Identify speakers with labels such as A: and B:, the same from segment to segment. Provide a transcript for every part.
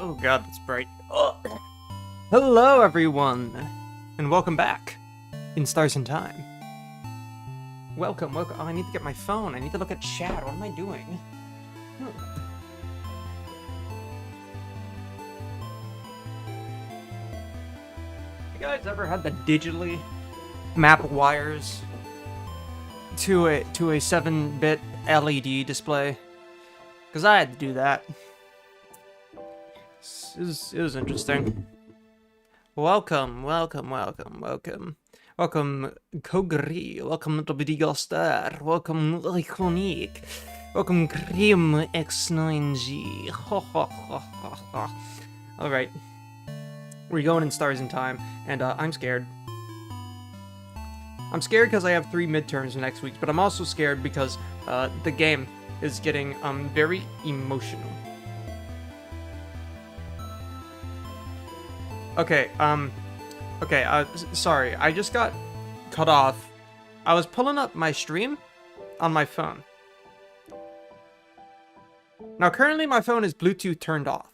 A: Oh god, that's bright. Oh. Hello everyone, and welcome back in Stars and Time. Welcome. Oh, I need to get my phone. I need to look at chat. What am I doing? You guys ever had the digitally map wires to a 7-bit LED display? Because I had to do that. It was interesting. Welcome, Kogri, welcome Little Bitty Gostar, welcome Iconic, welcome Cream X9G, Alright, we're going in Stars in Time, and I'm scared. I'm scared because I have 3 midterms next week, but I'm also scared because the game is getting very emotional. Okay, sorry, I just got cut off. I was pulling up my stream on my phone. Now, currently my phone is Bluetooth turned off.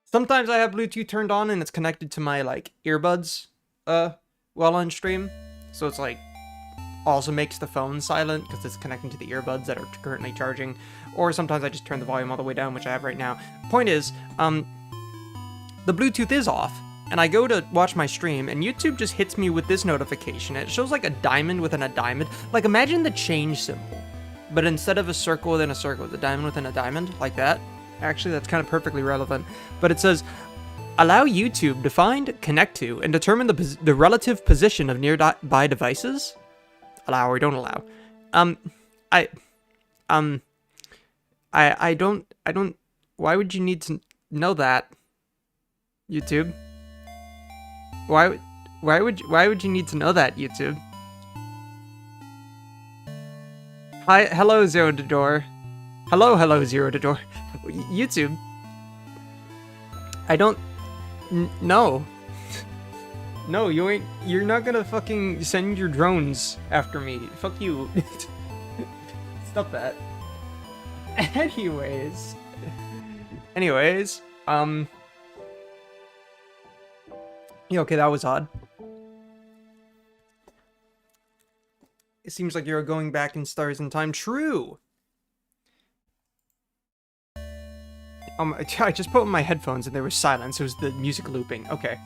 A: Sometimes I have Bluetooth turned on and it's connected to my, like, earbuds, while on stream. So it's, like, also makes the phone silent because it's connecting to the earbuds that are currently charging. Or sometimes I just turn the volume all the way down, which I have right now. Point is, the Bluetooth is off, and I go to watch my stream, and YouTube just hits me with this notification. It shows like a diamond within a diamond. Like, imagine the change symbol, but instead of a circle within a circle, the diamond within a diamond, like that. Actually, that's kind of perfectly relevant. But it says, allow YouTube to find, connect to, and determine the relative position of nearby devices. Allow or don't allow. I don't, why would you need to know that? YouTube? Why would you need to know that, YouTube? Hello, Zero to Door. Hello, Zero to Door. YouTube. I don't... No. No, you're not gonna fucking send your drones after me. Fuck you. Stop that. Anyways, yeah, okay, that was odd. It seems like you're going back in Stars in Time. True! I just put on my headphones and there was silence. It was the music looping. Okay.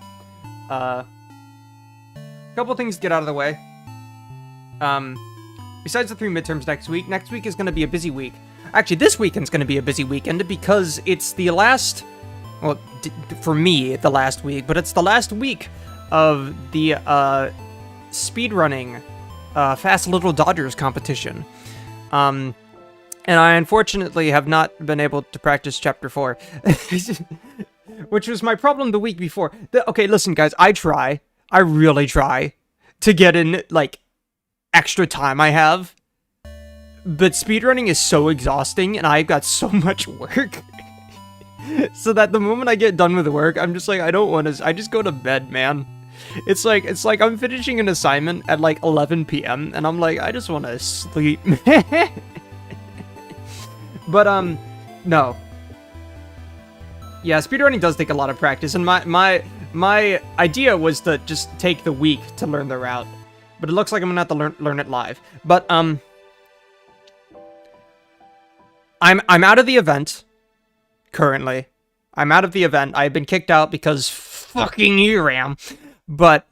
A: Couple things to get out of the way. Besides the 3 midterms next week is going to be a busy week. Actually, this weekend's going to be a busy weekend because it's the last... Well, for me, the last week, but it's the last week of the speedrunning Fast Little Dodgers competition. And I unfortunately have not been able to practice Chapter 4, which was my problem the week before. Okay, listen, guys, I really try to get in, like, extra time I have, but speedrunning is so exhausting, and I've got so much work. So that the moment I get done with work, I'm just like, I don't want to, I just go to bed, man. It's like I'm finishing an assignment at like 11 p.m. and I'm like, I just want to sleep. But, no. Yeah, speedrunning does take a lot of practice, and my idea was to just take the week to learn the route. But it looks like I'm gonna have to learn it live. But, I'm out of the event. Currently. I'm out of the event. I've been kicked out because fucking ERAM. But,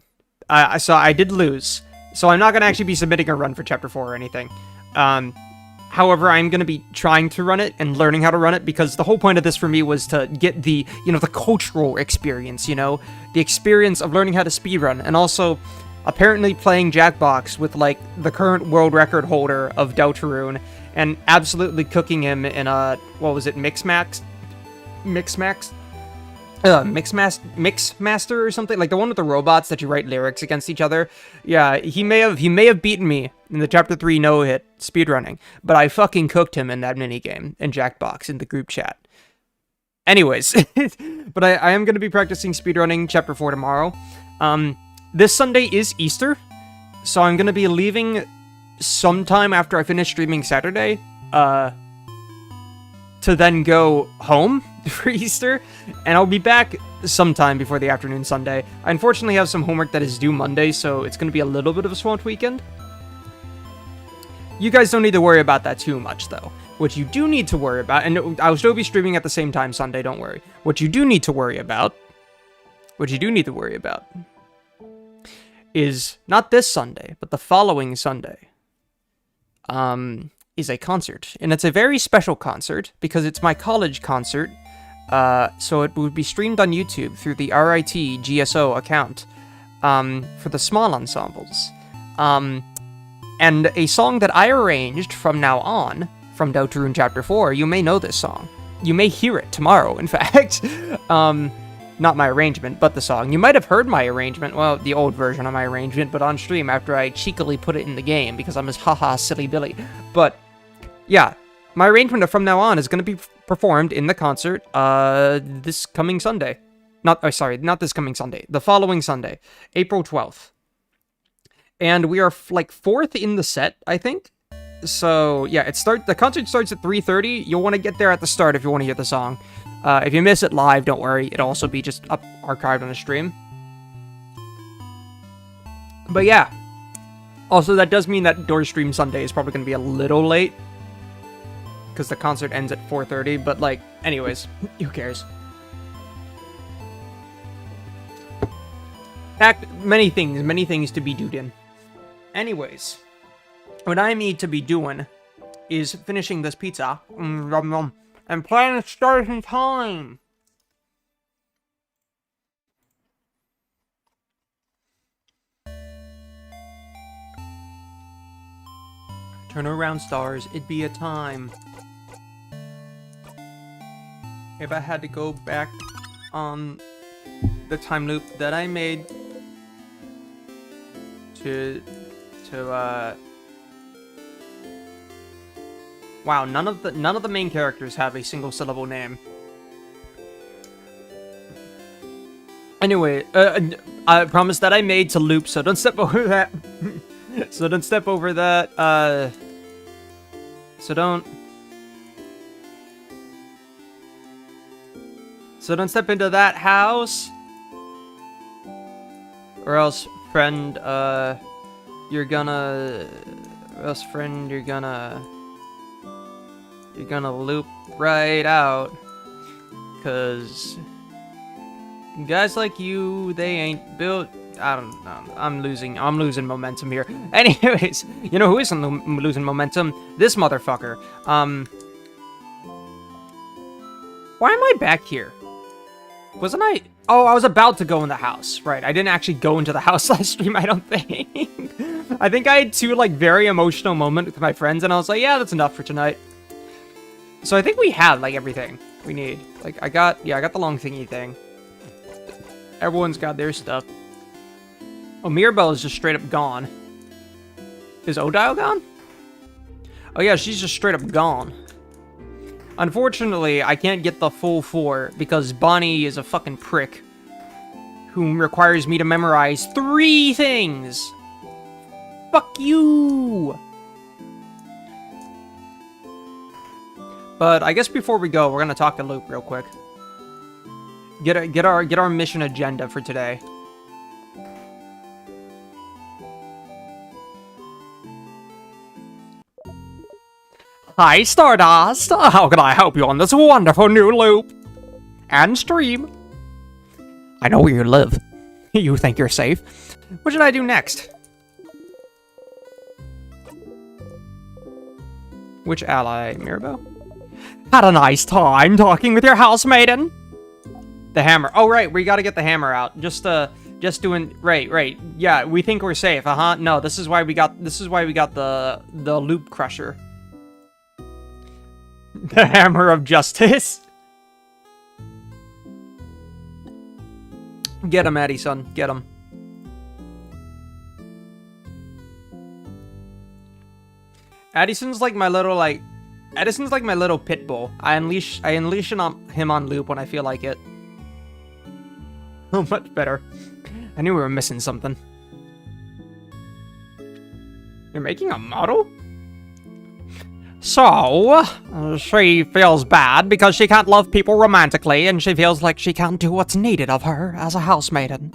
A: so I did lose. So I'm not going to actually be submitting a run for Chapter 4 or anything. However, I'm going to be trying to run it and learning how to run it because the whole point of this for me was to get the, the cultural experience, the experience of learning how to speedrun. And also, apparently playing Jackbox with, like, the current world record holder of Deltarune and absolutely cooking him in a, what was it, Mixmaster or something, like the one with the robots that you write lyrics against each other. Yeah, he may have beaten me in the Chapter 3 no-hit speedrunning, but I fucking cooked him in that minigame in Jackbox in the group chat. Anyways, but I am going to be practicing speedrunning Chapter 4 tomorrow. This Sunday is Easter, so I'm going to be leaving sometime after I finish streaming Saturday, to then go home for Easter, and I'll be back sometime before the afternoon Sunday. I unfortunately have some homework that is due Monday, so it's going to be a little bit of a swamped weekend. You guys don't need to worry about that too much, though. What you do need to worry about, and I'll still be streaming at the same time Sunday, don't worry. What you do need to worry about, is not this Sunday, but the following Sunday, is a concert. And it's a very special concert, because it's my college concert, so it would be streamed on YouTube through the RIT GSO account, for the small ensembles. And a song that I arranged from now on, from Deltarune Chapter 4, you may know this song. You may hear it tomorrow, in fact. Not my arrangement, but the song. You might have heard my arrangement, well, the old version of my arrangement, but on stream after I cheekily put it in the game, because I'm as haha silly Billy. But, yeah, my arrangement from now on is going to be performed in the concert, this coming Sunday. Not this coming Sunday. The following Sunday, April 12th. And we are, like, 4th in the set, I think. So, yeah, the concert starts at 3:30. You'll want to get there at the start if you want to hear the song. If you miss it live, don't worry. It'll also be just archived on the stream. But yeah. Also, that does mean that Door Stream Sunday is probably going to be a little late. Because the concert ends at 4:30. But, like, anyways, who cares? Many things to be doing. Anyways, what I need to be doing is finishing this pizza. And playing it starts in time. Turn around, stars, it'd be a time. If I had to go back on the time loop that I made wow, none of the main characters have a single syllable name. Anyway, I promise that I made to loop, so don't step over that. So don't step over that. So don't step into that house. Or else, friend, you're gonna loop right out. 'Cause guys like you, they ain't built. I don't know. I'm losing momentum here. Anyways, you know who isn't losing momentum? This motherfucker. Why am I back here? Wasn't I? Oh, I was about to go in the house. Right, I didn't actually go into the house last stream, I don't think. I think I had two, like, very emotional moments with my friends, and I was like, yeah, that's enough for tonight. So I think we have, like, everything we need. Like, I got the long thingy thing. Everyone's got their stuff. Oh, Mirabelle is just straight up gone. Is Odile gone? Oh yeah, she's just straight up gone. Unfortunately, I can't get the full 4 because Bonnie is a fucking prick who requires me to memorize 3 things. Fuck you! But I guess before we go, we're gonna talk to Luke real quick. Get our mission agenda for today. Hi, Stardust! How can I help you on this wonderful new loop? And stream? I know where you live. You think you're safe? What should I do next? Which ally? Mirabelle? Had a nice time talking with your housemaiden. The hammer. Oh, right. We gotta get the hammer out. Just doing... Right. Yeah, we think we're safe. No, this is why we got the loop crusher. The hammer of justice. Get him, Addison. Get him. Addison's like my little pit bull. I unleash him on loop when I feel like it. Oh, much better. I knew we were missing something. You're making a model?
B: So, she feels bad because she can't love people romantically, and she feels like she can't do what's needed of her as a housemaiden.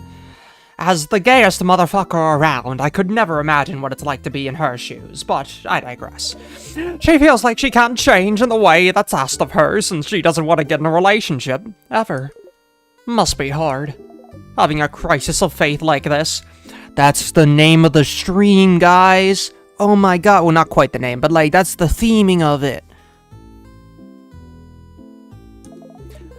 B: As the gayest motherfucker around, I could never imagine what it's like to be in her shoes, but I digress. She feels like she can't change in the way that's asked of her, since she doesn't want to get in a relationship, ever. Must be hard, having a crisis of faith like this. That's the name of the stream, guys. Oh my god, well, not quite the name, but like, that's the theming of it.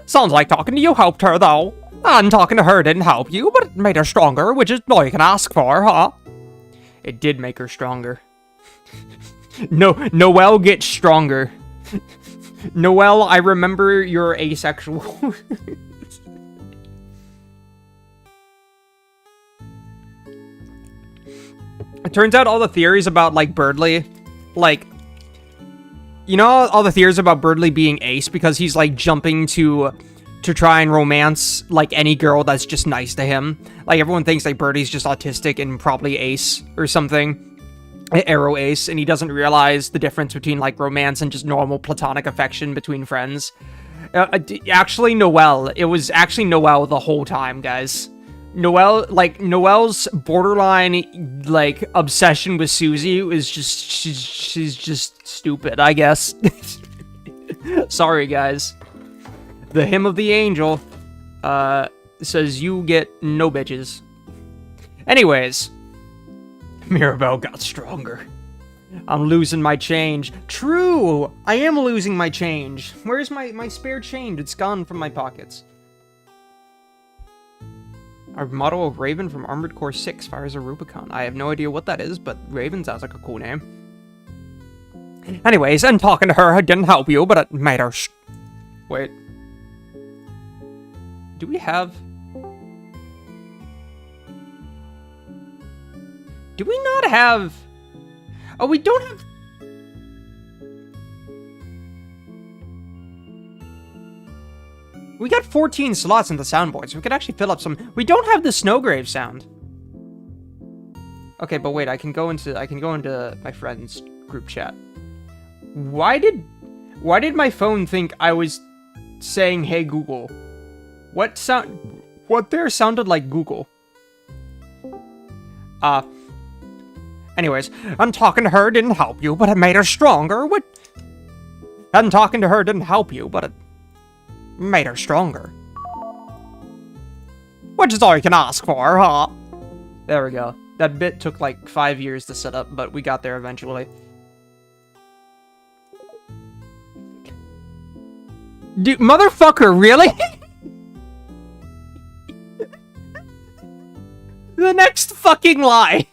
B: Sounds like talking to you helped her, though. And talking to her didn't help you, but it made her stronger, which is all you can ask for, huh? It did make her stronger. No, Noelle gets stronger. Noelle, I remember you're asexual. It turns out all the theories about, like, Birdley, like, you know all the theories about Birdley being ace because he's, like, jumping to try and romance, like, any girl that's just nice to him. Like, everyone thinks, like, Birdie's just autistic and probably ace or something. Arrow ace, and he doesn't realize the difference between, like, romance and just normal platonic affection between friends. Actually, Noelle. It was actually Noelle the whole time, guys. Noelle's borderline, like, obsession with Susie is just, she's just stupid, I guess. Sorry, guys. The Hymn of the Angel, says you get no bitches. Anyways, Mirabelle got stronger. I'm losing my change. True! I am losing my change. Where's my spare change? It's gone from my pockets. Our motto of Raven from Armored Core 6 fires a Rubicon. I have no idea what that is, but Raven sounds like a cool name. Anyways, and talking to her didn't help you, but it made her wait. Do we have... Do we not have... Oh, we don't have... We got 14 slots in the soundboard, so we could actually fill up some... We don't have the Snowgrave sound. Okay, but wait, I can go into my friend's group chat. Why did my phone think I was saying, "Hey Google"? What there sounded like Google? Anyways, and talking to her didn't help you, but it made her stronger. What? And talking to her didn't help you, but it made her stronger. Which is all you can ask for, huh? There we go. That bit took like 5 years to set up, but we got there eventually. Dude, motherfucker, really? The next fucking lie.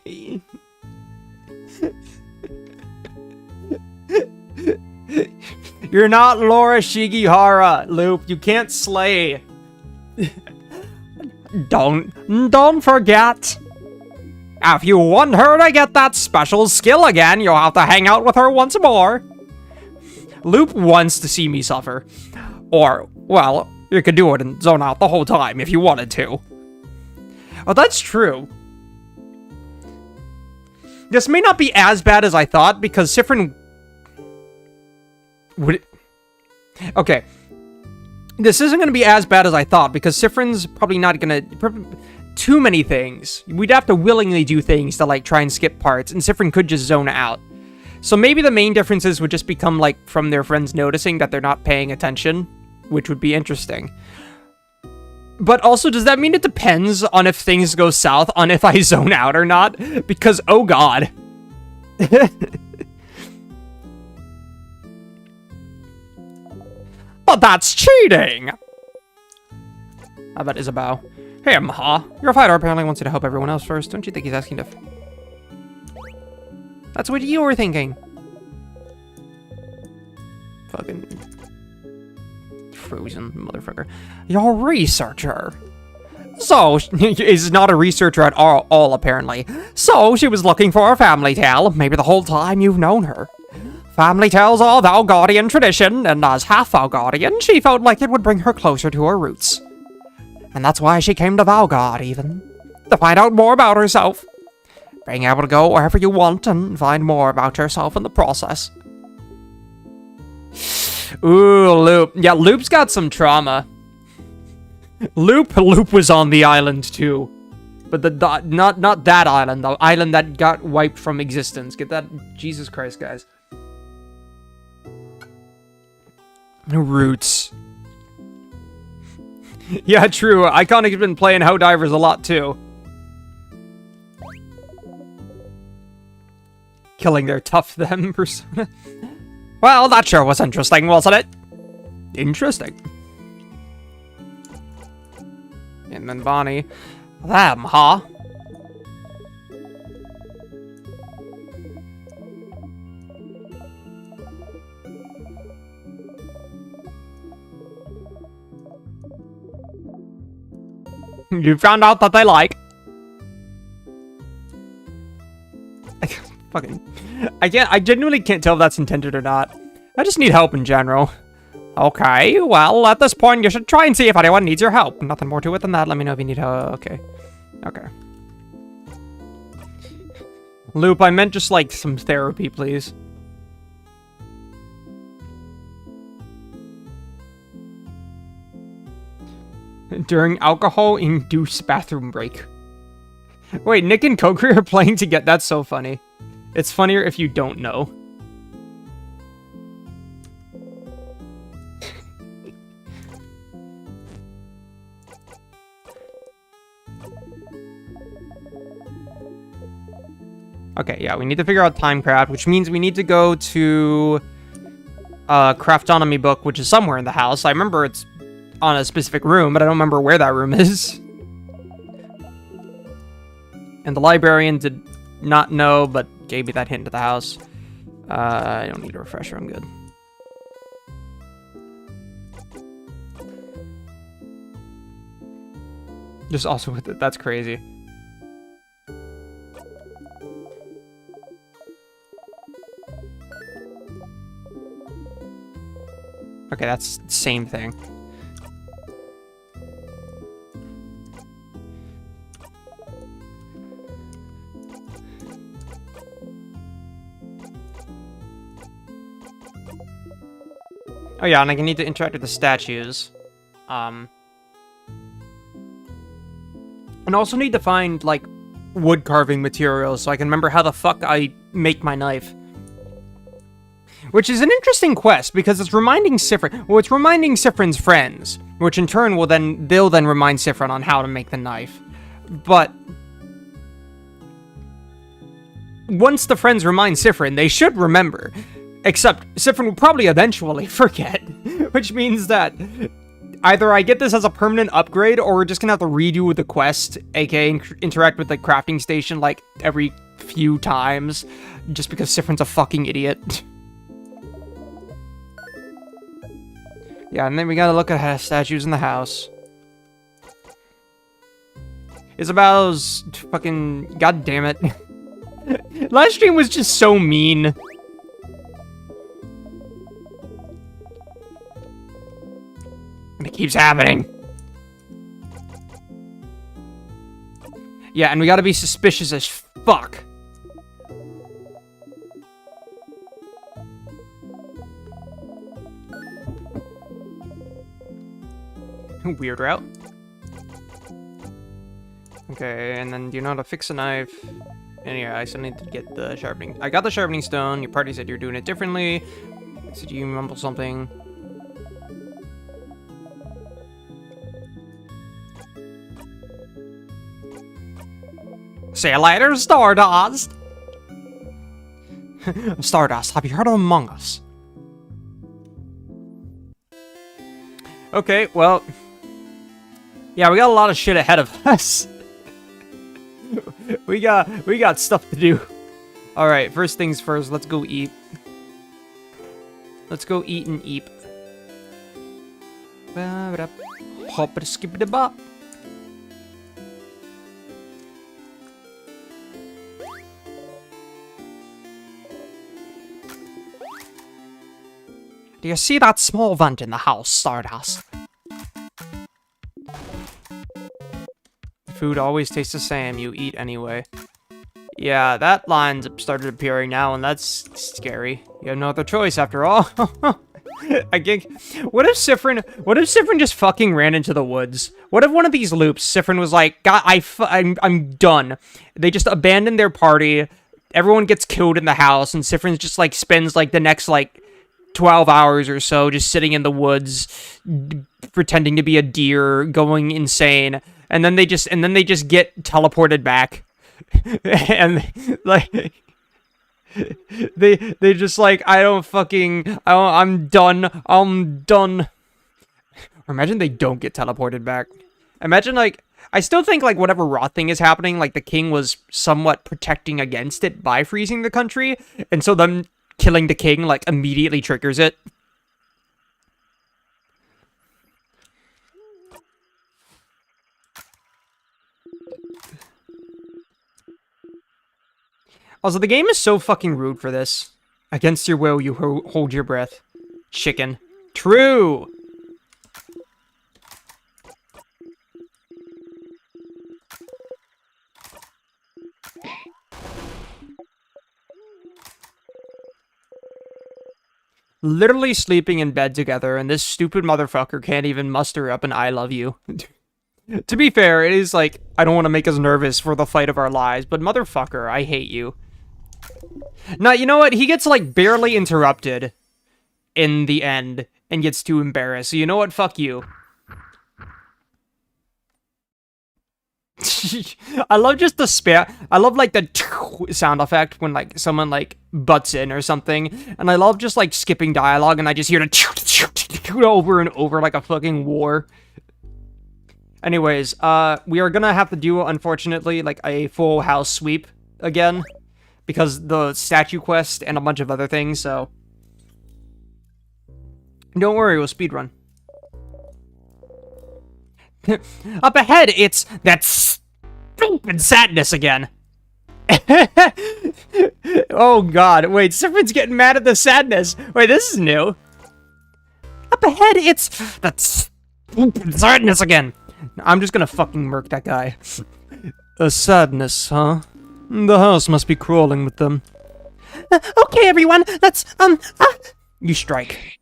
B: You're not Laura Shigihara, Loop. You can't slay. Don't forget. If you want her to get that special skill again, you'll have to hang out with her once more. Loop wants to see me suffer. Or, well, you could do it and zone out the whole time if you wanted to. Oh, that's true. This may not be as bad as I thought, because Spammerween... Okay. This isn't going to be as bad as I thought, because Spammerween's probably not going to... Too many things. We'd have to willingly do things to, like, try and skip parts, and Spammerween could just zone out. So maybe the main differences would just become, like, from their friends noticing that they're not paying attention, which would be interesting. But also, does that mean it depends on if things go south, on if I zone out or not? Because, oh god. But that's cheating! How about Isabel? Him, huh? Your fighter apparently wants you to help everyone else first. Don't you think he's asking to... That's what you were thinking. Fucking... frozen motherfucker. Your researcher. So, is not a researcher at all, apparently. So, she was looking for a family tale, maybe the whole time you've known her. Family tales are Valgardian tradition, and as half Valgardian, she felt like it would bring her closer to her roots. And that's why she came to Valgard, even. To find out more about herself. Being able to go wherever you want and find more about yourself in the process. Ooh, Loop. Yeah, Loop's got some trauma. Loop was on the island too. But not that island, the island that got wiped from existence. Get that? Jesus Christ, guys. Roots. Yeah, true. Iconic's been playing How Divers a lot too. Killing their tough them persona. Well, that sure was interesting, wasn't it? Interesting. And then Bonnie. Them, huh? You found out that they like. I genuinely can't tell if that's intended or not. I just need help in general. Okay, well, at this point, you should try and see if anyone needs your help. Nothing more to it than that. Let me know if you need help. Okay. Okay. Loop, I meant just, like, some therapy, please. During alcohol-induced bathroom break. Wait, Nick and Kokiri are playing to get... That's so funny. It's funnier if you don't know. Okay, yeah, we need to figure out Timecraft, which means we need to go to Craftonomy book, which is somewhere in the house. I remember it's on a specific room, but I don't remember where that room is. And the librarian did not know, but gave me that hint to the house. I don't need a refresher, I'm good. Just also with it, that's crazy. Okay, that's the same thing. Oh yeah, and I need to interact with the statues. And also need to find, like, wood carving materials so I can remember how the fuck I make my knife. Which is an interesting quest, because it's reminding Spamffrin... Well, it's reminding Spamffrin's friends, which in turn will then... They'll then remind Spamffrin on how to make the knife. But... once the friends remind Spamffrin, they should remember. Except, Spamffrin will probably eventually forget. Which means that... either I get this as a permanent upgrade, or we're just gonna have to redo the quest, aka interact with the crafting station, like, every few times. Just because Spamffrin's a fucking idiot. Yeah, and then we gotta look at statues in the house. Isabel's fucking... God damn it. Last stream was just so mean. And it keeps happening. Yeah, and we gotta be suspicious as fuck. Weird route. Okay, and then do you know how to fix a knife? And yeah, I still need to get the sharpening. I got the sharpening stone. Your party said you're doing it differently. Did you mumble something? See you later, Stardust! Stardust, have you heard of Among Us? Okay, well... yeah, we got a lot of shit ahead of us. we got stuff to do. Alright, first things first, let's go eat. Let's go eat and eat. Hop it, skip it, bop. Do you see that small vent in the house, Stardust? Food always tastes the same, you eat anyway. Yeah, that line's started appearing now, and that's scary. You have no other choice after all. I think. What if Spamffrin just fucking ran into the woods? What if one of these loops, Spamffrin was like, God, I'm done. They just abandon their party. Everyone gets killed in the house, and Spamffrin just like spends like the next like 12 hours or so just sitting in the woods, pretending to be a deer, going insane, and then they just get teleported back, and like. They just like, I'm done. Or imagine they don't get teleported back. Imagine like, I still think like whatever rot thing is happening, like the king was somewhat protecting against it by freezing the country, and so them killing the king like immediately triggers it. Also, the game is so fucking rude for this. Against your will, you hold your breath. Chicken. True! Literally sleeping in bed together, and this stupid motherfucker can't even muster up an I love you. To be fair, it is like, I don't want to make us nervous for the fight of our lives, but motherfucker, I hate you. Now, you know what? He gets, like, barely interrupted in the end and gets too embarrassed. So you know what? Fuck you. I love just the spam. I love, like, the sound effect when, like, someone, like, butts in or something. And I love just, like, skipping dialogue and I just hear the over and over like a fucking war. Anyways, we are gonna have to do, unfortunately, like, a full house sweep again. Because the statue quest and a bunch of other things, so... Don't worry, we'll speedrun. Up ahead, it's that stupid sadness again. Oh god, wait, Spamffrin's getting mad at the sadness. Wait, this is new. Up ahead, it's that stupid sadness again. I'm just gonna fucking murk that guy. A sadness, huh? The house must be crawling with them. Okay, everyone, let's, You strike.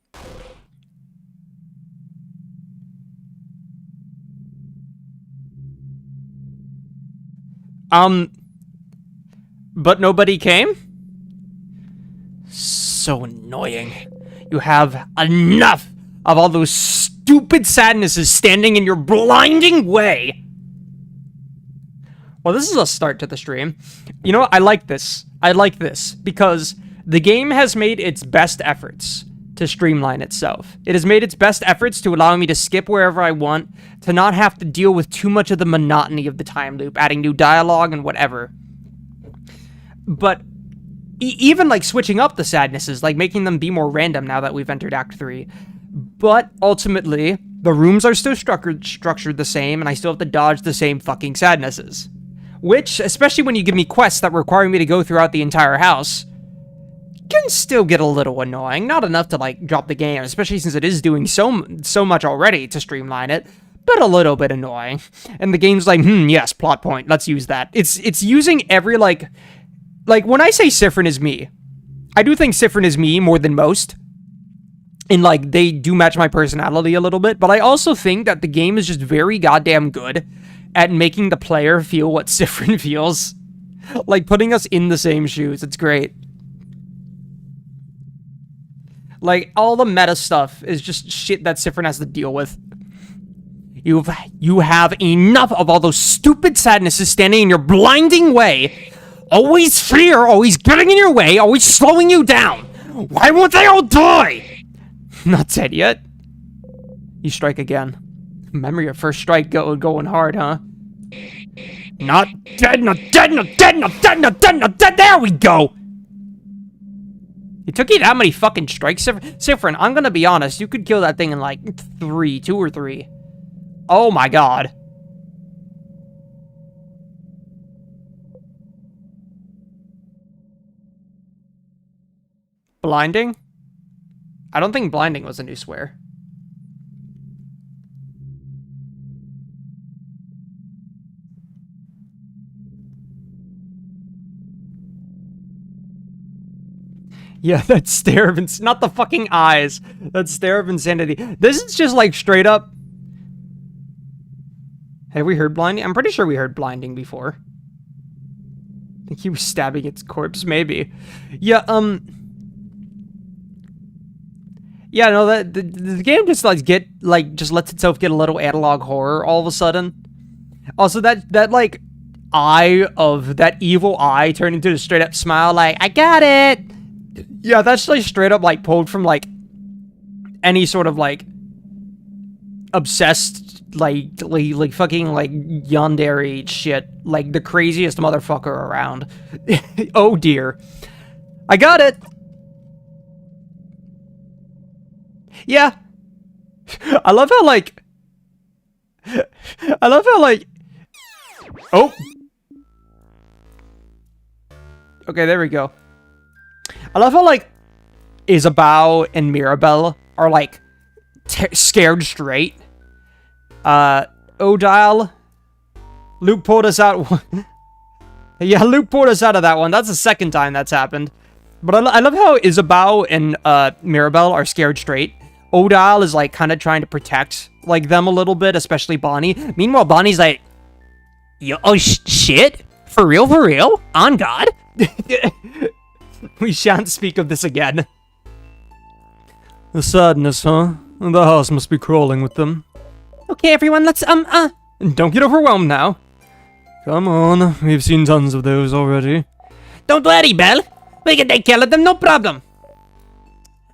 B: But nobody came? So annoying. You have enough of all those stupid sadnesses standing in your blinding way. Well, this is a start to the stream. You know what? I like this. I like this because the game has made its best efforts to streamline itself. It has made its best efforts to allow me to skip wherever I want, to not have to deal with too much of the monotony of the time loop, adding new dialogue and whatever. But even like switching up the sadnesses, like making them be more random now that we've entered Act 3. But ultimately, the rooms are still structured the same, and I still have to dodge the same fucking sadnesses. Which, especially when you give me quests that require me to go throughout the entire house, can still get a little annoying. Not enough to, like, drop the game, especially since it is doing so much already to streamline it, but a little bit annoying. And the game's like, yes, plot point, let's use that. It's using every, like, when I say Spamffrin is me, I do think Spamffrin is me more than most. And, like, they do match my personality a little bit, but I also think that the game is just very goddamn good at making the player feel what Spamffrin feels. Like, putting us in the same shoes. It's great. Like, all the meta stuff is just shit that Spamffrin has to deal with. You have enough of all those stupid sadnesses standing in your blinding way. Always fear, always getting in your way, always slowing you down. Why won't they all die? Not dead yet. You strike again. Remember your first strike going hard, huh? Not dead, not dead, not dead, not dead, not dead, not dead. There we go. It took you that many fucking strikes, Spamffrin. I'm gonna be honest. You could kill that thing in like 2 or 3. Oh my god. Blinding? I don't think blinding was a new swear. Yeah, that stare of not the fucking eyes. That stare of insanity. This is just like straight up. Have we heard blinding? I'm pretty sure we heard blinding before. I think he was stabbing its corpse, maybe. Yeah, yeah, no, that the game just just lets itself get a little analog horror all of a sudden. Also, that like eye of that evil eye turned into a straight up smile, like I got it. Yeah, that's like straight up like pulled from like any sort of like obsessed like fucking like yandere shit, like the craziest motherfucker around. Oh dear, I got it. Yeah, I love how like oh, okay, there we go. I love how like Isabeau and Mirabelle are like scared straight. Odile, Luke pulled us out. Yeah, Luke pulled us out of that one. That's the second time that's happened. But I love how Isabeau and Mirabelle are scared straight. Odile is like kind of trying to protect like them a little bit, especially Bonnie. Meanwhile, Bonnie's like, yo, oh shit, for real, on God. We shan't speak of this again. The sadness, huh? The house must be crawling with them. Okay, everyone, let's, don't get overwhelmed now. Come on, we've seen tons of those already. Don't worry, Belle. We can take care of them, no problem.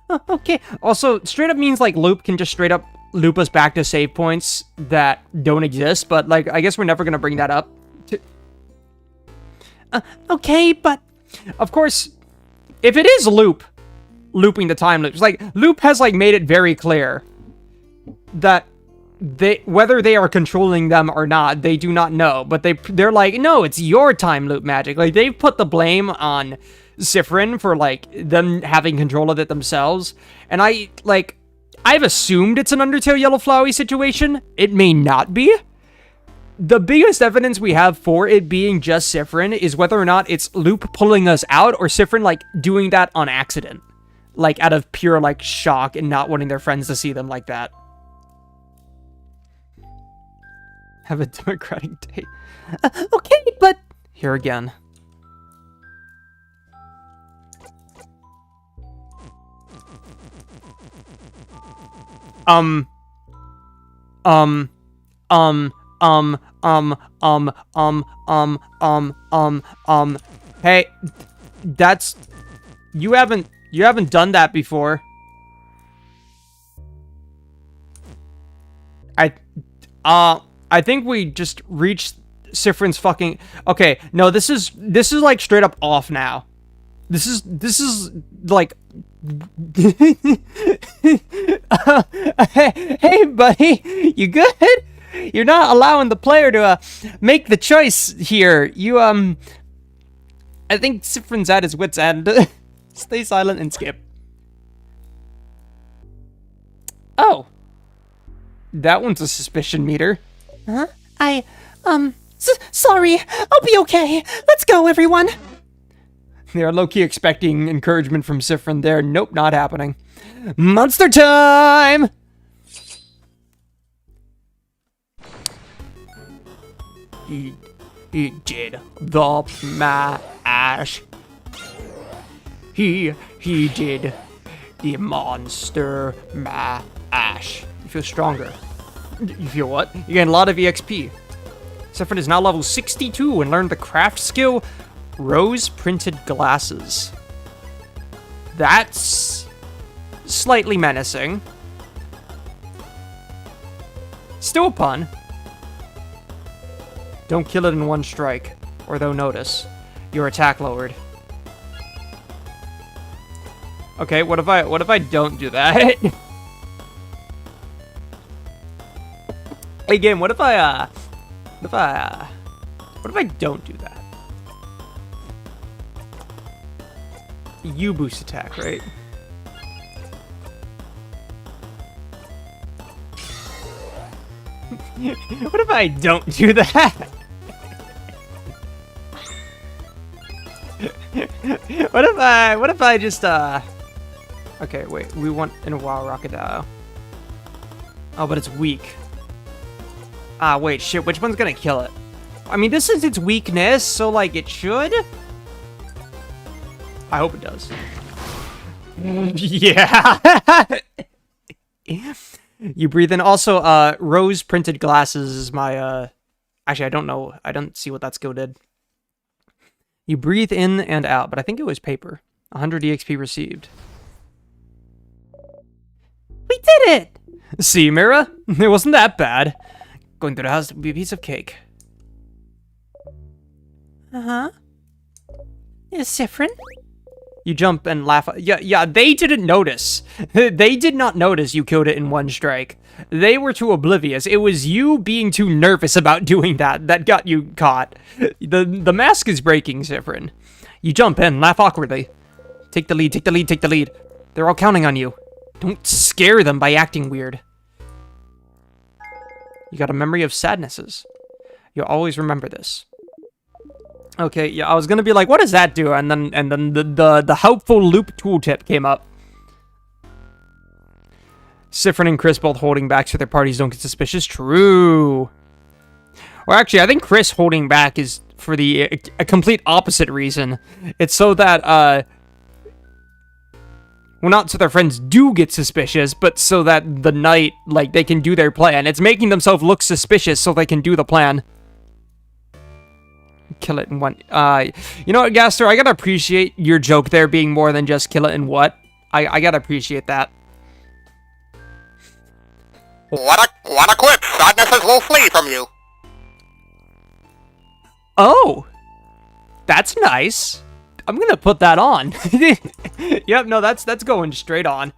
B: Oh, okay. Also, straight up means, like, loop can just straight up loop us back to save points that don't exist, but, like, I guess we're never gonna bring that up. Okay, but... Of course, if it is looping the time loops, like, loop has, like, made it very clear that whether they are controlling them or not, they do not know. But they're like, no, it's your time loop magic. Like, they've put the blame on Spamffrin for, like, them having control of it themselves. And I've assumed it's an Undertale Yellow Flowey situation. It may not be. The biggest evidence we have for it being just Spamffrin is whether or not it's Loop pulling us out or Spamffrin, like, doing that on accident. Like, out of pure, like, shock and not wanting their friends to see them like that. Have a democratic date. Okay, but... Here again. Hey, that's... You haven't done that before. I think we just reached Spamffrin's fucking... Okay, no, this is like straight up off now. This is like... Hey, buddy, you good? You're not allowing the player to make the choice here. You I think Spamffrin's at his wit's end. Stay silent and skip. Oh. That one's a suspicion meter.
C: Huh? Sorry. I'll be okay. Let's go, everyone.
B: They are low-key expecting encouragement from Spamffrin there. Nope, not happening. Monster time! He did the mash. He did the monster mash. You feel stronger. You feel what? You gain a lot of EXP. Spamffrin is now level 62 and learned the craft skill Rose Printed Glasses. That's slightly menacing. Still a pun. Don't kill it in one strike, or they'll notice. Your attack lowered. Okay, what if I don't do that? Again, what if I don't do that? You boost attack, right? What if I don't do that? What if I just Okay, wait. We want in a wild crocodile. Oh, but it's weak. Ah, wait, shit. Which one's gonna kill it? I mean, this is its weakness, so, like, it should? I hope it does. Yeah! You breathe in. Also, rose printed glasses is my, Actually, I don't know. I don't see what that skill did. You breathe in and out, but I think it was paper. 100 EXP received. We did it! See, Mira? It wasn't that bad. Going through the house would be a piece of cake.
C: Uh-huh. Is Spamffrin?
B: You jump and laugh. Yeah, they didn't notice. They did not notice you killed it in one strike. They were too oblivious. It was you being too nervous about doing that got you caught. The mask is breaking, Spamffrin. You jump in, laugh awkwardly. Take the lead, take the lead, take the lead. They're all counting on you. Don't scare them by acting weird. You got a memory of sadnesses. You'll always remember this. Okay, yeah, I was gonna be like, what does that do? And then the helpful loop tooltip came up. Spamffrin and Chris both holding back so their parties don't get suspicious. True. Or actually, I think Chris holding back is for a complete opposite reason. It's so that, well, not so their friends do get suspicious, but so that the night, like, they can do their plan. It's making themselves look suspicious so they can do the plan. Kill it in one. You know what, Gaster? I gotta appreciate your joke there being more than just kill it in what. I gotta appreciate that.
D: What a quip! Sadnesses will flee from you!
B: Oh! That's nice. I'm gonna put that on. Yep, no, that's going straight on.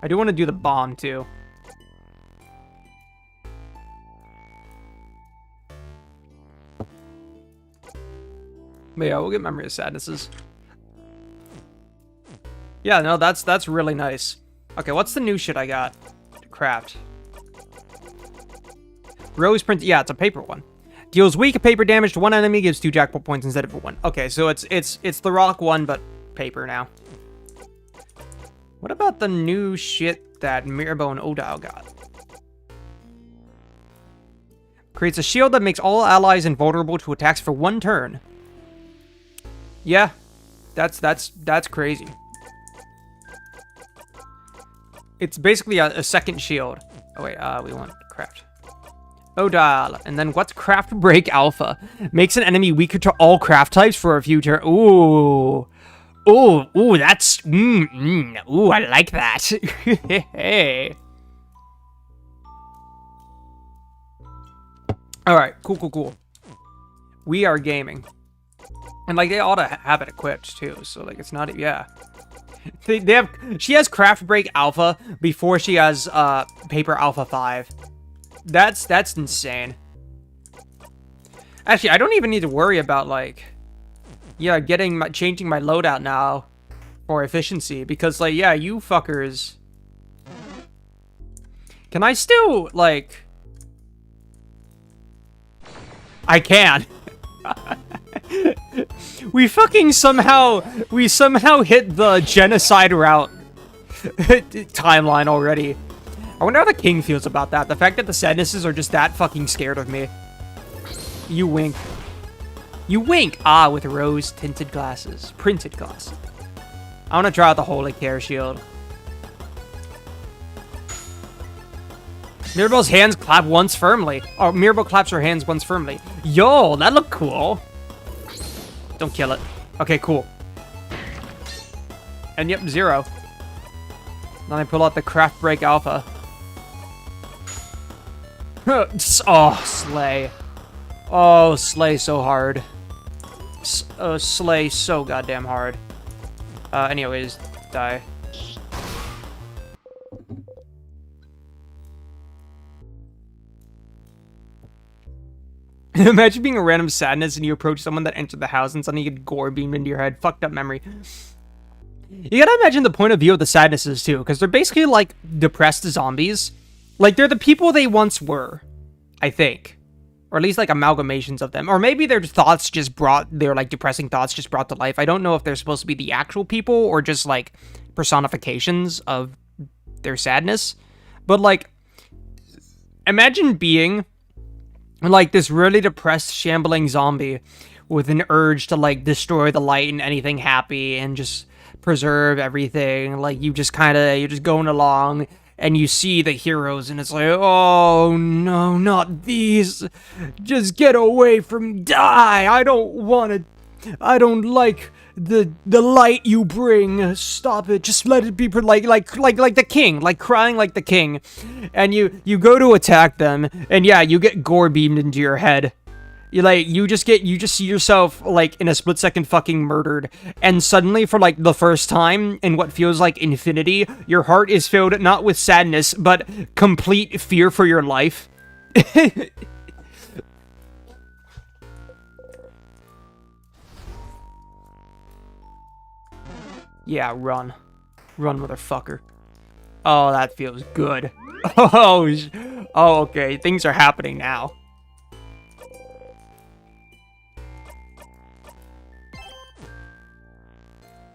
B: I do want to do the bomb, too. But yeah, we'll get Memory of Sadnesses. Yeah, no, that's really nice. Okay, what's the new shit I got to craft? Rose print. Yeah, it's a paper one. Deals weak paper damage to one enemy, gives 2 jackpot points instead of 1. Okay, so it's the rock one, but paper now. What about the new shit that Mirabo and Odile got? Creates a shield that makes all allies invulnerable to attacks for 1 turn. Yeah, that's crazy. It's basically a second shield. Oh wait, we want craft. Odile, and then what's Craft Break Alpha? Makes an enemy weaker to all craft types for a few turns. Ooh. Ooh, that's... Ooh, I like that. Hey. Alright, cool. We are gaming. And, like, they ought to have it equipped, too. So, like, it's not... Yeah. They have... She has Craft Break Alpha before she has, Paper Alpha 5. That's insane. Actually, I don't even need to worry about, like... Yeah, changing my loadout now for efficiency, because, like, yeah, you fuckers... Can I still, like... I can. We somehow hit the genocide route timeline already. I wonder how the king feels about that. The fact that the sadnesses are just that fucking scared of me. You wink. You wink! Ah, with rose-tinted glasses. Printed glasses. I want to try out the Holy Care Shield. Mirabelle's hands clap once firmly. Oh, Mirabelle claps her hands once firmly. Yo, that looked cool. Don't kill it. Okay, cool. And yep, 0. Then I pull out the Craft Break Alpha. Oh, slay. Oh, slay so hard. Slay so goddamn hard. Anyways, die. Imagine being a random sadness and you approach someone that entered the house and suddenly you get gore beamed into your head. Fucked up memory. You gotta imagine the point of view of the sadnesses too, because they're basically like depressed zombies. Like they're the people they once were, I think. Or at least, like, amalgamations of them. Or maybe their thoughts just brought... Their, like, depressing thoughts just brought to life. I don't know if they're supposed to be the actual people or just, like, personifications of their sadness. But, like, imagine being, like, this really depressed, shambling zombie with an urge to, like, destroy the light and anything happy and just preserve everything. Like, you're just going along and you see the heroes and it's like, oh no, not these. Just get away from die. I don't like the light you bring. Stop it. Just let it be like the king, like crying like the king. And you go to attack them and yeah, you get gore beamed into your head. You just see yourself, like, in a split second fucking murdered. And suddenly, for, like, the first time in what feels like infinity, your heart is filled not with sadness, but complete fear for your life. Yeah, run. Run, motherfucker. Oh, that feels good. Oh, okay. Things are happening now.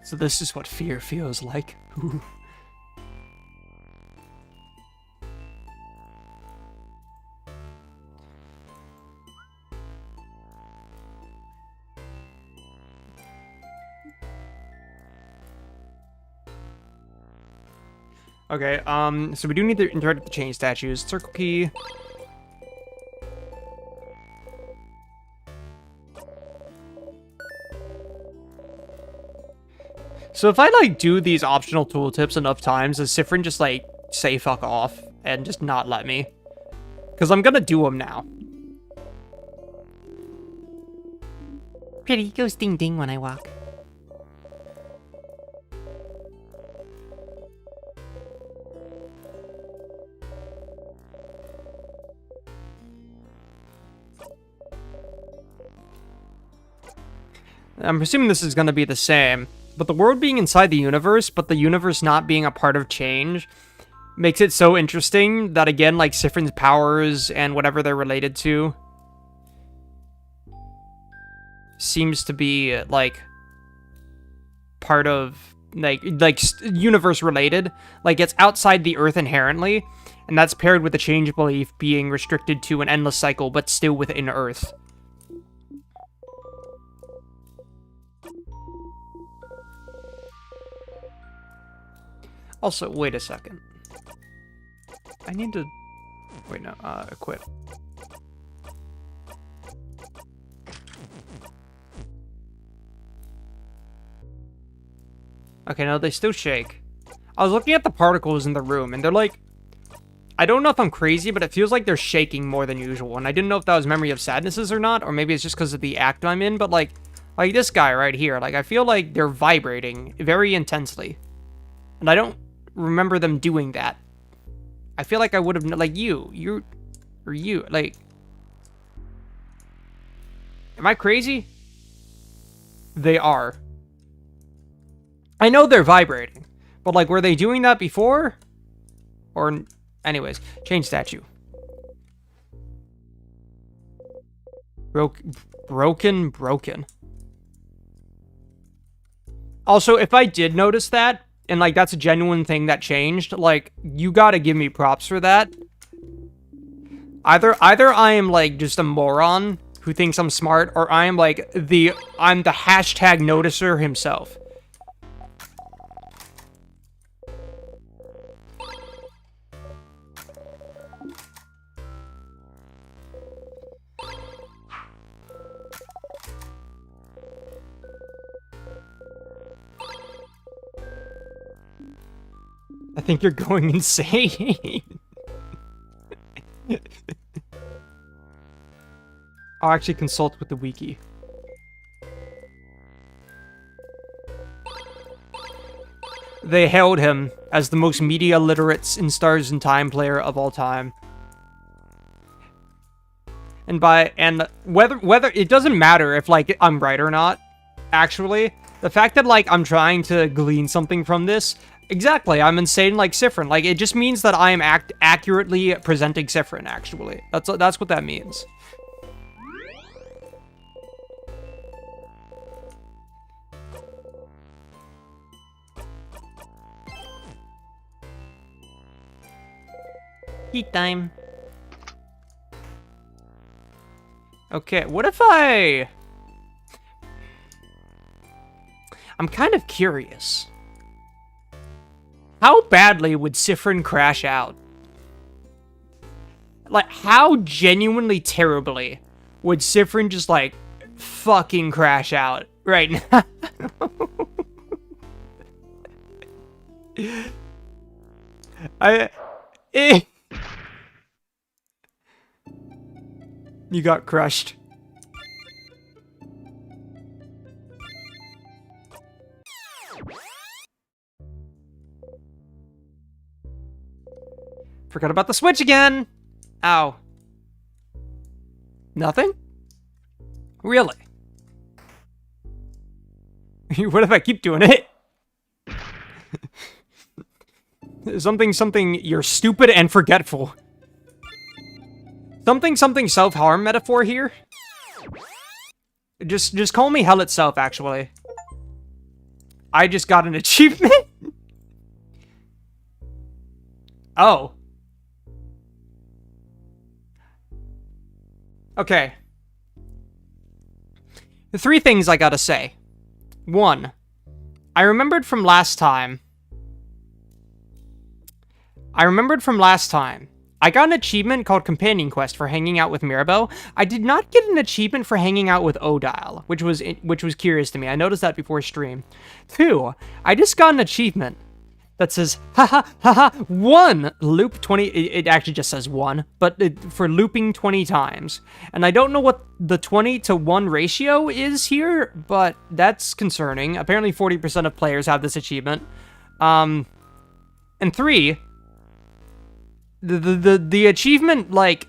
B: So this is what fear feels like. Ooh. Okay, so we do need to interact with the chain statues. Circle key. So if I, like, do these optional tooltips enough times, does Spamffrin just, like, say fuck off and just not let me? Because I'm gonna do them now.
C: Pretty goes ding ding when I walk.
B: I'm assuming this is gonna be the same. But the world being inside the universe, but the universe not being a part of change, makes it so interesting that, again, like, Spamffrin's powers and whatever they're related to seems to be, like, part of, like universe-related. Like, it's outside the Earth inherently, and that's paired with the change belief being restricted to an endless cycle, but still within Earth. Also, wait a second. I need to... Wait, no, equip. Okay, no, they still shake. I was looking at the particles in the room, and they're like... I don't know if I'm crazy, but it feels like they're shaking more than usual, and I didn't know if that was memory of sadnesses or not, or maybe it's just because of the act I'm in, but, like this guy right here, like, I feel like they're vibrating very intensely. And I don't remember them doing that. I feel like I would have, like, you, like... Am I crazy? They are. I know they're vibrating, but, like, were they doing that before? Or, anyways, change statue. Broken. Also, if I did notice that, and, like, that's a genuine thing that changed, like, you gotta give me props for that. Either I am, like, just a moron who thinks I'm smart, or I am, like, I'm the hashtag noticer himself. I think you're going insane. I'll actually consult with the wiki. They hailed him as the most media literate in Stars in Time player of all time. And whether it doesn't matter if, like, I'm right or not, actually. The fact that, like, I'm trying to glean something from this, exactly, I'm insane like Spamffrin. Like, it just means that I am accurately presenting Spamffrin, actually. That's what that means.
C: Eat time.
B: Okay, what if I'm kind of curious. How badly would Spamffrin crash out? Like, how genuinely terribly would Spamffrin just, like, fucking crash out right now? You got crushed. Forgot about the switch again. Ow. Nothing? Really? What if I keep doing it? something, you're stupid and forgetful. Something, self-harm metaphor here? Just call me hell itself, actually. I just got an achievement? Oh. Okay. The 3 things I gotta say. 1. I remembered from last time. I got an achievement called Companion Quest for hanging out with Mirabelle. I did not get an achievement for hanging out with Odile, which was curious to me. I noticed that before stream. 2. I just got an achievement that says, haha, haha, 1, loop 20, it actually just says 1, but for looping 20 times. And I don't know what the 20 to 1 ratio is here, but that's concerning. Apparently 40% of players have this achievement. And 3, the achievement, like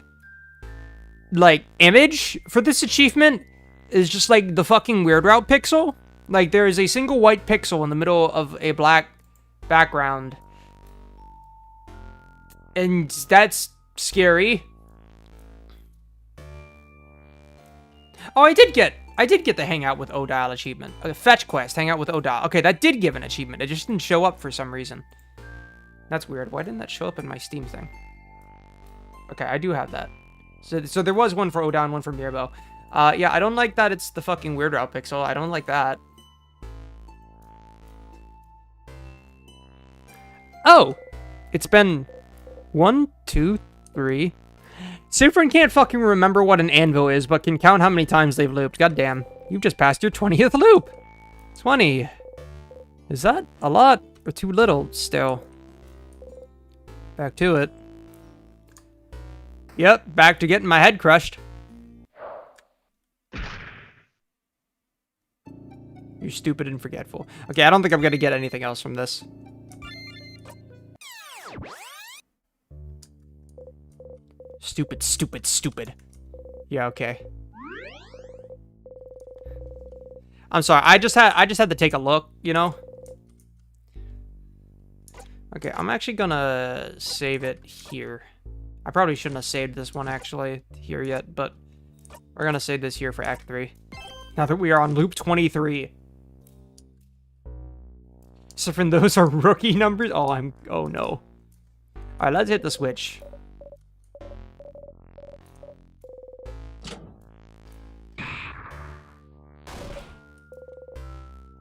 B: image for this achievement is just like the fucking Weird Route pixel. Like, there is a single white pixel in the middle of a black background, and that's scary. Oh, I did get the hangout with Odile achievement. Fetch quest, hang out with Odile. Okay, that did give an achievement. It just didn't show up for some reason. That's weird. Why didn't that show up in my Steam thing? Okay, I do have that. So there was one for Odile and one for Mirabelle. Yeah, I don't like that it's the fucking Weird Route pixel. I don't like that. Oh! It's been 1, 2, 3. Spamffrin can't fucking remember what an anvil is, but can count how many times they've looped. Goddamn. You've just passed your 20th loop. 20. Is that a lot or too little still? Back to it. Yep, back to getting my head crushed. You're stupid and forgetful. Okay, I don't think I'm gonna get anything else from this. Stupid, stupid, stupid. Yeah, okay. I'm sorry, I just had to take a look, you know? Okay, I'm actually gonna save it here. I probably shouldn't have saved this one actually here yet, but we're gonna save this here for Act 3. Now that we are on loop 23. So from those are rookie numbers? Oh no. Alright, let's hit the switch.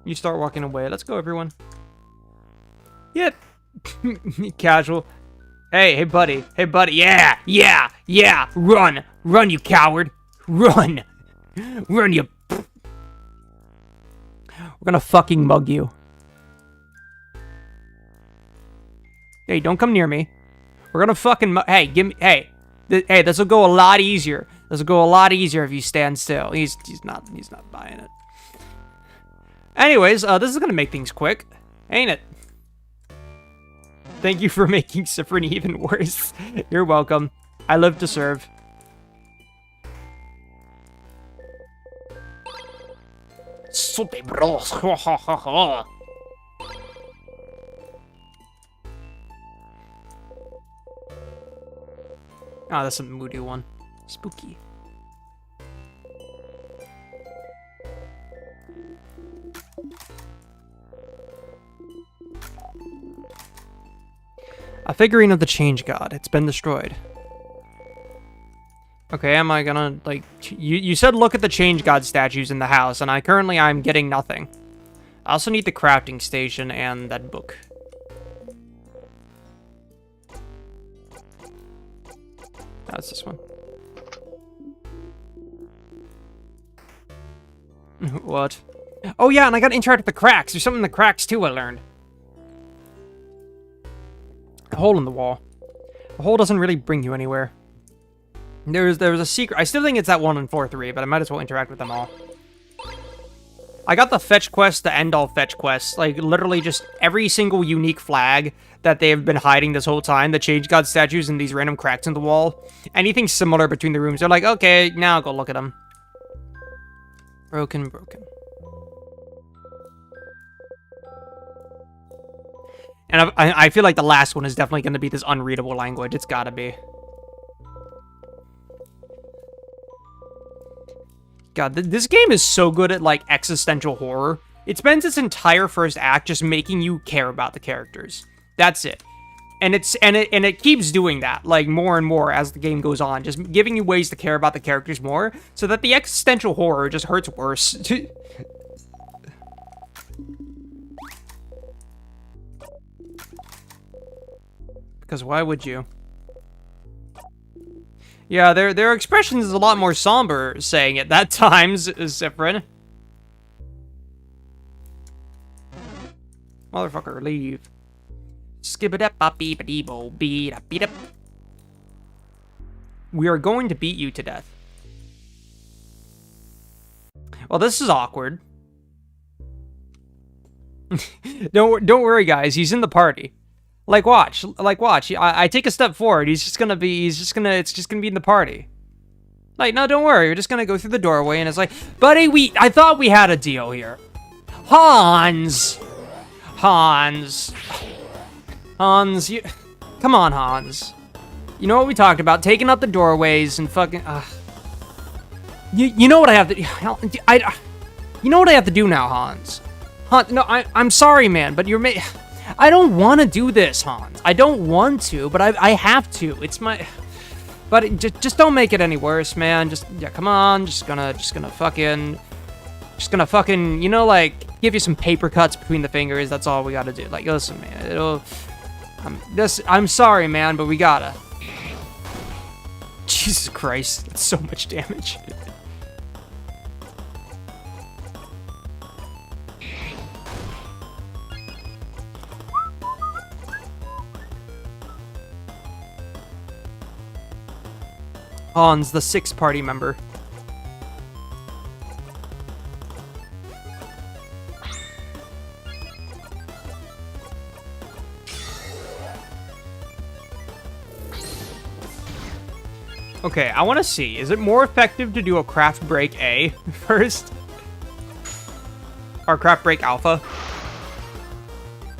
B: You start walking away. Let's go, everyone. Yep. Casual. Hey, buddy. Hey, buddy. Yeah. Run. Run, you coward. Run. Run, you... We're gonna fucking mug you. Hey, don't come near me. We're gonna fucking hey, give me... Hey, this'll go a lot easier. This'll go a lot easier if you stand still. He's not buying it. Anyways, this is gonna make things quick, ain't it? Thank you for making Spamffrin even worse. You're welcome. I live to serve.
C: Super bros.
B: Oh, that's a moody one. Spooky. A figurine of the Change God. It's been destroyed. Okay, am I gonna, like... You said look at the Change God statues in the house, and I'm getting nothing. I also need the crafting station and that book. That's this one. What? Oh yeah, and I gotta interact with the cracks. There's something in the cracks too, I learned. A hole in the wall. The hole doesn't really bring you anywhere. There's a secret. I still think it's that one in 4-3, but I might as well interact with them all. I got the fetch quest, the end all fetch quests. Like, literally just every single unique flag that they've been hiding this whole time. The Change God statues and these random cracks in the wall. Anything similar between the rooms. They're like, okay, now go look at them. Broken. And I feel like the last one is definitely going to be this unreadable language. It's gotta be. God, this game is so good at, like, existential horror. It spends its entire first act just making you care about the characters. That's it. And it keeps doing that, like, more and more as the game goes on. Just giving you ways to care about the characters more, so that the existential horror just hurts worse. Because why would you? Yeah, their expressions is a lot more somber saying it that times, Spamffrin. Motherfucker, leave. Skibidap-bop-beep-a-dee-bo-beep-a-beep-a. We are going to beat you to death. Well, this is awkward. Don't worry, guys. He's in the party. Like, watch. I take a step forward. It's just gonna be in the party. Like, no, don't worry. You're just gonna go through the doorway, and it's like, buddy, I thought we had a deal here. Hans, you, come on, Hans. You know what we talked about? Taking up the doorways and fucking, You know what I have to, you know what I have to do now, Hans. No, I'm sorry, man, but I don't want to do this, Hans. I don't want to, but I have to. It's my... But just don't make it any worse, man. Yeah, come on. Just gonna fucking, you know, like, give you some paper cuts between the fingers. That's all we gotta do. Like, listen, man. I'm sorry, man, but we gotta. Jesus Christ. That's so much damage. Hans, the 6th party member. Okay, I want to see. Is it more effective to do a craft break A first? Or craft break alpha?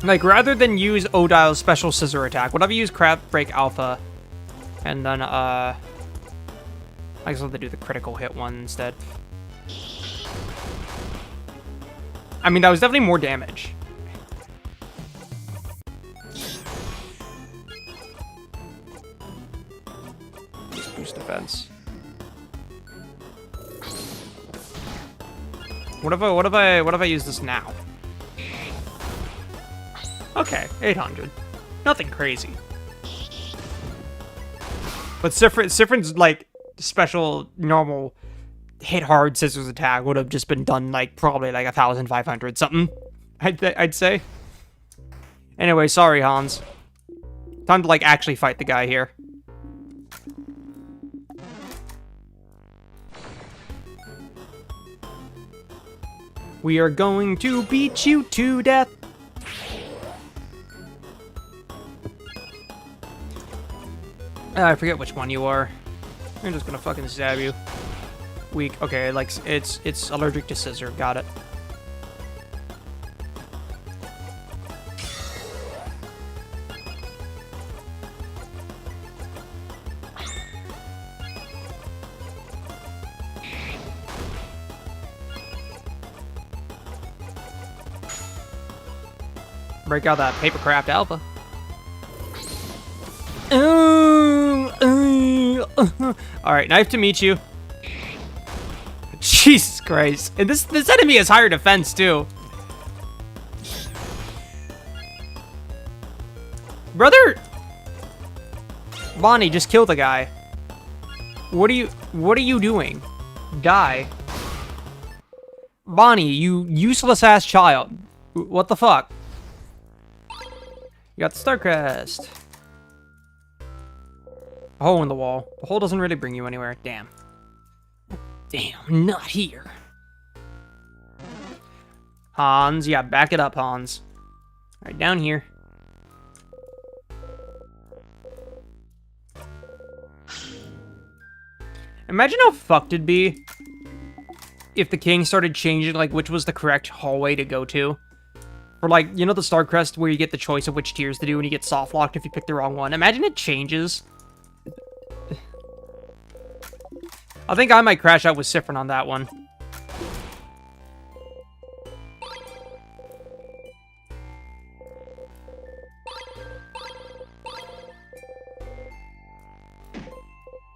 B: Like, rather than use Odile's special scissor attack, would I use craft break alpha? And then, I guess I'll have to do the critical hit one instead. I mean, that was definitely more damage. Just boost defense. What if I use this now? Okay, 800. Nothing crazy. But Spamffrin's, like, special normal hit hard scissors attack would have just been done like probably like 1,500 something. I'd say. Anyway, sorry, Hans. Time to like actually fight the guy here. We are going to beat you to death. I forget which one you are. I'm just gonna fucking stab you. Weak. Okay, like, it's allergic to scissor. Got it. Break out that papercraft alpha. Alright, nice to meet you. Jesus Christ. And this enemy has higher defense, too. Brother! Bonnie, just kill the guy. What are you doing? Die. Bonnie, you useless-ass child. What the fuck? You got the Star Crest. A hole in the wall. The hole doesn't really bring you anywhere. Damn. Damn, not here. Hans, yeah, back it up, Hans. Alright, down here. Imagine how fucked it'd be if the king started changing, like, which was the correct hallway to go to. Or, like, you know the Star Crest where you get the choice of which tiers to do and you get soft locked if you pick the wrong one? Imagine it changes. I think I might crash out with Spammerween on that one.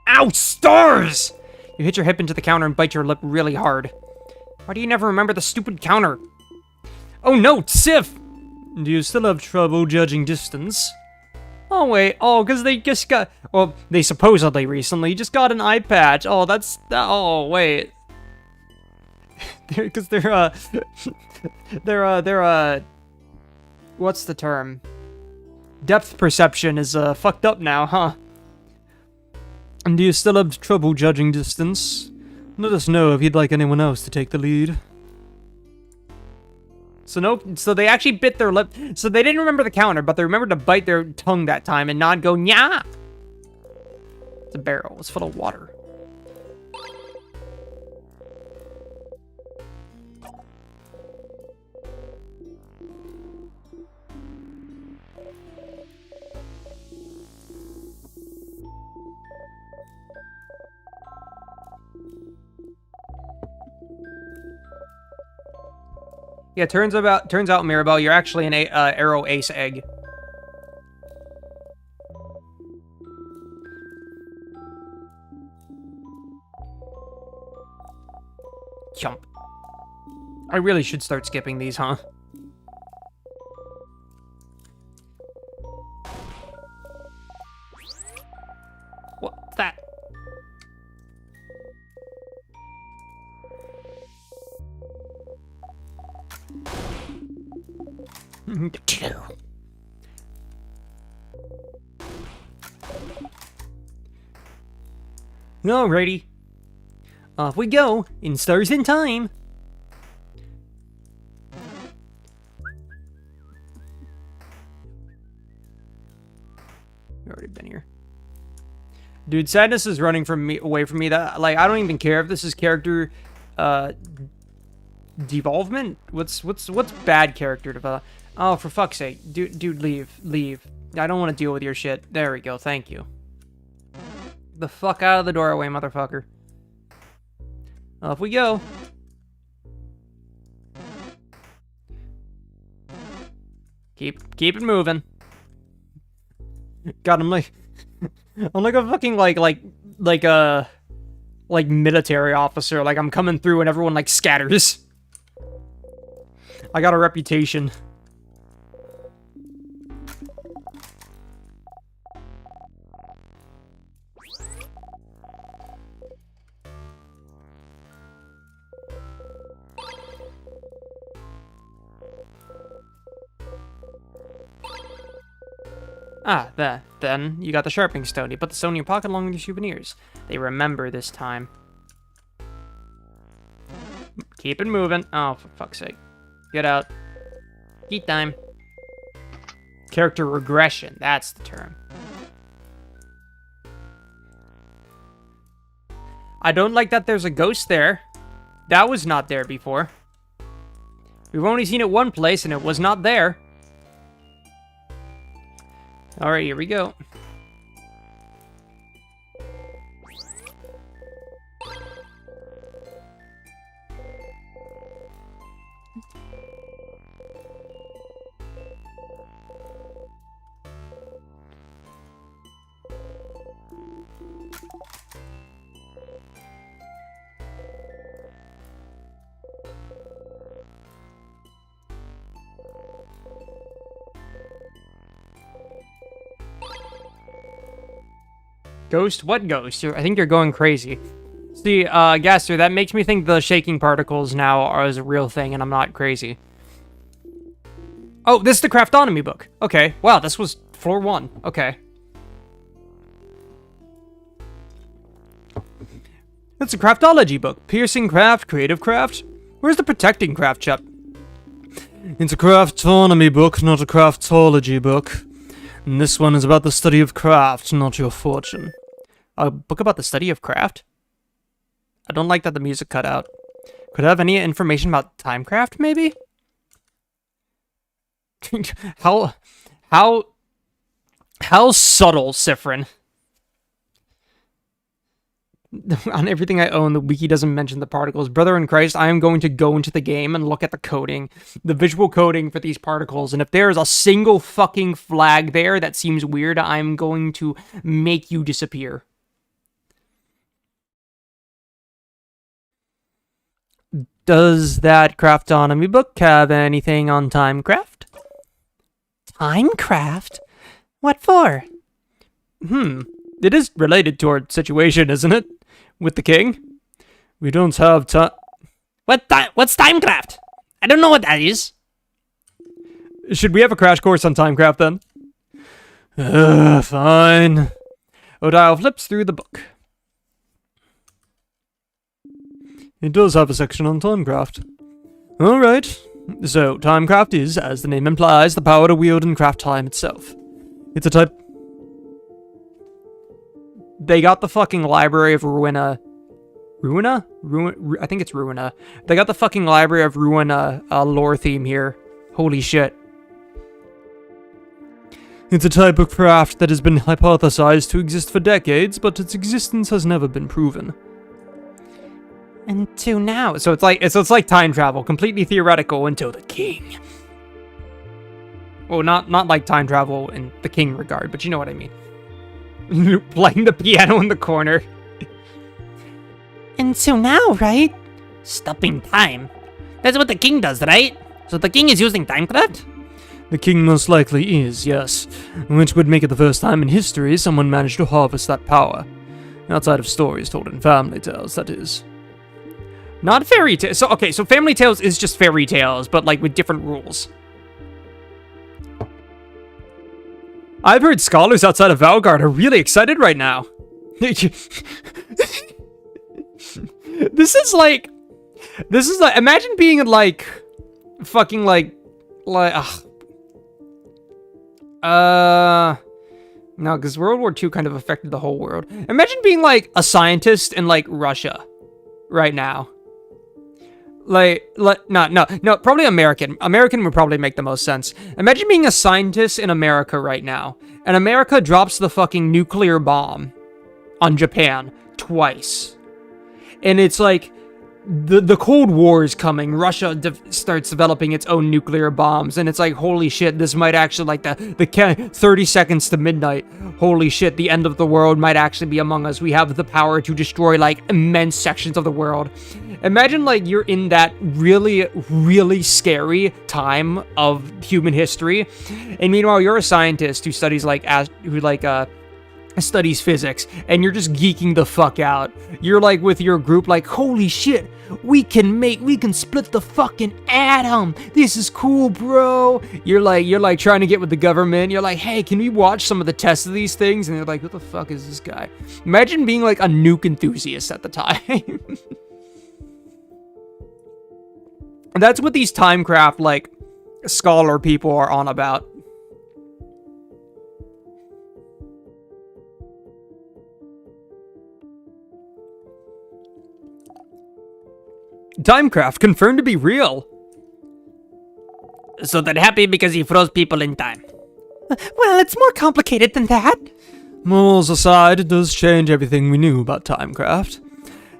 B: Ow, stars! You hit your hip into the counter and bite your lip really hard. Why do you never remember the stupid counter? Oh no, Sif! Do you still have trouble judging distance? Oh wait, oh, because they just got, well, they supposedly recently just got an eye patch. Oh, that's, oh wait. Because they're what's the term? Depth perception is, fucked up now, huh? And do you still have trouble judging distance? Let us know if you'd like anyone else to take the lead. So nope, so they actually bit their lip. So they didn't remember the counter, but they remembered to bite their tongue that time and not go, nya! It's a barrel, it's full of water. Yeah, turns out, Mirabelle, you're actually an arrow ace egg. Chump. I really should start skipping these, huh? What's that? Alrighty. Off we go, in stars in time. We've already been here. Dude, sadness is running from me, away from me. That, like, I don't even care if this is character, devolvement? What's bad character development? Oh, for fuck's sake. Dude, leave. I don't want to deal with your shit. There we go, thank you. The fuck out of the doorway, motherfucker. Off we go. Keep it moving. God, I'm like a fucking like military officer. Like I'm coming through and everyone like scatters. I got a reputation. Ah, then you got the sharpening stone. You put the stone in your pocket along with your souvenirs. They remember this time. Keep it moving. Oh, for fuck's sake. Get out. Eat time. Character regression. That's the term. I don't like that there's a ghost there. That was not there before. We've only seen it one place and it was not there. Alright, here we go. Ghost? What ghost? I think you're going crazy. See, Gaster, that makes me think the shaking particles now are a real thing, and I'm not crazy. Oh, this is the Craftonomy book. Okay. Wow, this was floor 1. Okay. It's a craftology book. Piercing craft, creative craft. Where's the protecting craft, chap? It's a craftonomy book, not a craftology book. And this one is about the study of craft, not your fortune. A book about the study of craft? I don't like that the music cut out. Could I have any information about timecraft, maybe? How subtle, Spammerween. On everything I own, the wiki doesn't mention the particles. Brother in Christ, I am going to go into the game and look at the coding, the visual coding for these particles, and if there is a single fucking flag there that seems weird, I'm going to make you disappear. Does that craftonomy book have anything on timecraft?
C: Timecraft? What for?
B: It is related to our situation, isn't it? With the king? We don't have time.
C: What's timecraft? I don't know what that is.
B: Should we have a crash course on timecraft then? Fine. Odile flips through the book. It does have a section on timecraft. Alright. So, timecraft is, as the name implies, the power to wield and craft time itself. It's a type... They got the fucking library of Ruina. Ruina? I think it's Ruina. They got the fucking library of Ruina lore theme here. Holy shit. It's a type of craft that has been hypothesized to exist for decades, but its existence has never been proven.
C: Until now.
B: So it's like time travel, completely theoretical until the king. Well, not like time travel in the king regard, but you know what I mean. Playing the piano in the corner.
C: Until now, right? Stopping time. That's what the king does, right? So the king is using timecraft?
B: The king most likely is, yes. Which would make it the first time in history someone managed to harvest that power. Outside of stories told in family tales, that is. Not fairy tales. So, okay, so family tales is just fairy tales, but like with different rules. I've heard scholars outside of Valgard are really excited right now. This is like, imagine being in like, fucking like, no, because World War II kind of affected the whole world. Imagine being like a scientist in like Russia right now. No, probably American. American would probably make the most sense. Imagine being a scientist in America right now, and America drops the fucking nuclear bomb on Japan twice. And it's like, the Cold War is coming. Russia starts developing its own nuclear bombs, and it's like, holy shit, this might actually, like, the 30 seconds to midnight. Holy shit, the end of the world might actually be among us. We have the power to destroy, like, immense sections of the world. Imagine, like, you're in that really, really scary time of human history, and meanwhile, you're a scientist who studies, studies physics, and you're just geeking the fuck out. You're like with your group like, holy shit, we can split the fucking atom. This is cool, bro. You're like trying to get with the government. You're like, hey, can we watch some of the tests of these things? And they're like, what the fuck is this guy? Imagine being like a nuke enthusiast at the time. That's what these timecraft like scholar people are on about. Timecraft confirmed to be real.
C: So they're happy because he froze people in time.
B: Well, it's more complicated than that. Morals aside, it does change everything we knew about timecraft.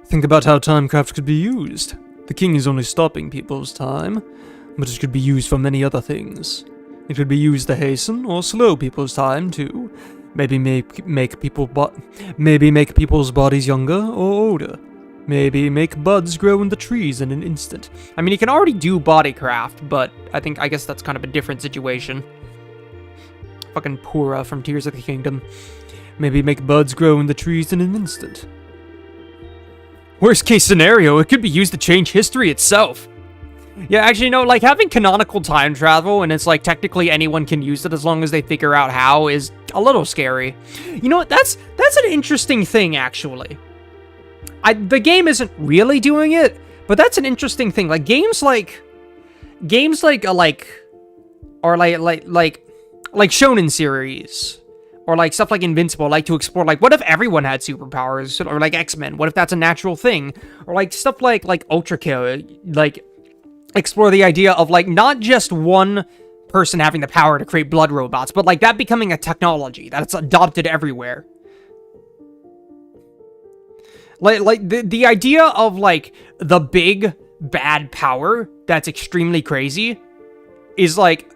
B: Think about how timecraft could be used. The king is only stopping people's time, but it could be used for many other things. It could be used to hasten or slow people's time too. Maybe make people's bodies younger or older. Maybe make buds grow in the trees in an instant. I mean, you can already do bodycraft, but I guess that's kind of a different situation. Fucking Pura from Tears of the Kingdom. Maybe make buds grow in the trees in an instant. Worst case scenario, it could be used to change history itself. Yeah, actually, no, like, having canonical time travel, and it's like, technically anyone can use it as long as they figure out how, is a little scary. You know what, that's an interesting thing, actually. The game isn't really doing it, but that's an interesting thing. Like, games like shonen series, or like stuff like Invincible, like to explore, like, what if everyone had superpowers, or like X-Men, what if that's a natural thing, or like stuff like Ultra Kill, like, explore the idea of, like, not just one person having the power to create blood robots, but, like, that becoming a technology that's adopted everywhere. Like the idea of, like, the big, bad power that's extremely crazy is, like,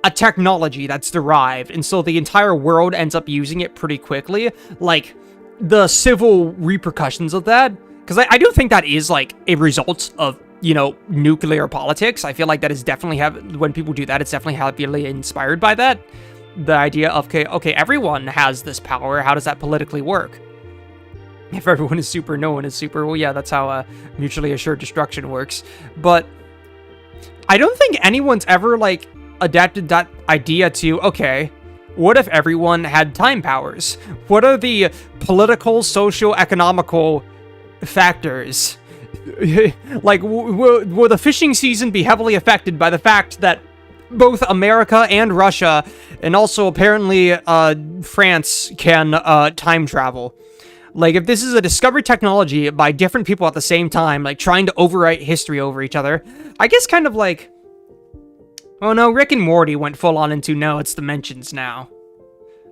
B: a technology that's derived, and so the entire world ends up using it pretty quickly. Like, the civil repercussions of that, because I do think that is, like, a result of, you know, nuclear politics. I feel like that is definitely when people do that, it's definitely heavily inspired by that. The idea of, okay, everyone has this power. How does that politically work? If everyone is super, no one is super. Well, yeah, that's how mutually assured destruction works. But I don't think anyone's ever, like, adapted that idea to, okay, what if everyone had time powers? What are the political, social, economical factors? Like, will the fishing season be heavily affected by the fact that both America and Russia, and also apparently France, can time travel? Like, if this is a discovered technology by different people at the same time, like, trying to overwrite history over each other, I guess kind of like, oh no, Rick and Morty went full on into, no, it's dimensions now.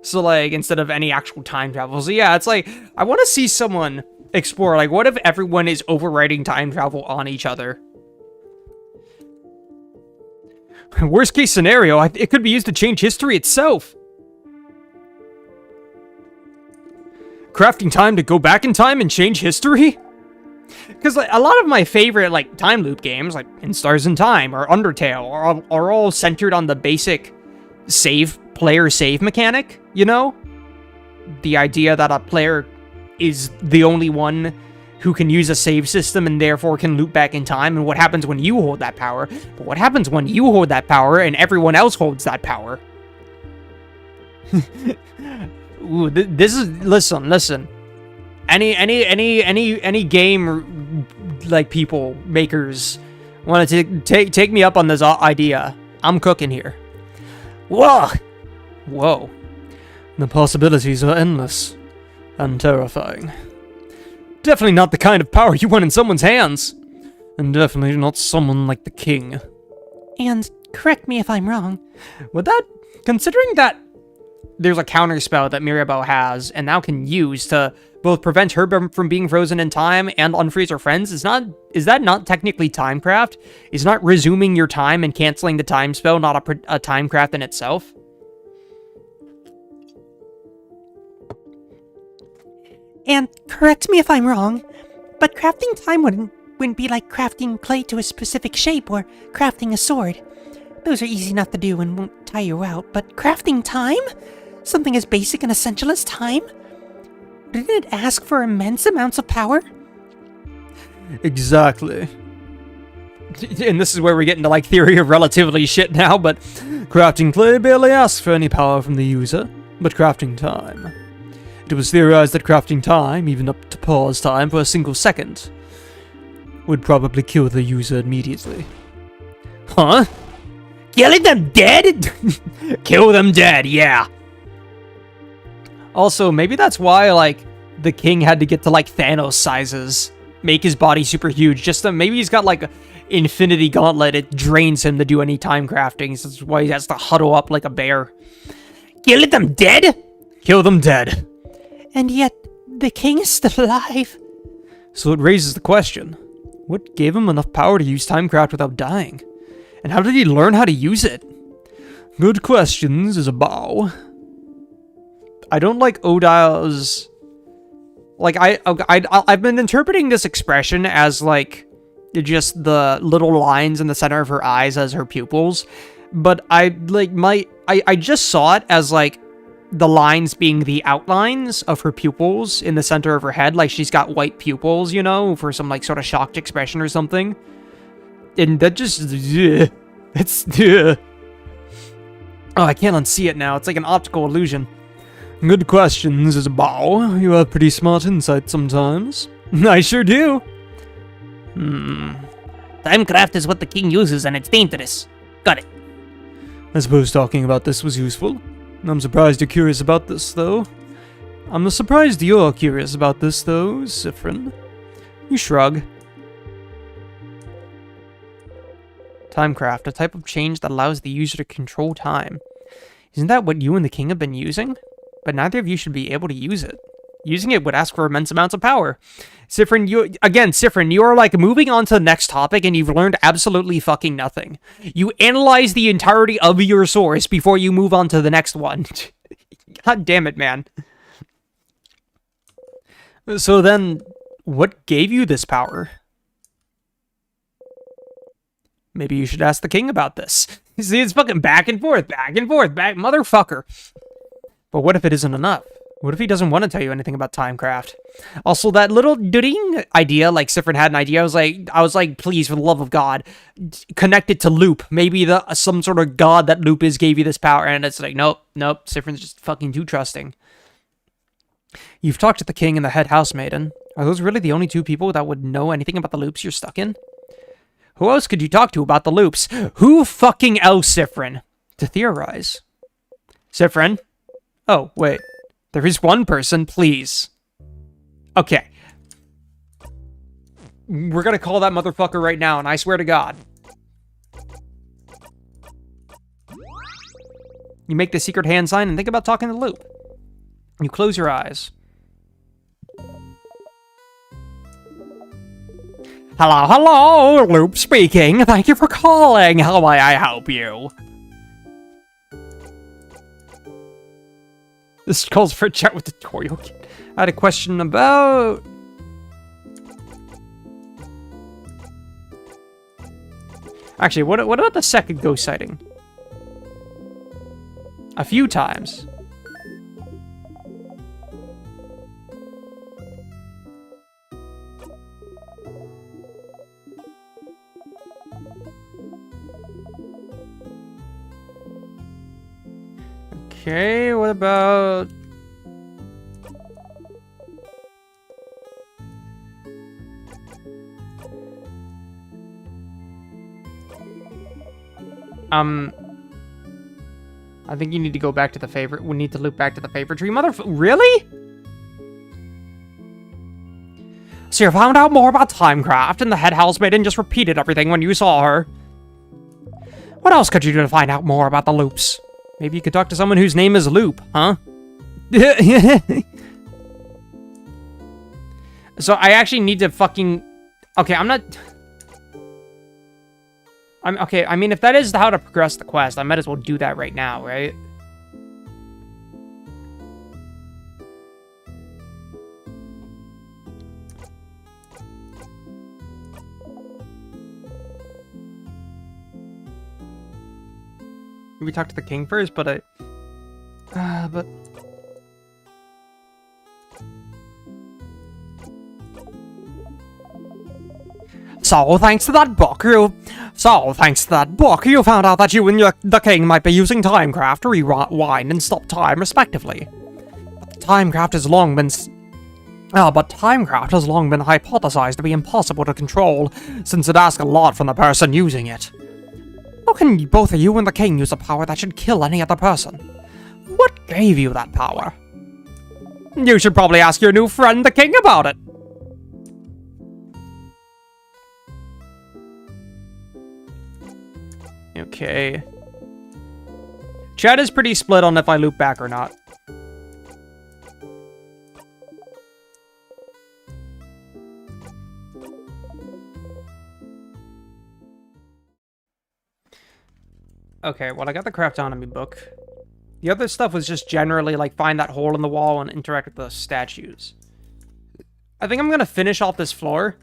B: So, like, instead of any actual time travel. So yeah, it's like, I want to see someone explore, like, what if everyone is overwriting time travel on each other? Worst case scenario, it could be used to change history itself. Crafting time to go back in time and change history? Because, like, a lot of my favorite, like, time loop games, like In Stars in Time or Undertale, are all centered on the basic player save mechanic, you know? The idea that a player is the only one who can use a save system and therefore can loop back in time, and what happens when you hold that power. But what happens when you hold that power and everyone else holds that power? Ooh, this is, listen. Any game, like, people, makers, want to take me up on this idea. I'm cooking here. Whoa. The possibilities are endless and terrifying. Definitely not the kind of power you want in someone's hands. And definitely not someone like the king.
C: And correct me if I'm wrong.
B: Considering that there's a counter spell that Mirabelle has and now can use to both prevent her from being frozen in time and unfreeze her friends, is that not technically timecraft? Is not resuming your time and canceling the time spell not a timecraft in itself?
C: And correct me if I'm wrong, but crafting time wouldn't be like crafting clay to a specific shape or crafting a sword. Those are easy enough to do and won't tire you out, but crafting time? Something as basic and essential as time? Didn't it ask for immense amounts of power?
B: Exactly. And this is where we get into, like, theory of relativity shit now, but crafting clay barely asks for any power from the user, but crafting time. It was theorized that crafting time, even up to pause time for a single second, would probably kill the user immediately. Huh?
C: Killing them dead?
B: Kill them dead, yeah. Also, maybe that's why, like, the king had to get to, like, Thanos sizes. Make his body super huge. Just to, maybe he's got, like, an infinity gauntlet. It drains him to do any time crafting. So that's why he has to huddle up like a bear.
C: Killing them dead?
B: Kill them dead.
C: And yet, the king is still alive.
B: So it raises the question, what gave him enough power to use timecraft without dying? And how did he learn how to use it? Good questions, Isabel. I don't like Odile's... Like, I've been interpreting this expression as, like, just the little lines in the center of her eyes as her pupils. But I just saw it as, like, the lines being the outlines of her pupils in the center of her head. Like, she's got white pupils, you know, for some, like, sort of shocked expression or something. And that just... It's... Oh, I can't unsee it now. It's like an optical illusion. Good questions, Isabel. You have pretty smart insight sometimes. I sure do.
C: Timecraft is what the king uses, and it's dangerous. Got it.
B: I suppose talking about this was useful. I'm surprised you're curious about this, though. I'm surprised you're curious about this, though, Spamffrin. You shrug. Timecraft, a type of change that allows the user to control time. Isn't that what you and the king have been using? But neither of you should be able to use it. Using it would ask for immense amounts of power. Spamffrin, you are like moving on to the next topic and you've learned absolutely fucking nothing. You analyze the entirety of your source before you move on to the next one. God damn it, man. So then, what gave you this power? Maybe you should ask the king about this. See, it's fucking back and forth, motherfucker. But what if it isn't enough? What if he doesn't want to tell you anything about Timecraft? Also, that little ding idea, like Spamffrin had an idea. I was like, please, for the love of God, connect it to Loop. Maybe some sort of god that Loop is gave you this power. And it's like, nope, Spamffrin's just fucking too trusting. You've talked to the king and the head housemaiden. Are those really the only two people that would know anything about the loops you're stuck in? Who else could you talk to about the loops? Who fucking else, Spamffrin? To theorize. Spamffrin? Oh, wait. There is one person, please. Okay. We're gonna call that motherfucker right now, and I swear to God. You make the secret hand sign and think about talking to Loop. You close your eyes. Hello, Loop speaking. Thank you for calling. How may I help you? This calls for a chat with tutorial kid. I had a question about... Actually, what about the second ghost sighting? A few times. Okay, what about... I think you need to go back to the favorite. We need to loop back to the favorite tree. Really? So you found out more about Timecraft, and the head housemaiden just repeated everything when you saw her. What else could you do to find out more about the loops? Maybe you could talk to someone whose name is Loop, huh? So I actually need to fucking... Okay, okay, I mean, if that is how to progress the quest, I might as well do that right now, right? We talked to the king first, but So, thanks to that book, you found out that you and the king might be using Timecraft to rewind and stop time, respectively. But Timecraft has long been hypothesized to be impossible to control, since it asks a lot from the person using it. How can both of you and the king use a power that should kill any other person? What gave you that power? You should probably ask your new friend, the king, about it. Okay. Chat is pretty split on if I loop back or not. Okay, well, I got the Craftonomy book. The other stuff was just generally, like, find that hole in the wall and interact with the statues. I think I'm gonna finish off this floor.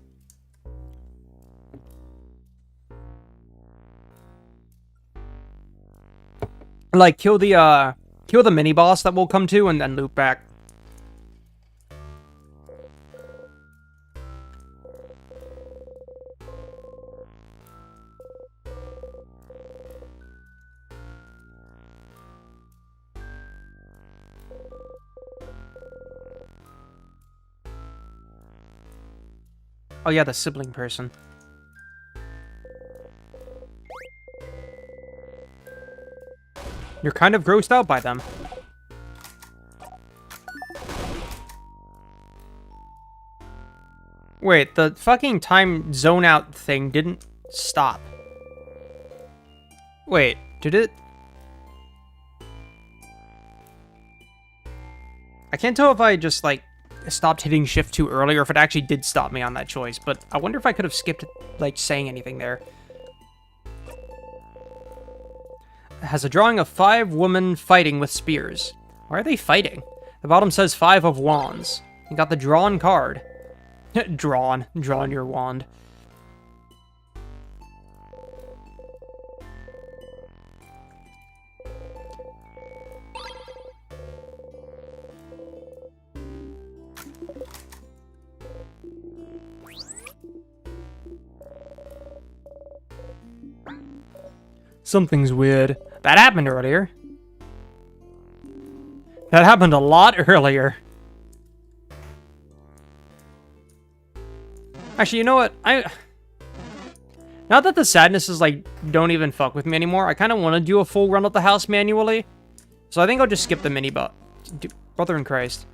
B: Like, kill the Kill the mini-boss that we'll come to, and then loop back. Oh yeah, the sibling person. You're kind of grossed out by them. Wait, the fucking time zone out thing didn't stop. Wait, did it? I can't tell if I just, like, stopped hitting shift too early or if it actually did stop me on that choice, but I wonder if I could have skipped, like, saying anything there. It has a drawing of 5 women fighting with spears. Why are they fighting? The bottom says 5 of wands. You got the drawn card. Drawn your wand. Something's weird. That happened earlier. That happened a lot earlier. Actually, you know what? Now that the sadnesses, like, don't even fuck with me anymore, I kind of want to do a full run of the house manually. So I think I'll just skip the mini-bot. Brother in Christ.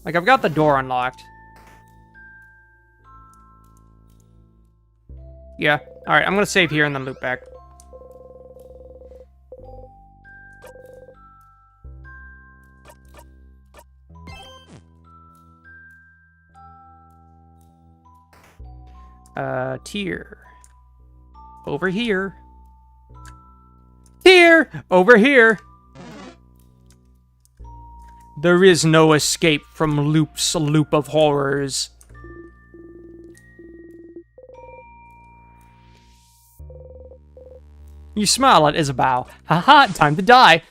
B: Like, I've got the door unlocked. Yeah. Alright, I'm gonna save here and then loop back. Tier. Over here. Tier! Over here! There is no escape from Loop's loop of horrors. You smile at Isabel. Haha, time to die.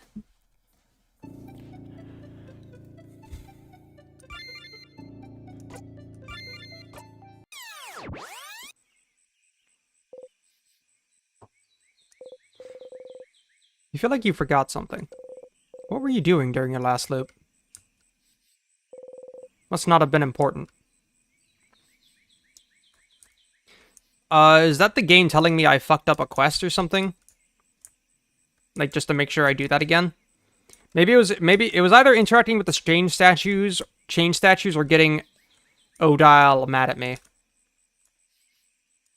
B: You feel like you forgot something. What were you doing during your last loop? Must not have been important. Is that the game telling me I fucked up a quest or something? Like, just to make sure I do that again? Maybe it was either interacting with the chain statues, or getting Odile mad at me.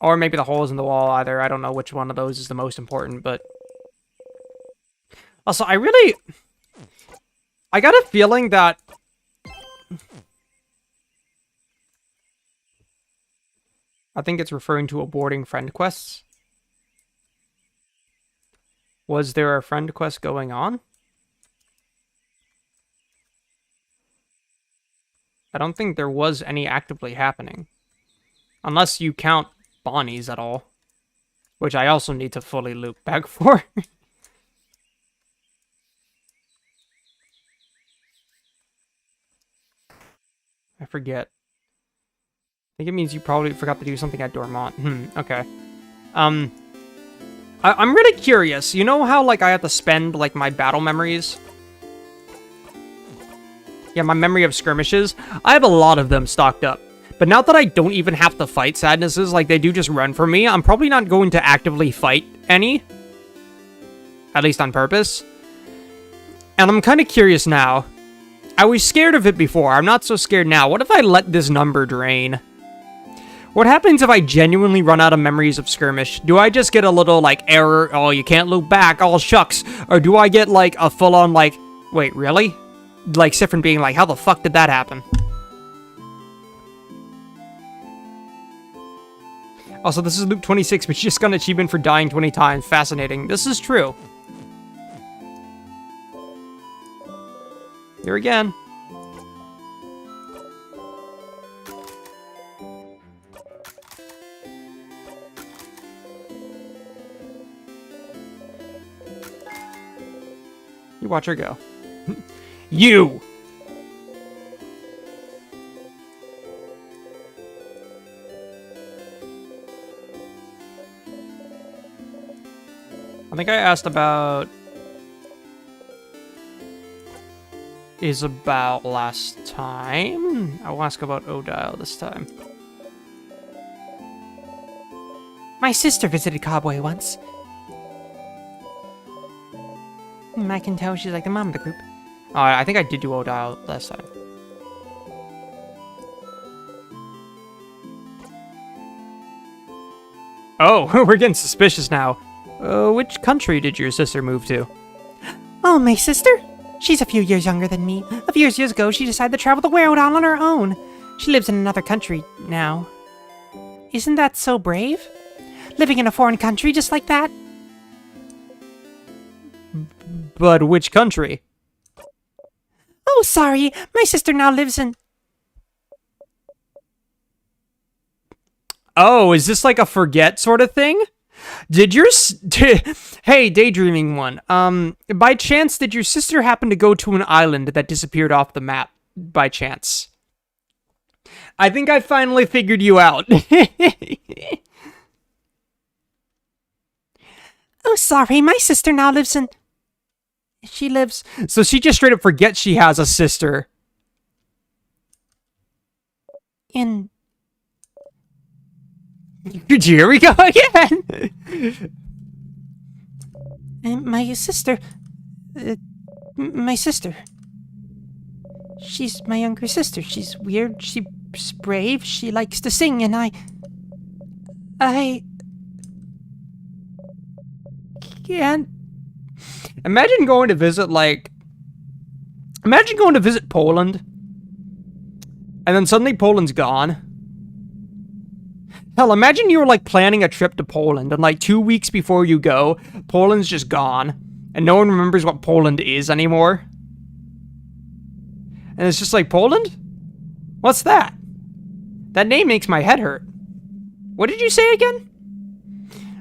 B: Or maybe the holes in the wall either. I don't know which one of those is the most important, but... Also, I got a feeling that... I think it's referring to aborting friend quests. Was there a friend quest going on? I don't think there was any actively happening. Unless you count Bonnie's at all. Which I also need to fully loop back for. I forget. I think it means you probably forgot to do something at Dormont. Okay. I'm really curious. You know how, like, I have to spend, like, my battle memories? Yeah, my memory of skirmishes. I have a lot of them stocked up. But now that I don't even have to fight sadnesses, like, they do just run for me, I'm probably not going to actively fight any. At least on purpose. And I'm kind of curious now. I was scared of it before. I'm not so scared now. What if I let this number drain? What happens if I genuinely run out of memories of skirmish? Do I just get a little, like, error? Oh, you can't loop back. Oh, shucks. Or do I get, like, a full-on, like, wait, really? Like, Spamffrin being like, how the fuck did that happen? Also, this is loop 26, but you just got an achievement for dying 20 times. Fascinating. This is true. Here again. You watch her go. You! I think I asked about Isabel last time. I'll ask about Odile this time.
C: My sister visited Cobway once. I can tell she's like the mom of the group.
B: Oh, I think I did do Odile last time. Oh, we're getting suspicious now. Which country did your sister move to?
C: Oh, my sister? She's a few years younger than me. A few years ago, she decided to travel the world all on her own. She lives in another country now. Isn't that so brave? Living in a foreign country just like that?
B: But which country?
C: Oh, sorry. My sister now lives in...
B: Oh, is this like a forget sort of thing? Did your... Hey, daydreaming one. By chance, did your sister happen to go to an island that disappeared off the map? By chance. I think I finally figured you out.
C: Oh, sorry. My sister now lives in... She lives...
B: So she just straight up forgets she has a sister.
C: in...
B: Here we go again!
C: My sister... my sister. She's my younger sister. She's weird, she's brave, she likes to sing, and I can't...
B: Imagine going to visit, like... Imagine going to visit Poland. And then suddenly Poland's gone. Hell, imagine you were, like, planning a trip to Poland, and, like, 2 weeks before you go, Poland's just gone. And no one remembers what Poland is anymore. And it's just like, Poland? What's that? That name makes my head hurt. What did you say again?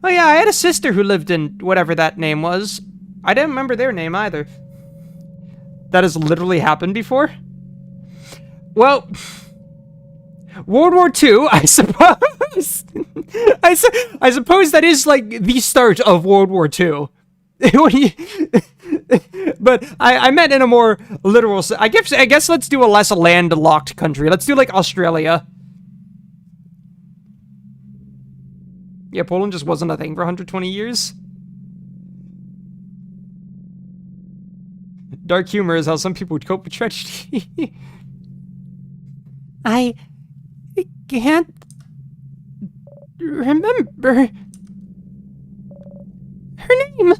B: Oh yeah, I had a sister who lived in whatever that name was. I didn't remember their name either. That has literally happened before? Well, World War II, I suppose. I suppose that is like the start of World War II. But I meant in a more literal sense. I guess let's do a less landlocked country. Let's do like Australia. Yeah, Poland just wasn't a thing for 120 years. Dark humor is how some people would cope with tragedy.
C: I can't remember her name.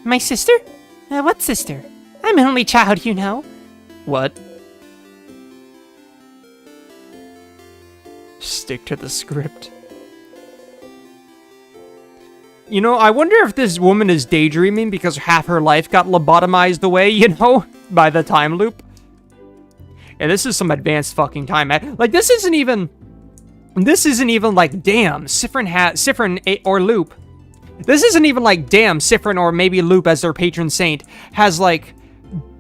C: My sister? What sister? I'm an only child, you know.
B: What? Stick to the script. You know, I wonder if this woman is daydreaming because half her life got lobotomized away, you know, by the time loop. Yeah, this is some advanced fucking time. Like, this isn't even like, damn, Spammerween or Loop. This isn't even like, damn, Spammerween or maybe Loop as their patron saint has, like,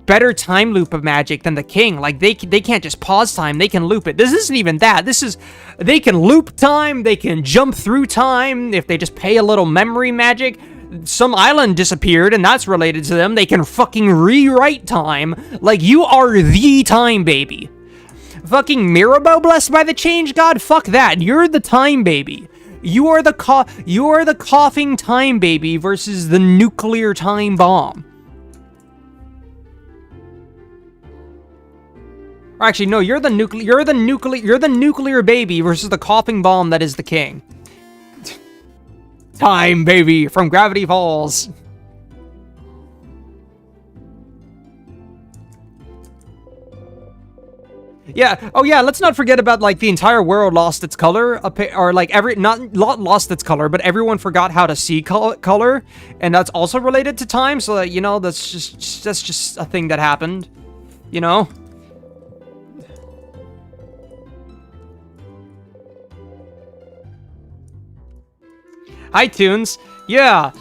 B: better time loop of magic than the king. Like, they can't just pause time, they can loop it. This isn't even that. This is, they can loop time, they can jump through time, if they just pay a little memory magic. Some island disappeared, and that's related to them. They can fucking rewrite time. Like, you are the time baby. Fucking Mirabeau blessed by the change god? Fuck that. You're the time baby. You are the coughing time baby versus the nuclear time bomb. Or actually, no, you're the nuclear baby versus the coughing bomb that is the king. Time baby from Gravity Falls. Yeah. Oh yeah. Let's not forget about like the entire world lost its color, or like not lost its color, but everyone forgot how to see color, and that's also related to time. So that, you know, that's just a thing that happened. You know. Hi, Tunes. Yeah.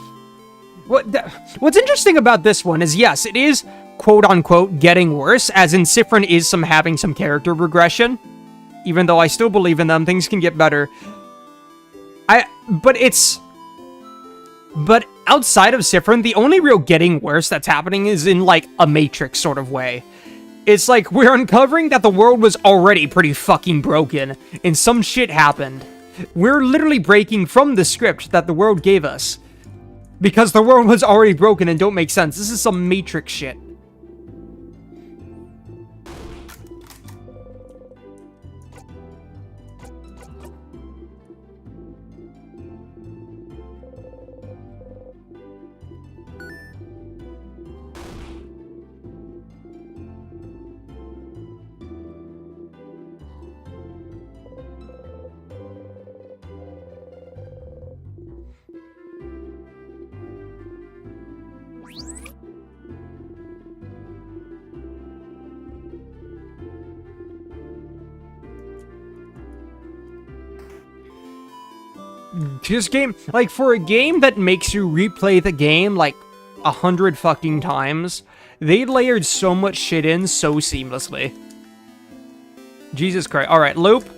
B: What's interesting about this one is, yes, it is quote-unquote getting worse, as in Spamffrin is having some character regression. Even though I still believe in them, things can get better. But outside of Spamffrin, the only real getting worse that's happening is in, like, a Matrix sort of way. It's like, we're uncovering that the world was already pretty fucking broken, and some shit happened. We're literally breaking from the script that the world gave us. Because the world was already broken and don't make sense. This is some Matrix shit. This game, like, for a game that makes you replay the game, like, 100 fucking times, they layered so much shit in so seamlessly. Jesus Christ. Alright, Loop.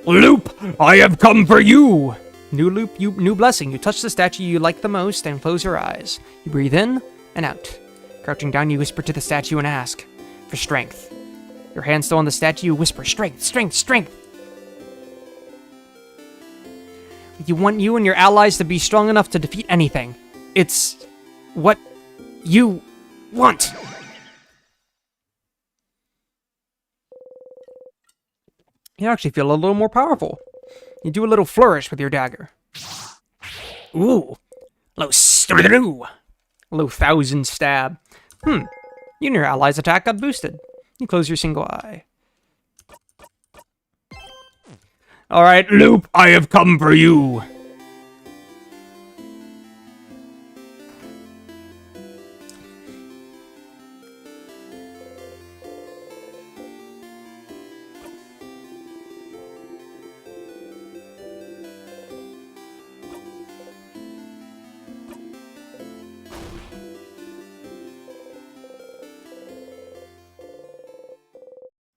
B: Loop, I have come for you! New Loop, new blessing. You touch the statue you like the most and close your eyes. You breathe in and out. Crouching down, you whisper to the statue and ask for strength. Your hand still on the statue, you whisper, strength, strength, strength! You want you and your allies to be strong enough to defeat anything. It's what you want. You actually feel a little more powerful. You do a little flourish with your dagger. Ooh. A little 1,000 stab. You and your allies' attack got boosted. You close your single eye. Alright, Loop, I have come for you.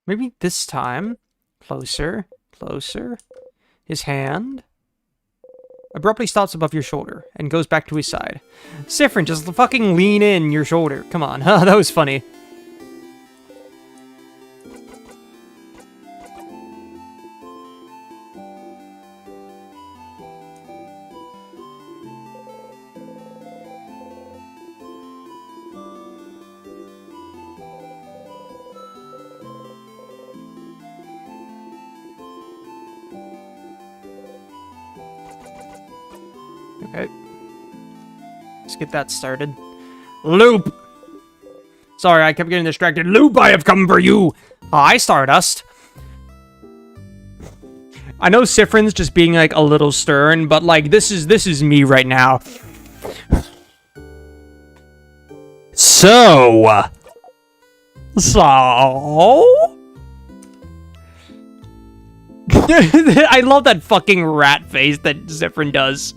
B: Maybe this time. Closer. Closer. His hand abruptly stops above your shoulder and goes back to his side. Spamffrin, just fucking lean in your shoulder. Come on. That was funny. Okay. Let's get that started. Loop! Sorry, I kept getting distracted. Loop, I have come for you! Hi, Stardust. I know Spamffrin's just being, like, a little stern, but, like, this is me right now. So... I love that fucking rat face that Spamffrin does.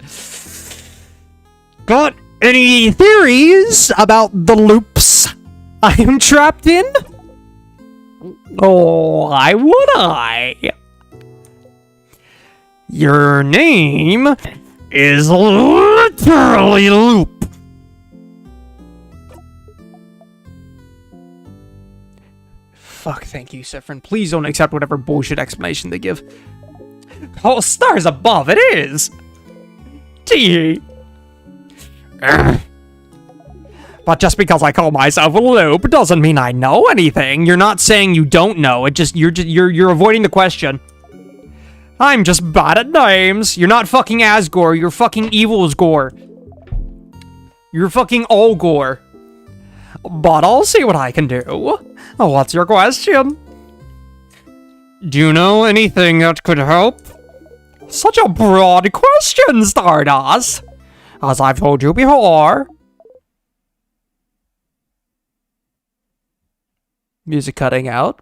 B: Got any theories about the loops I'm trapped in? Oh, why would I? Your name is literally Loop. Fuck, thank you, Spamffrin. Please don't accept whatever bullshit explanation they give. Oh, stars above, it is! Gee. But just because I call myself a Loop doesn't mean I know anything. You're not saying you don't know. You're avoiding the question. I'm just bad at names. You're not fucking Asgore. You're fucking Evil's Gore. You're fucking all Gore. But I'll see what I can do. What's your question? Do you know anything that could help? Such a broad question, Stardust. As I've told you before. Music cutting out.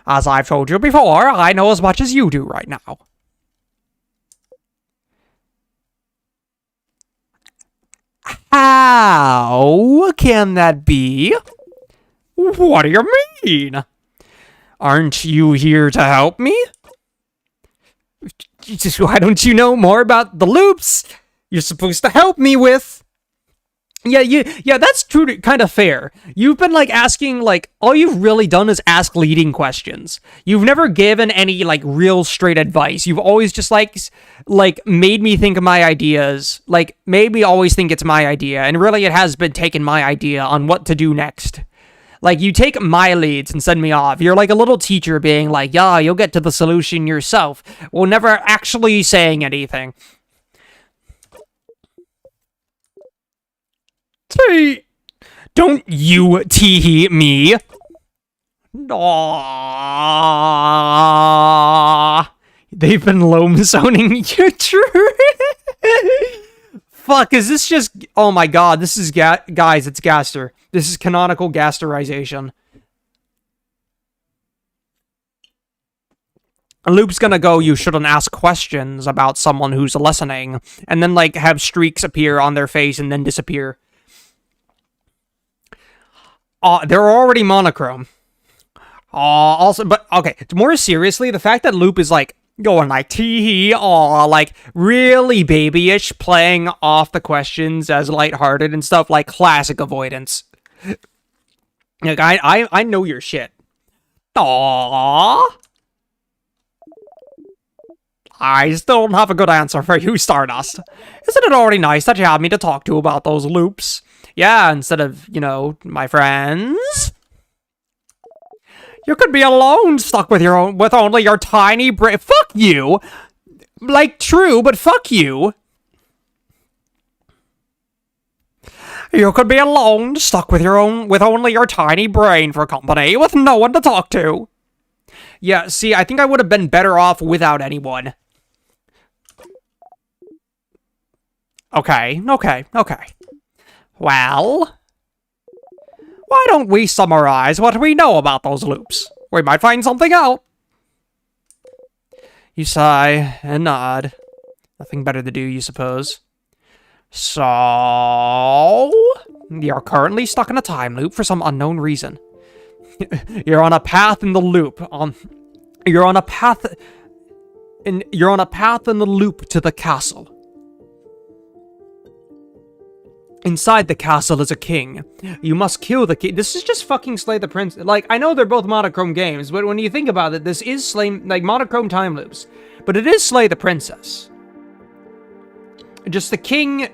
B: As I've told you before, I know as much as you do right now. How can that be? What do you mean? Aren't you here to help me? Jesus, why don't you know more about the loops you're supposed to help me with? Yeah, that's true, kind of fair. You've been, like, asking, like, all you've really done is ask leading questions. You've never given any, like, real straight advice. You've always just, like, made me think of my ideas, like, made me always think it's my idea, and really it has been taking my idea on what to do next. Like, you take my leads and send me off. You're like a little teacher being like, yeah, you'll get to the solution yourself, while never actually saying anything. Don't you tee me. Aww. They've been loam zoning you, true. Fuck, is this just... Oh my god, this is... Guys, it's Gaster. This is canonical Gasterization. A loop's gonna go, you shouldn't ask questions about someone who's listening, and then, like, have streaks appear on their face and then disappear. They're already monochrome. Also, but, okay, more seriously, the fact that Loop is, like, going like, tee-hee, aw, like, really babyish, playing off the questions as lighthearted and stuff, like, classic avoidance. Like, I know your shit. Aww. I still don't have a good answer for you, Stardust. Isn't it already nice that you have me to talk to about those loops? Yeah, instead of, you know, my friends. You could be alone, stuck with only your tiny brain. Fuck you! Like, true, but fuck you. You could be alone, stuck with only your tiny brain for company, with no one to talk to. Yeah, see, I think I would have been better off without anyone. Okay. Well, why don't we summarize what we know about those loops? We might find something out. You sigh and nod. Nothing better to do, you suppose. So, you're currently stuck in a time loop for some unknown reason. You're on a path in the loop. You're on a path in the loop to the castle. Inside the castle is a king. You must kill the king. This is just fucking Slay the Prince. Like, I know they're both monochrome games, but when you think about it, this is monochrome time loops. But it is Slay the Princess. Just the king,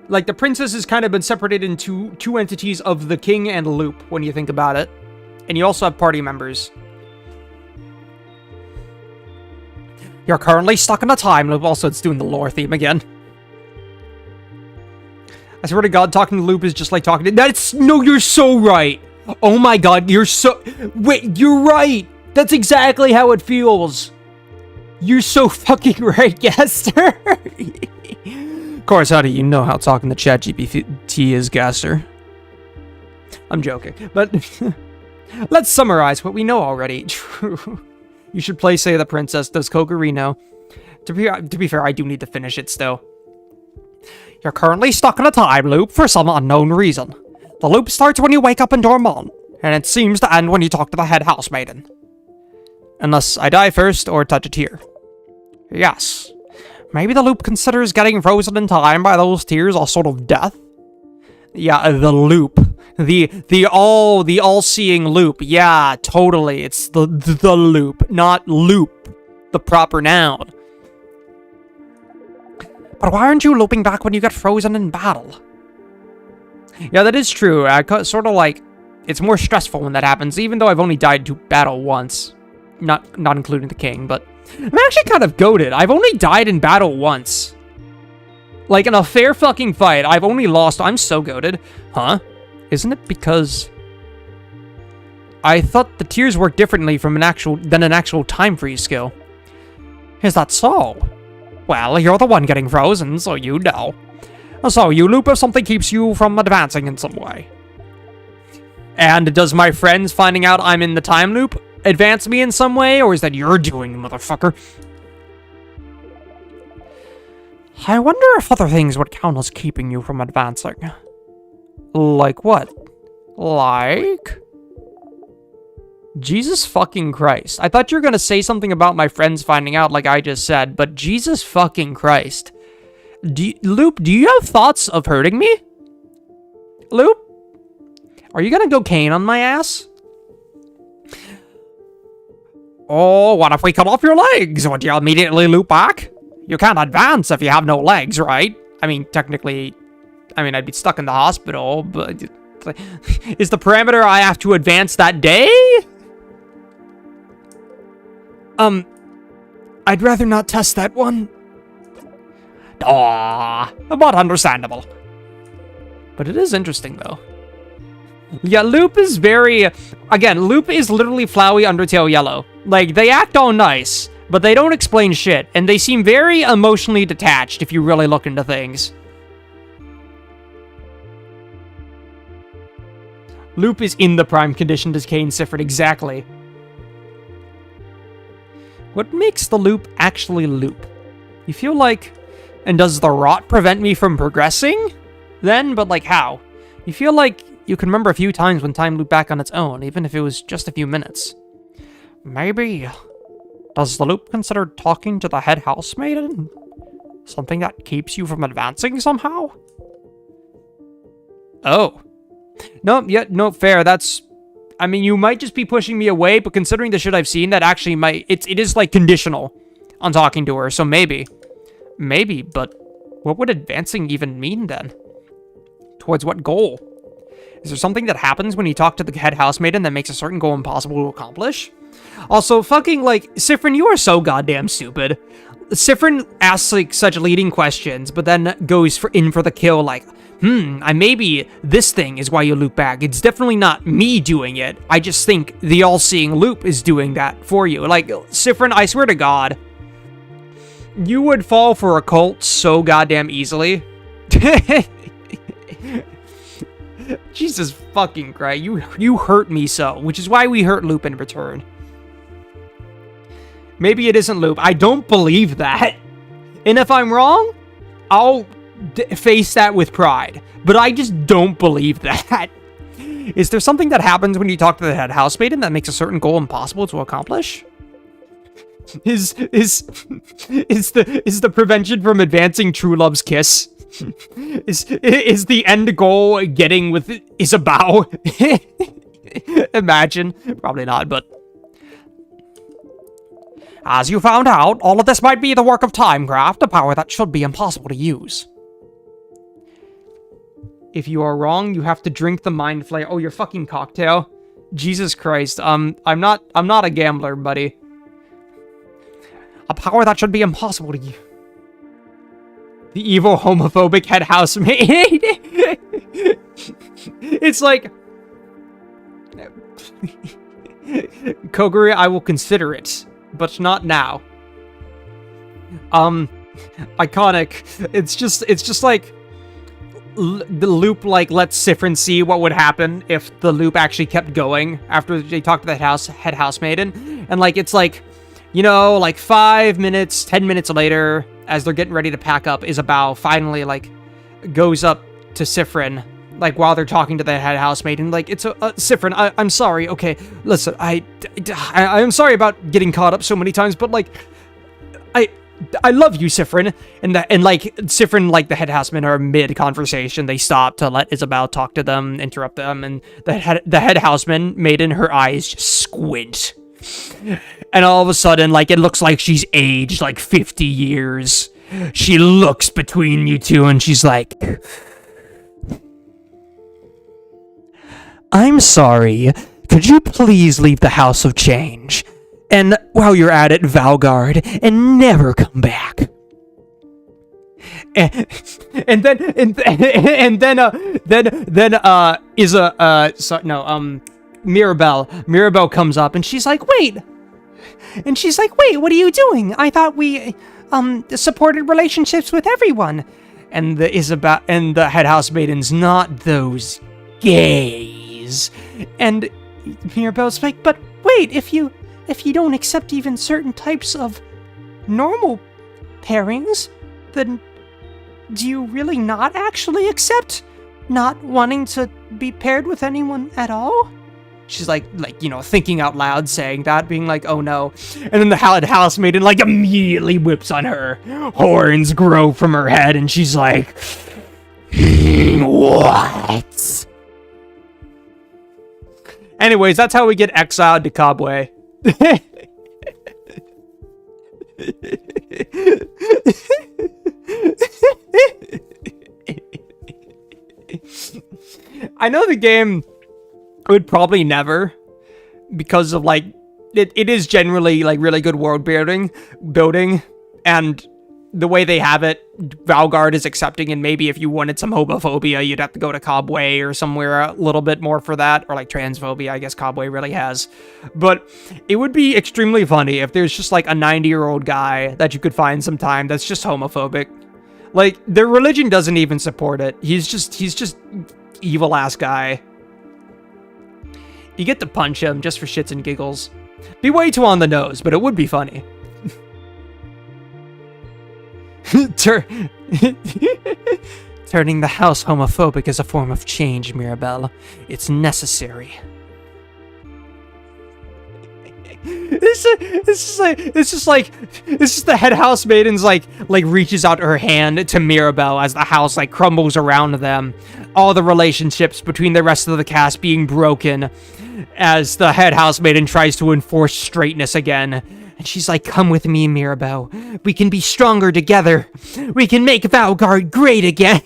B: like, the princess has kind of been separated into two entities of the king and loop, when you think about it. And you also have party members. You're currently stuck in a time loop. Also, it's doing the lore theme again. I swear to God, talking to Loop is just like talking to... No, you're so right. Oh my God, you're so... Wait, you're right. That's exactly how it feels. You're so fucking right, Gaster. Of course, how do you know how talking to ChatGPT is, Gaster? I'm joking, but... Let's summarize what we know already. True. You should play Say the Princess. Does Kokiri know? To be fair, I do need to finish it still. You're currently stuck in a time loop for some unknown reason. The loop starts when you wake up in Dormont, and it seems to end when you talk to the head housemaiden. Unless I die first or touch a tear. Yes. Maybe the loop considers getting frozen in time by those tears a sort of death? Yeah, the loop. The all-seeing loop. Yeah, totally. It's the loop, not loop, the proper noun. But why aren't you looping back when you get frozen in battle? Yeah, that is true. Sort of like, it's more stressful when that happens, even though I've only died to battle once. Not including the king, but I'm actually kind of goated. I've only died in battle once. Like, in a fair fucking fight, I've only lost... I'm so goated. Huh? Isn't it because... I thought the tears work differently from than an actual time freeze skill. Is that so? Well, you're the one getting frozen, so you know. So, you loop if something keeps you from advancing in some way. And does my friends finding out I'm in the time loop advance me in some way, or is that you're doing, motherfucker? I wonder if other things would count as keeping you from advancing. Like what? Like? Jesus fucking Christ. I thought you were gonna say something about my friends finding out like I just said, but Jesus fucking Christ. Loop, do you have thoughts of hurting me? Loop? Are you gonna go cane on my ass? Oh, what if we cut off your legs? Would you immediately loop back? You can't advance if you have no legs, right? I mean, technically, I'd be stuck in the hospital, but... Is the parameter I have to advance that day? I'd rather not test that one. Aww, but understandable. But it is interesting, though. Yeah, Loop is very... Again, Loop is literally Flowey Undertale Yellow. Like, they act all nice, but they don't explain shit, and they seem very emotionally detached if you really look into things. Loop is in the prime condition to Kane Sifford, exactly. What makes the loop actually loop? You feel like... And does the rot prevent me from progressing? Then, but like how? You feel like you can remember a few times when time looped back on its own, even if it was just a few minutes. Maybe... Does the loop consider talking to the head housemaiden something that keeps you from advancing somehow? Oh. No, fair, that's... I mean, you might just be pushing me away, but considering the shit I've seen, that actually might... It is, like, conditional on talking to her, so maybe. Maybe, but what would advancing even mean, then? Towards what goal? Is there something that happens when you talk to the head housemaiden that makes a certain goal impossible to accomplish? Also, fucking, like, Spammerween, you are so goddamn stupid. Spammerween asks, like, such leading questions, but then goes in for the kill, like, maybe this thing is why you loop back. It's definitely not me doing it. I just think the all-seeing loop is doing that for you. Like, Spammerween, I swear to God, you would fall for a cult so goddamn easily. Jesus fucking Christ, you hurt me so, which is why we hurt Loop in return. Maybe it isn't Loop. I don't believe that. And if I'm wrong, I'll face that with pride. But I just don't believe that. Is there something that happens when you talk to the head housemaiden that makes a certain goal impossible to accomplish? Is the prevention from advancing true love's kiss? Is the end goal getting with Isabao? Imagine. Probably not, but... As you found out, all of this might be the work of timecraft, a power that should be impossible to use. If you are wrong, you have to drink the mind flayer. Oh, your fucking cocktail. Jesus Christ. I'm not a gambler, buddy. A power that should be impossible to use. The evil homophobic head housemaid. It's like... Koguri, I will consider it. But not now. Iconic. It's just like... the loop, like, lets Spammerween see what would happen if the loop actually kept going after they talked to the head housemaiden. And, like, it's like... You know, like 5 minutes, 10 minutes later, as they're getting ready to pack up, Isabao finally, like, goes up to Spammerween, like, while they're talking to the head housemaiden. Like, it's Spammerween, I'm sorry, okay, listen, I'm sorry about getting caught up so many times, but, like, I love you, Spammerween. And like, Spammerween, like, the head housemaiden are mid-conversation. They stop to let Isabao talk to them, interrupt them, and the head housemaiden, her eyes just squint. And all of a sudden, like, it looks like she's aged, like, 50 years. She looks between you two, and she's like... I'm sorry. Could you please leave the House of Change? And while you're at it, Valgard, and never come back. Mirabelle comes up and she's like, wait, what are you doing? I thought we, supported relationships with everyone. And the head housemaiden's not those gays. And Mirabelle's like, but wait, if you don't accept even certain types of normal pairings, then
C: do you really not actually accept not wanting to be paired with anyone at all?
B: She's like, you know, thinking out loud, saying that, being like, oh no. And then the housemaiden, like, immediately whips on her. Horns grow from her head, and she's like, what? Anyways, that's how we get exiled to Cobway. I know the game would probably never, because of like it is generally like really good world building, and the way they have it, Valgard is accepting, and maybe if you wanted some homophobia, you'd have to go to Cobway or somewhere a little bit more for that, or like transphobia, I guess Cobway really has. But it would be extremely funny if there's just like a 90-year-old guy that you could find sometime that's just homophobic. Like, their religion doesn't even support it. He's just evil ass guy. You get to punch him just for shits and giggles. Be way too on the nose, but it would be funny. Turning the house homophobic is a form of change, Mirabelle. It's necessary. It's just the head housemaiden's like reaches out her hand to Mirabelle as the house like crumbles around them. All the relationships between the rest of the cast being broken as the head housemaiden tries to enforce straightness again. And she's like, come with me, Mirabelle. We can be stronger together. We can make Valgard great again.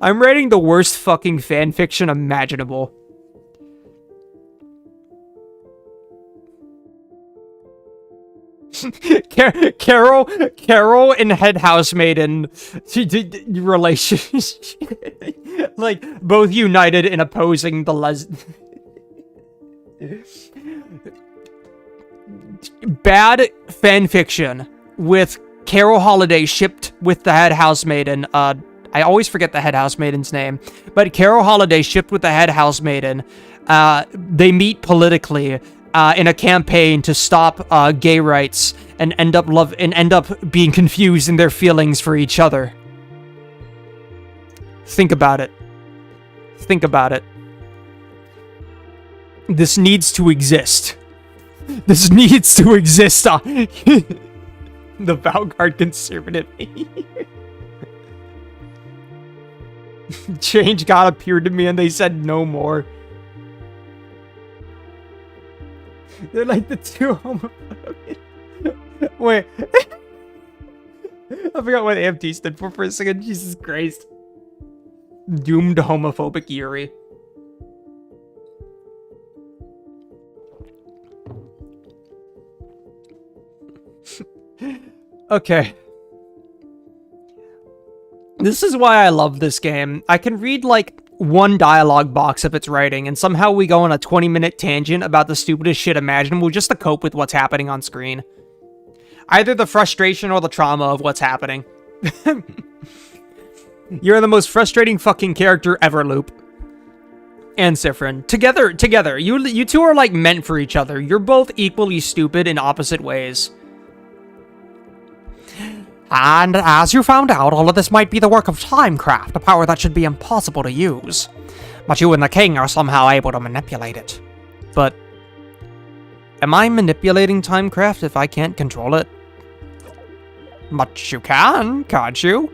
B: I'm writing the worst fucking fanfiction imaginable. Carol and head housemaiden relationship, like both united in opposing the bad fanfiction with Carol Holiday shipped with the head housemaiden. I always forget the head housemaiden's name, but Carol Holiday shipped with the head housemaiden. They meet politically in a campaign to stop gay rights and end up being confused in their feelings for each other. Think about it. Think about it. This needs to exist. This needs to exist on the Valgard conservative. Change God appeared to me and they said no more. They're like the two homophobic. Wait. I forgot what AMT stood for a second. Jesus Christ. Doomed homophobic Yuri. Okay. This is why I love this game. I can read like one dialogue box of its writing, and somehow we go on a 20-minute tangent about the stupidest shit imaginable just to cope with what's happening on screen. Either the frustration or the trauma of what's happening. You're the most frustrating fucking character ever, Loop. And Spammerween. Together. You two are like meant for each other. You're both equally stupid in opposite ways.
C: And as you found out, all of this might be the work of Timecraft, a power that should be impossible to use. But you and the king are somehow able to manipulate it.
B: But am I manipulating Timecraft if I can't control it?
C: But you can, can't you?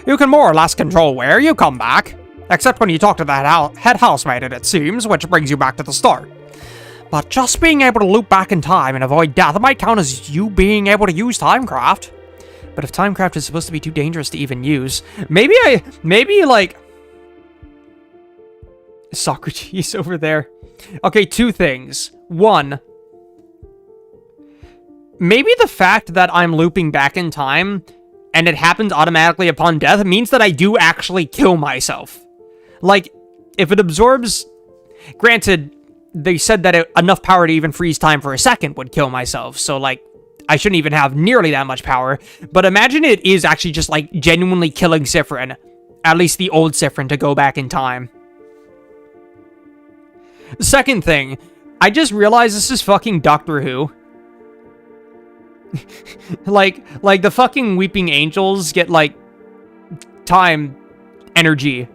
C: You can more or less control where you come back. Except when you talk to that head housemaiden, it seems, which brings you back to the start. But just being able to loop back in time and avoid death might count as you being able to use Timecraft.
B: But if Timecraft is supposed to be too dangerous to even use, maybe like Socrates over there. Okay, two things. One, maybe the fact that I'm looping back in time and it happens automatically upon death means that I do actually kill myself. Like, if it absorbs... Granted, they said that enough power to even freeze time for a second would kill myself, so like, I shouldn't even have nearly that much power, but imagine it is actually just, like, genuinely killing Spammerween. At least the old Spammerween to go back in time. Second thing, I just realized this is fucking Doctor Who. like the fucking weeping angels get like time energy.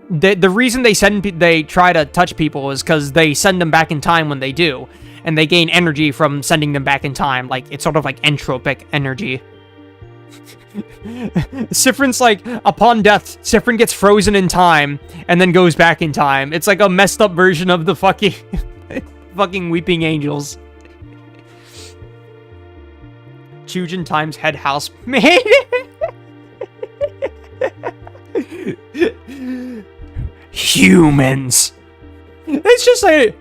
B: The reason they try to touch people is because they send them back in time when they do, and they gain energy from sending them back in time. Like, it's sort of like entropic energy. Spamffrin's like, upon death, Spamffrin gets frozen in time and then goes back in time. It's like a messed up version of the fucking fucking weeping angels. Chujin times head housemaid. Humans. It's just like,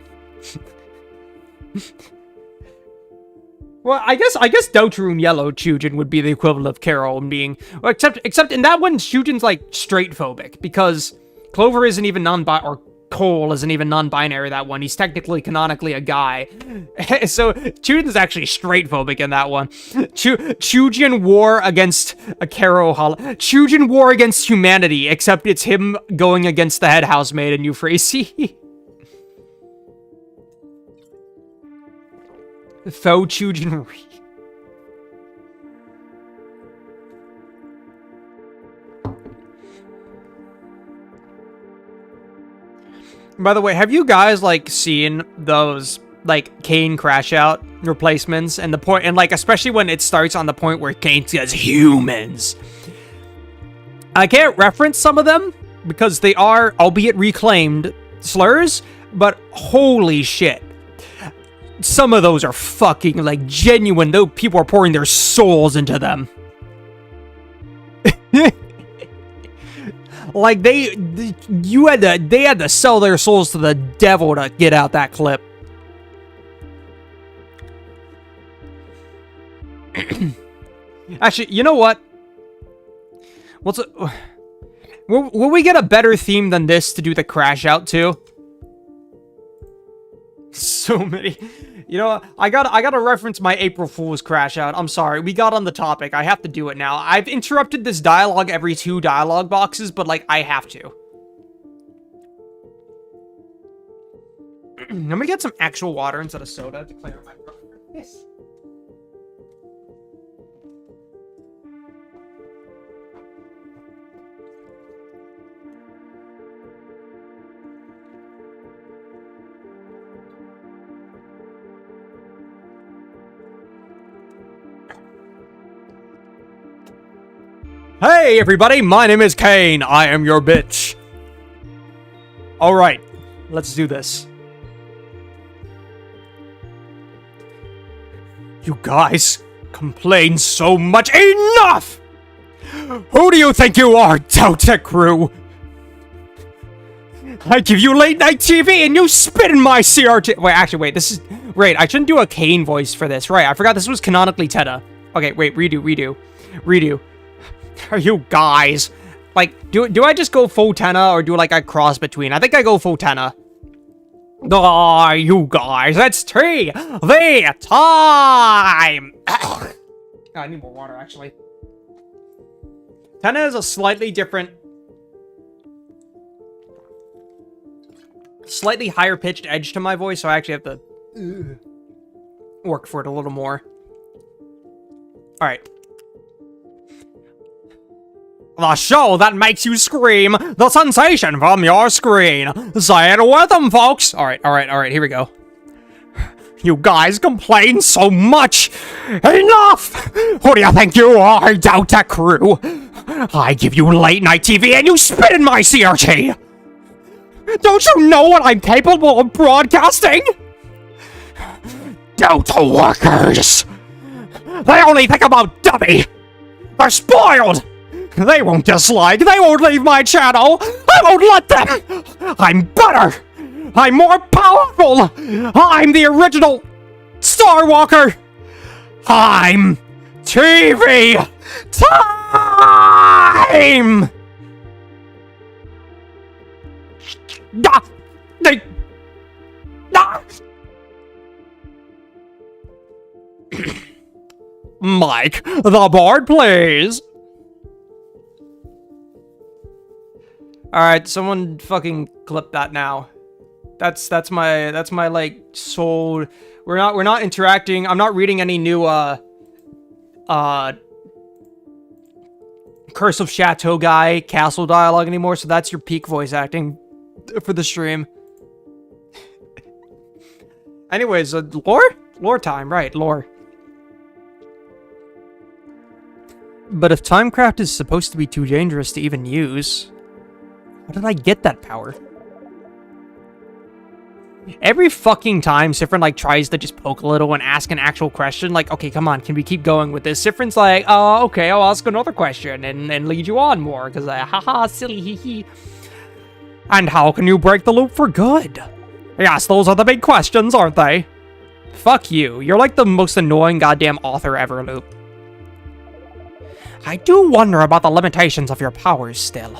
B: well, I guess Doutarune Yellow Chujin would be the equivalent of Carol being, well, except in that one, Chujin's like straight phobic because Clover isn't even or Cole isn't even non-binary. That one, he's technically canonically a guy, so Chujin's actually straight phobic in that one. Chujin war against a Carol. Chujin war against humanity, except it's him going against the head housemaid in Euphrasia. Faux Chujin. By the way, have you guys like seen those like Kane crash out replacements and the point, and like especially when it starts on the point where Kane says humans? I can't reference some of them because they are, albeit reclaimed, slurs, but holy shit. Some of those are fucking, like, genuine. Those people are pouring their souls into them. Like, they had to sell their souls to the devil to get out that clip. Actually, you know what? Will we get a better theme than this to do the crash out to? So many. You know, I gotta reference my April Fool's crash out. I'm sorry, we got on the topic. I have to do it now. I've interrupted this dialogue every 2 dialogue boxes, but like, I have to. I'm gonna get some actual water instead of soda to clear my throat. Yes. Hey everybody, my name is Kane. I am your bitch. Alright, let's do this. You guys complain so much. Enough! Who do you think you are, Tech Crew? I give you late night TV and you spit in my CRT. Wait, this is... Right, I shouldn't do a Kane voice for this. Right, I forgot this was canonically Teta. Okay, wait, redo. Are you guys... Like, do I just go full Tenna or do like a cross between? I think I go full Tenna. Ah, you guys, it's tea! The time! I need more water, actually. Tenna is a slightly different... Slightly higher pitched edge to my voice, so I actually have to... work for it a little more. Alright. The show that makes you scream, the sensation from your screen. Say it with them, folks. Alright, here we go. You guys complain so much. Enough! Who do you think you are, Tech Crew? I give you late night TV and you spit in my CRT. Don't you know what I'm capable of broadcasting? Delta workers. They only think about dummy. They're spoiled. They won't dislike. They won't leave my channel. I won't let them. I'm better. I'm more powerful. I'm the original Star Walker. I'm TV time. Mike, the board, please. Alright, someone fucking clip that now. That's my like soul. We're not interacting. I'm not reading any new Curse of Chateau guy castle dialogue anymore, so that's your peak voice acting for the stream. Anyways, lore? Lore time, right, lore. But if Timecraft is supposed to be too dangerous to even use, how did I get that power? Every fucking time Spamffrin, like, tries to just poke a little and ask an actual question, like, okay, come on, can we keep going with this? Spamffrin's like, oh, okay, I'll ask another question and lead you on more, because, haha, silly, hee hee. And how can you break the loop for good? Yes, those are the big questions, aren't they? Fuck you. You're like the most annoying goddamn author ever, Loop. I do wonder about the limitations of your powers still.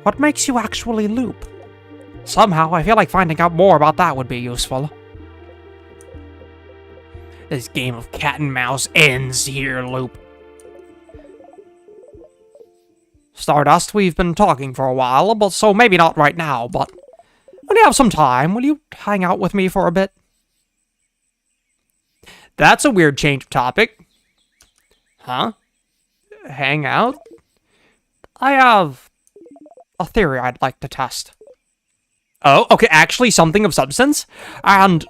B: What makes you actually Loop? Somehow, I feel like finding out more about that would be useful. This game of cat and mouse ends here, Loop. Stardust, we've been talking for a while, but so maybe not right now, but when you have some time, will you hang out with me for a bit? That's a weird change of topic. Huh? Hang out? I have a theory I'd like to test. Oh, okay, actually something of substance? And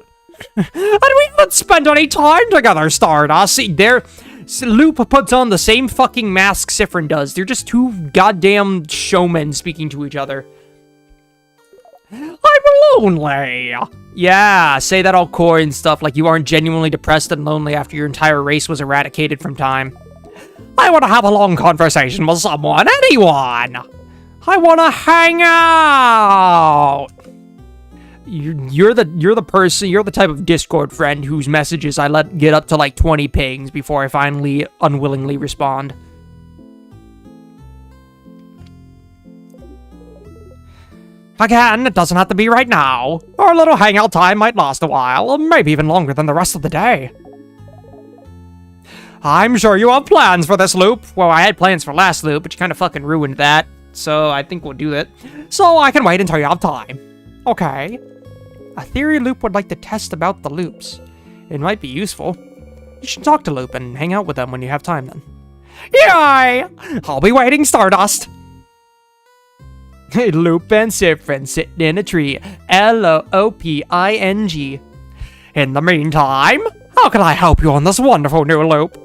B: we haven't spent any time together, Stardust. See, Loop puts on the same fucking mask Spamffrin does. They're just two goddamn showmen speaking to each other. I'm lonely. Yeah, say that all coy and stuff like you aren't genuinely depressed and lonely after your entire race was eradicated from time. I want to have a long conversation with someone, anyone. I want to hang out. You're the person, you're the type of Discord friend whose messages I let get up to like 20 pings before I finally unwillingly respond. Again, it doesn't have to be right now. Our little hangout time might last a while, maybe even longer than the rest of the day. I'm sure you have plans for this loop. Well, I had plans for last loop, but you kind of fucking ruined that. So I think we'll do it. So I can wait until you have time. Okay. A theory Loop would like to test about the loops. It might be useful. You should talk to Loop and hang out with them when you have time then. Yay! I'll be waiting, Stardust. Loop and Spamffrin sitting in a tree. Looping. In the meantime, how can I help you on this wonderful new loop?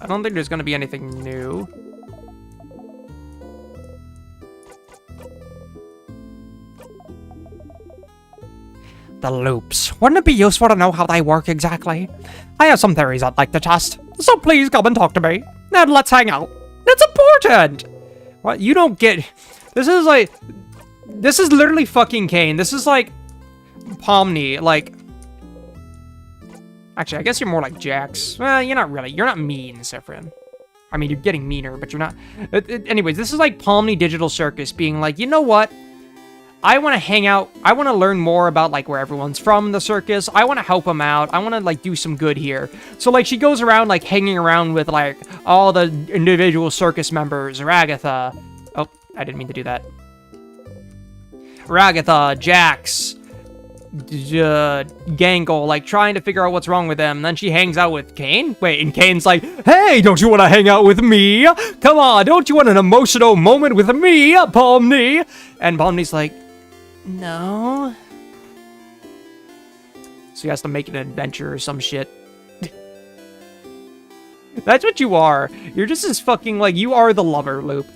B: I don't think there's going to be anything new. The loops. Wouldn't it be useful to know how they work exactly? I have some theories I'd like to test, so please come and talk to me. And let's hang out. It's important! What? You don't get... This is like... This is literally fucking Kane. This is like... Pomni, like... Actually, I guess you're more like Jax. Well, you're not really. You're not mean, Spamffrin. I mean, you're getting meaner, but you're not... Anyways, this is like Pomni Digital Circus being like, you know what? I want to hang out. I want to learn more about, like, where everyone's from, the circus. I want to help them out. I want to, like, do some good here. So, like, she goes around, like, hanging around with, like, all the individual circus members. Ragatha. Oh, I didn't mean to do that. Ragatha, Jax, Gangle, like, trying to figure out what's wrong with them. And then she hangs out with Kane? Wait, and Kane's like, hey, don't you want to hang out with me? Come on, don't you want an emotional moment with me, Pomni? And Pomni's like, no. So he has to make an adventure or some shit. That's what you are. You're just as fucking, like, you are the lover, Loop.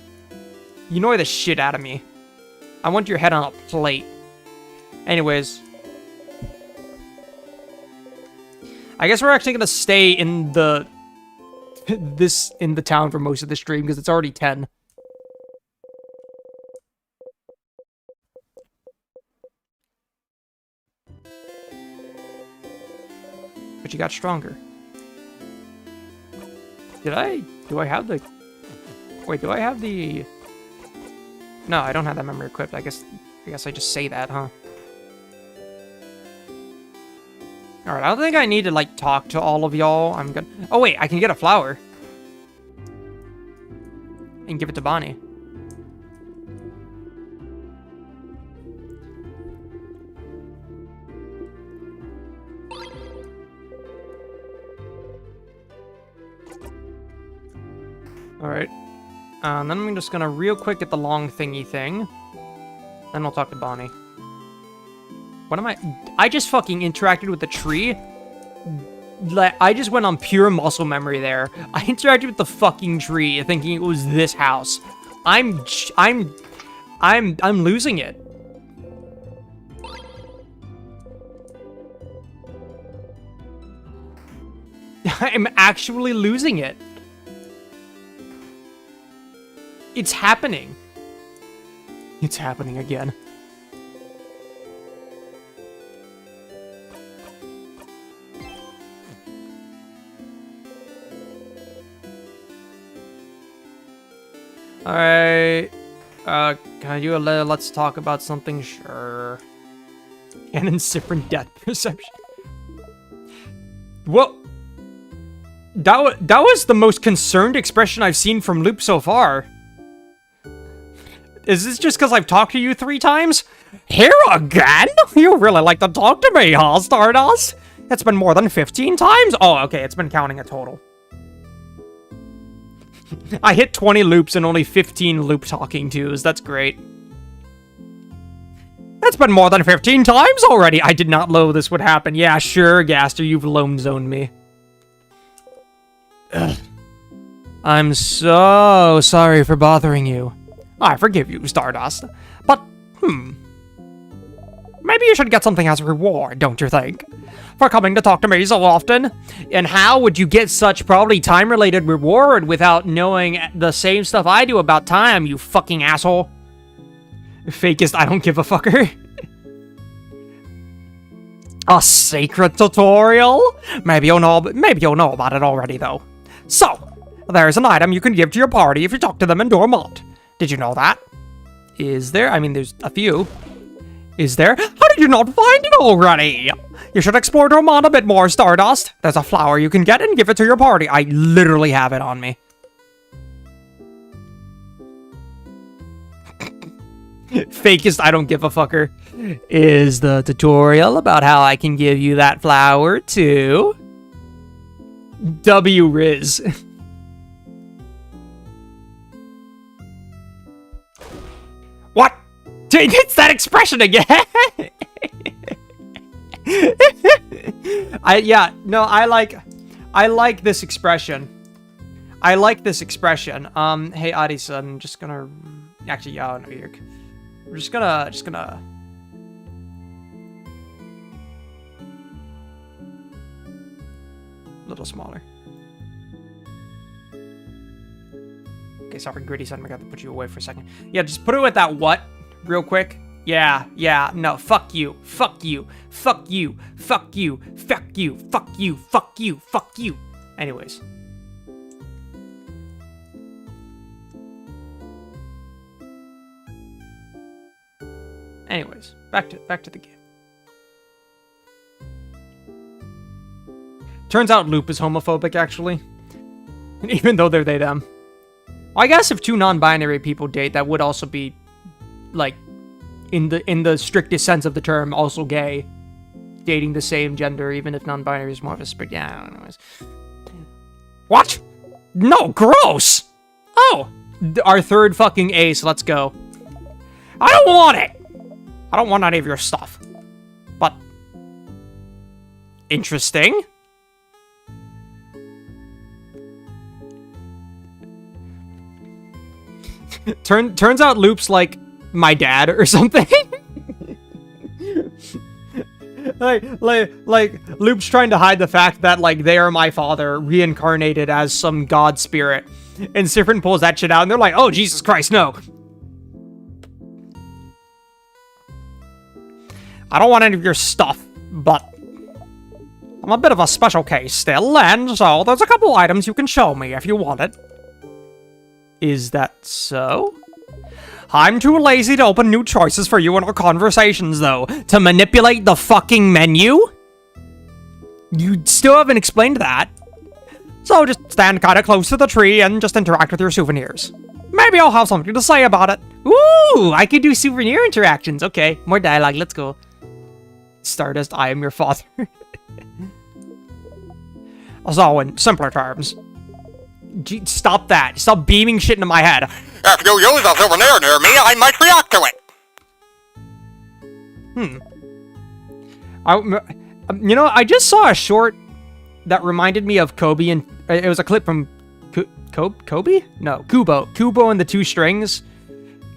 B: You annoy the shit out of me. I want your head on a plate. Anyways. I guess we're actually gonna stay in the... in the town for most of the stream, because it's already 10. But you got stronger. Do I have the... Wait, do I have the... No, I don't have that memory equipped. I guess I just say that, huh? Alright, I don't think I need to, like, talk to all of y'all. I'm good. Oh, wait, I can get a flower. And give it to Bonnie. Alright. And then I'm just gonna real quick get the long thingy thing. Then we'll talk to Bonnie. What am I just fucking interacted with the tree? Like, I just went on pure muscle memory there. I interacted with the fucking tree thinking it was this house. I'm losing it. I'm actually losing it. It's happening. It's happening again. Alright. Can I do a let's talk about something? Sure. Canon Spammerween death perception. Whoa. That was the most concerned expression I've seen from Loop so far. Is this just because I've talked to you 3 times? Here again? You really like to talk to me, huh, Stardust? It's been more than 15 times? Oh, okay, it's been counting a total. I hit 20 loops and only 15 loop talking tos. That's great. That's been more than 15 times already. I did not know this would happen. Yeah, sure, Gaster, you've lone zoned me. Ugh. I'm so sorry for bothering you. I forgive you, Stardust. But, maybe you should get something as a reward, don't you think? For coming to talk to me so often? And how would you get such probably time-related reward without knowing the same stuff I do about time, you fucking asshole? Fakest I don't give a fucker. A secret tutorial? Maybe you'll know about it already, though. So, there's an item you can give to your party if you talk to them in Dormont. Did you know that? Is there? I mean, there's a few. Is there? How did you not find it already? You should explore Dormont a bit more, Stardust. There's a flower you can get and give it to your party. I literally have it on me. Fakest I don't give a fucker. Is the tutorial about how I can give you that flower too? W Riz. What? It's that expression again. I like this expression. I like this expression. Hey Adi-san, I'm just gonna actually yeah, no, you're we're just gonna a little smaller. Okay, sorry, Griddyson, I got to put you away for a second. Yeah, just put it with that what real quick. Yeah, no, fuck you, fuck you, fuck you, fuck you, fuck you, fuck you, fuck you, fuck you. Anyways. Back to the game. Turns out Loop is homophobic, actually. And even though they're they, them. Well, I guess if 2 non-binary people date, that would also be, like, in the strictest sense of the term, also gay. Dating the same gender, even if non-binary is more of a strict... Yeah, I don't know. What? No, gross! Oh! Our third fucking ace, let's go. I don't want it! I don't want any of your stuff. But... interesting. Turns out Loop's like my dad or something. like Loop's trying to hide the fact that like they are my father reincarnated as some god spirit, and Spammerween pulls that shit out, and they're like, "Oh Jesus Christ, no! I don't want any of your stuff, but I'm a bit of a special case still, and so there's a couple items you can show me if you want it." Is that so? I'm too lazy to open new choices for you in our conversations, though. To manipulate the fucking menu? You still haven't explained that. So just stand kinda close to the tree and just interact with your souvenirs. Maybe I'll have something to say about it. Ooh, I could do souvenir interactions. Okay, more dialogue, let's go. Stardust, I am your father. So, in simpler terms, Stop that. Stop beaming shit into my head.
D: If you use a souvenir near me, I might react to it.
B: You know, I just saw a short that reminded me of Kobe, and it was a clip from Kobe? No, Kubo and the Two Strings.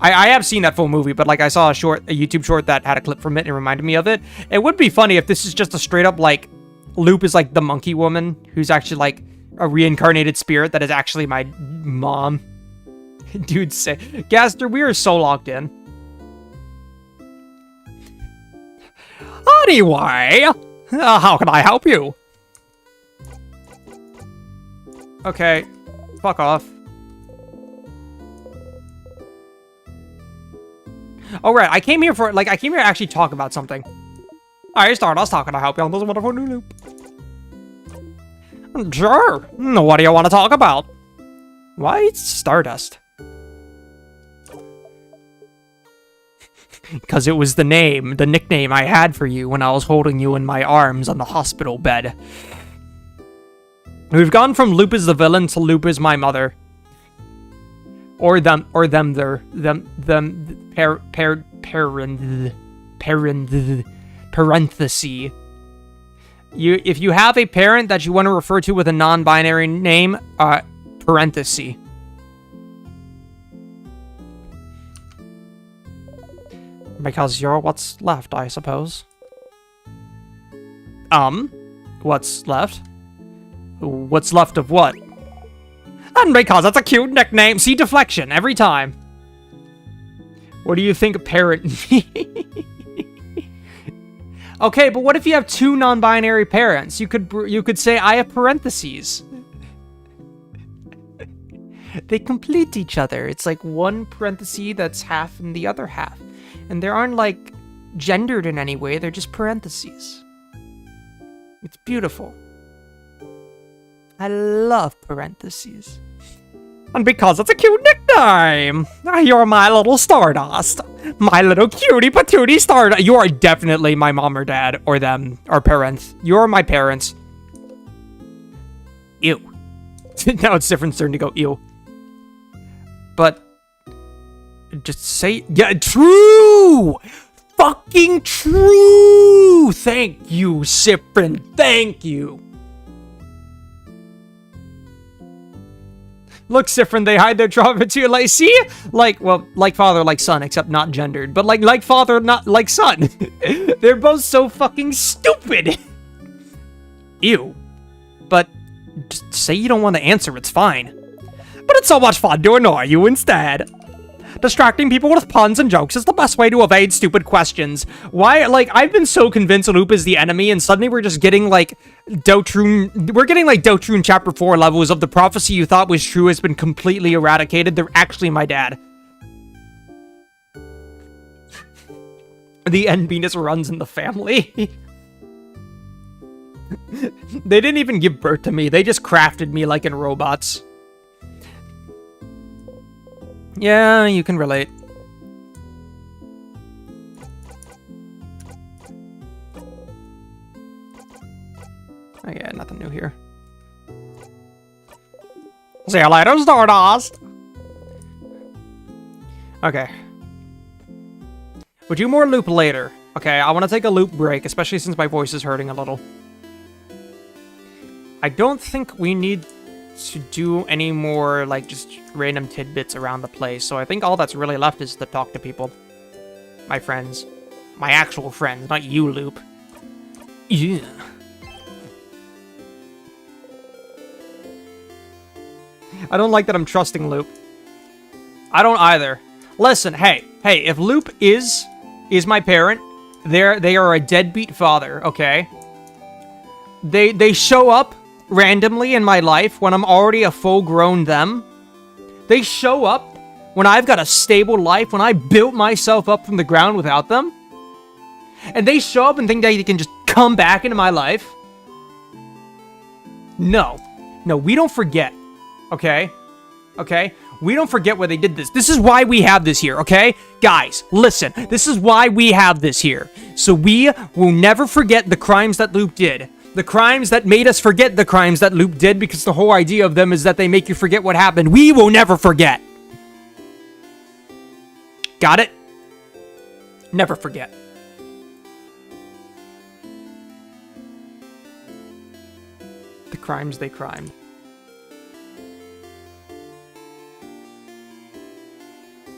B: I have seen that full movie, but like I saw a YouTube short that had a clip from it and reminded me of it. It would be funny if this is just a straight up like Loop is like the monkey woman who's actually like a reincarnated spirit that is actually my mom. Dude, say, Gaster, we are so locked in. Anyway, how can I help you? Okay, fuck off. Oh, right, I came here to actually talk about something. Alright, Stardust, how can I help you on this wonderful new loop? Sure, what do you want to talk about? Why Stardust? Because it was the nickname I had for you when I was holding you in my arms on the hospital bed. We've gone from Loop is the villain to Loop is my mother. Parenthesis. If you have a parent that you want to refer to with a non-binary name, parenthesis. Because you're what's left, I suppose. What's left? What's left of what? And because that's a cute nickname. See, deflection every time. What do you think a parent Okay, but what if you have two non-binary parents? You could say I have parentheses. They complete each other. It's like one parenthesis that's half and the other half. And they aren't like gendered in any way. They're just parentheses. It's beautiful. I love parentheses. And because it's a cute nickname, you're my little Stardust. My little cutie patootie Stardust. You are definitely my mom or dad or them or parents. You're my parents. Ew. Now it's different turn to go ew. But just say, yeah, true! Fucking true! Thank you, Spammerween. Thank you. Look, Spammerween, they hide their trauma too. Like, see? Like, well, like father, like son, except not gendered. But like father, not like son. They're both so fucking stupid. Ew. But just say you don't want to answer, it's fine. But it's so much fun to annoy you instead. Distracting people with puns and jokes is the best way to evade stupid questions. Why, like, I've been so convinced Loop is the enemy, and suddenly we're just getting, like, Dotrun Chapter 4 levels of the prophecy you thought was true has been completely eradicated. They're actually my dad. The end Venus runs in the family. They didn't even give birth to me. They just crafted me like in robots. Yeah, you can relate. Oh yeah, nothing new here. See you later, Stardust! Okay. We'll do more loop later. Okay, I want to take a loop break, especially since my voice is hurting a little. I don't think we need to do any more, like, just random tidbits around the place. So I think all that's really left is to talk to people. My friends. My actual friends, not you, Loop. Yeah. I don't like that I'm trusting Loop. I don't either. Listen, hey, if Loop is my parent, they are a deadbeat father, okay? They show up randomly in my life when I'm already a full-grown them. They show up when I've got a stable life, when I built myself up from the ground without them. And they show up and think that they can just come back into my life. No, we don't forget, okay? Okay? We don't forget where they did this. This is why we have this here, okay? Guys, listen. This is why we have this here. So we will never forget the crimes that Loop did. The crimes that made us forget the crimes that Loop did, because the whole idea of them is that they make you forget what happened. We will never forget. Got it? Never forget. The crimes they crimed.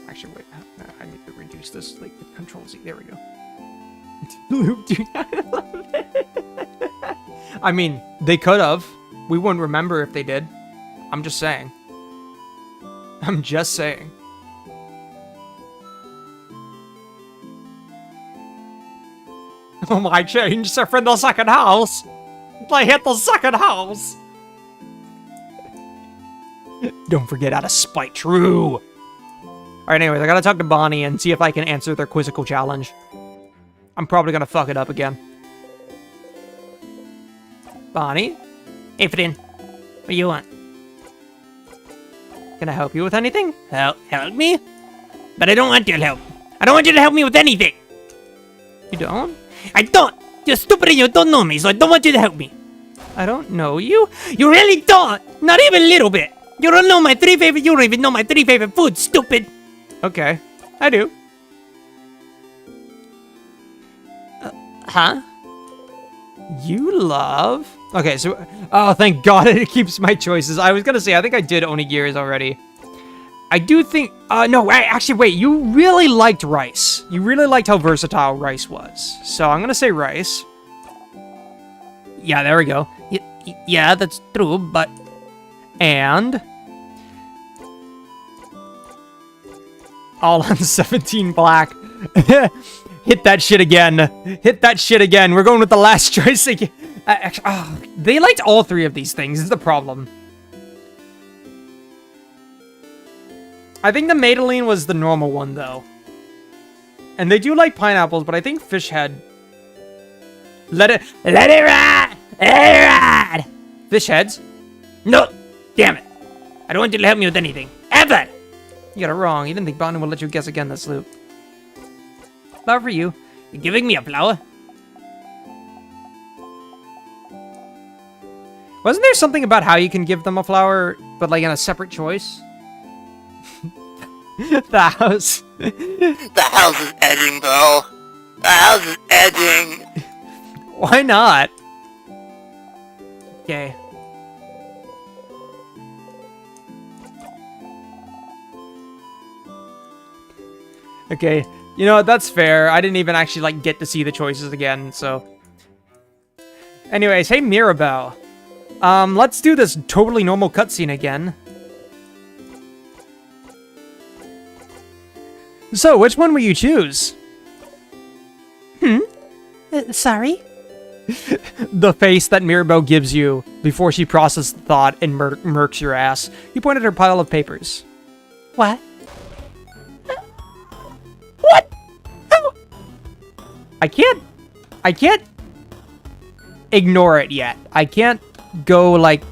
B: Actually, wait. I need to reduce this, like, with Control Z. There we go. Loop, dude. I mean, they could have. We wouldn't remember if they did. I'm just saying. I'm just saying. Oh my, changed in the second house. They hit the second house. Don't forget out of spite, true. Alright, anyways, I gotta talk to Bonnie and see if I can answer their quizzical challenge. I'm probably gonna fuck it up again. Bonnie?
C: Spammerween, what do you want?
B: Can I help you with anything?
C: Help me? But I don't want your help. I don't want you to help me with anything.
B: You don't?
C: I don't. You're stupid and you don't know me, so I don't want you to help me.
B: I don't know you.
C: You really don't. Not even a little bit. You don't know my 3 favorite. You don't even know my 3 favorite foods, stupid.
B: Okay, I do.
C: Huh?
B: You love... Okay, so... Oh, thank God it keeps my choices. I was gonna say, I think I did Onigiris already. I do think... no, actually, wait. You really liked rice. You really liked how versatile rice was. So I'm gonna say rice. Yeah, there we go.
C: Yeah, that's true, but...
B: And... all on 17 black. Hit that shit again. Hit that shit again. We're going with the last choice again. Actually, they liked all 3 of these things, is the problem. I think the Madeline was the normal one, though. And they do like pineapples, but I think fish head... Let it ride! Let it ride! Fish heads?
C: No! Damn it! I don't want you to help me with anything. Ever!
B: You got it wrong. You didn't think Bonnie would let you guess again this loop. Flower for you.
C: You're giving me a flower?
B: Wasn't there something about how you can give them a flower, but like in a separate choice? The house.
D: The house is edging, though. The house is edging.
B: Why not? Okay. Okay, you know what, that's fair. I didn't even actually, like, get to see the choices again, so... Anyways, hey Mirabelle. Let's do this totally normal cutscene again. So, which one will you choose?
C: Sorry?
B: The face that Mirabelle gives you before she processes the thought and murks your ass. You pointed at her pile of papers.
C: What?
B: What? How? I can't ignore it yet. I can't go like,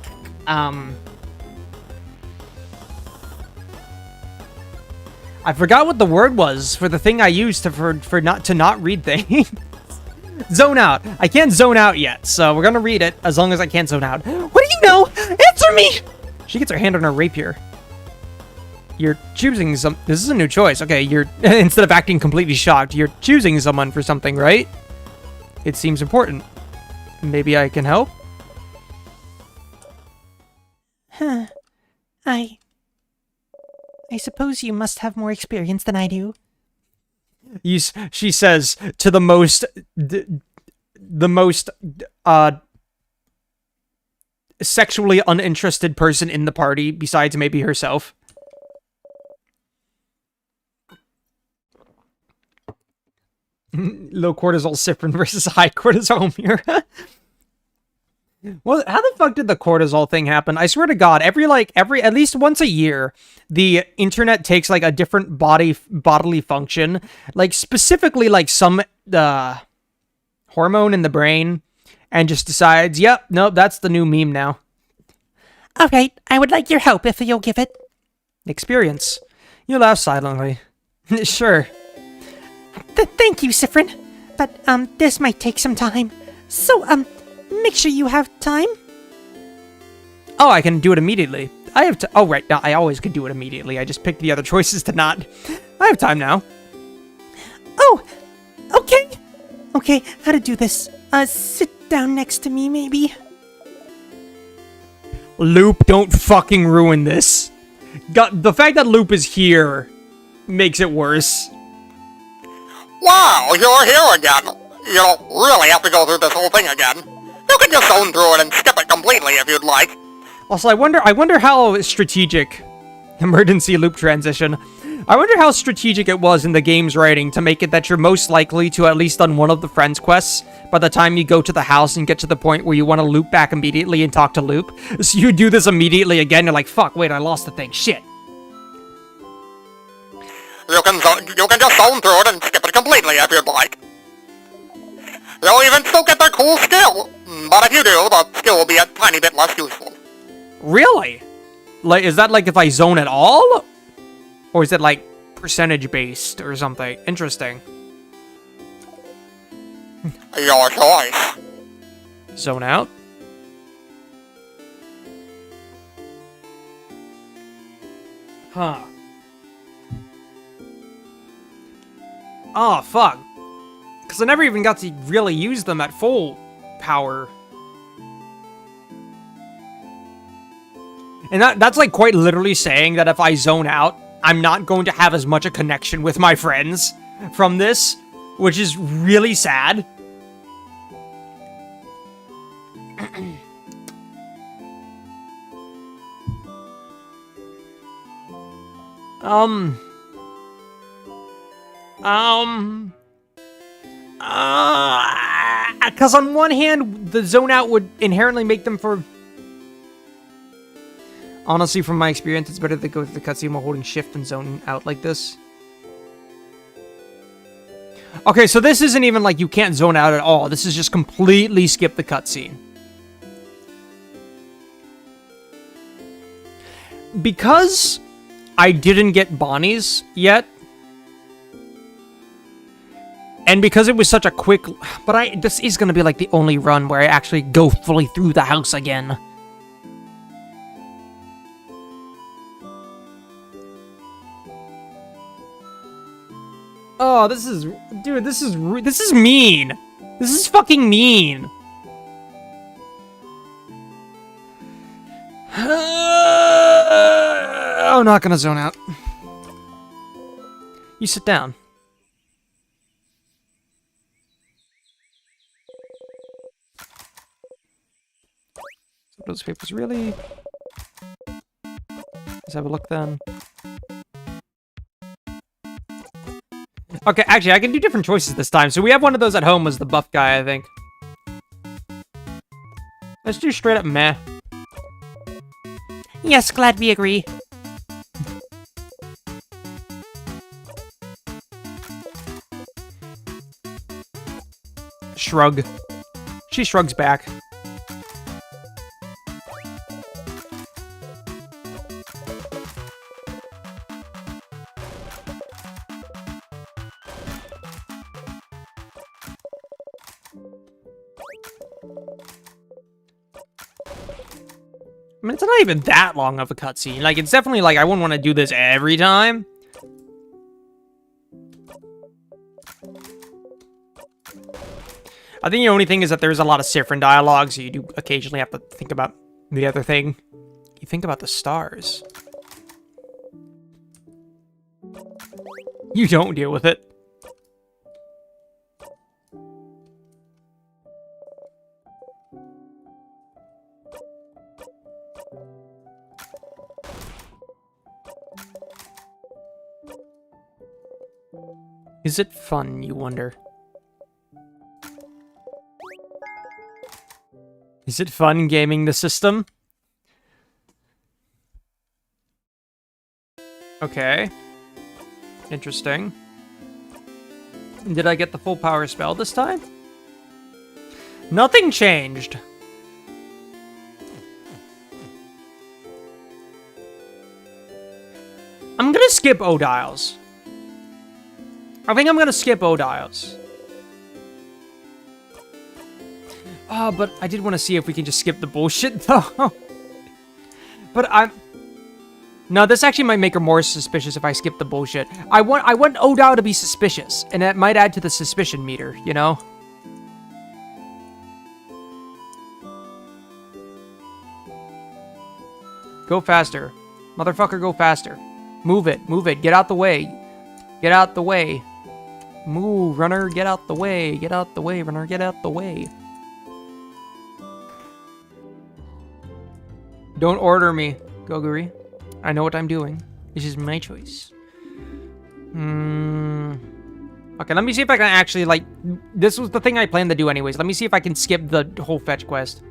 B: I forgot what the word was for the thing I used for not read things. Zone out. I can't zone out yet, so we're gonna read it as long as I can't zone out. What do you know? Answer me! She gets her hand on her rapier. You're choosing some... This is a new choice. Okay, you're... Instead of acting completely shocked, you're choosing someone for something, right? It seems important. Maybe I can help?
C: Huh. I suppose you must have more experience than I do.
B: She says to the most... sexually uninterested person in the party, besides maybe herself. Low cortisol Spammerween versus high cortisol Mira. Well, how the fuck did the cortisol thing happen? I swear to God, every at least once a year, the internet takes like a different bodily function, like specifically like some hormone in the brain, and just decides, yep, nope, that's the new meme now.
C: All right, I would like your help if you'll give it.
B: Experience. You laugh silently. Sure.
C: Thank you, Spammerween. But, this might take some time. So, make sure you have time.
B: Oh, I can do it immediately. I have to. Oh, right. No, I always could do it immediately. I just picked the other choices to not. I have time now.
C: Oh, okay. Okay, how to do this? Sit down next to me, maybe?
B: Loop, don't fucking ruin this. The fact that Loop is here makes it worse.
D: Wow, you're here again. You don't really have to go through this whole thing again. You can just zone through it and skip it completely if you'd like.
B: Also, I wonder how strategic emergency loop transition. I wonder how strategic it was in the game's writing to make it that you're most likely to at least done one of the friends quests by the time you go to the house and get to the point where you want to loop back immediately and talk to Loop. So you do this immediately again, you're like, fuck, wait, I lost the thing, shit.
D: You can just zone through it and skip it completely if you'd like. You'll even still get the cool skill, but if you do, the skill will be a tiny bit less useful.
B: Really? Like, is that like if I zone at all? Or is it like percentage based or something? Interesting.
D: Your choice.
B: Zone out. Huh. Oh, fuck. Because I never even got to really use them at full power. And that's like quite literally saying that if I zone out, I'm not going to have as much a connection with my friends from this, which is really sad. Because on one hand, the zone out would inherently make them for... Honestly, from my experience, it's better to go through the cutscene while holding shift and zoning out like this. Okay, so this isn't even like you can't zone out at all. This is just completely skip the cutscene. Because I didn't get Bonnie's yet, and because it was such a quick... But this is going to be like the only run where I actually go fully through the house again. Oh, this is... Dude, this is mean. This is fucking mean. I'm not gonna zone out. You sit down. Those papers really... Let's have a look then. Okay, actually, I can do different choices this time. So we have one of those at home as the buff guy, I think. Let's do straight up meh.
C: Yes, glad we agree.
B: Shrug. She shrugs back. I mean, it's not even that long of a cutscene. Like, it's definitely like, I wouldn't want to do this every time. I think the only thing is that there's a lot of Spammerween dialogue, so you do occasionally have to think about the other thing. You think about the stars. You don't deal with it. Is it fun, you wonder? Is it fun gaming the system? Okay. Interesting. Did I get the full power spell this time? Nothing changed. I'm gonna skip Odiles. I think I'm gonna skip Odiles. But I did want to see if we can just skip the bullshit, though. But no, this actually might make her more suspicious if I skip the bullshit. I want Odao to be suspicious, and it might add to the suspicion meter, you know? Go faster. Motherfucker, go faster. Move it, get out the way. Get out the way. Move, runner, get out the way. Get out the way, runner, get out the way. Don't order me, Goguri. I know what I'm doing. This is my choice. Okay, let me see if I can actually, like... This was the thing I planned to do anyways. Let me see if I can skip the whole fetch quest.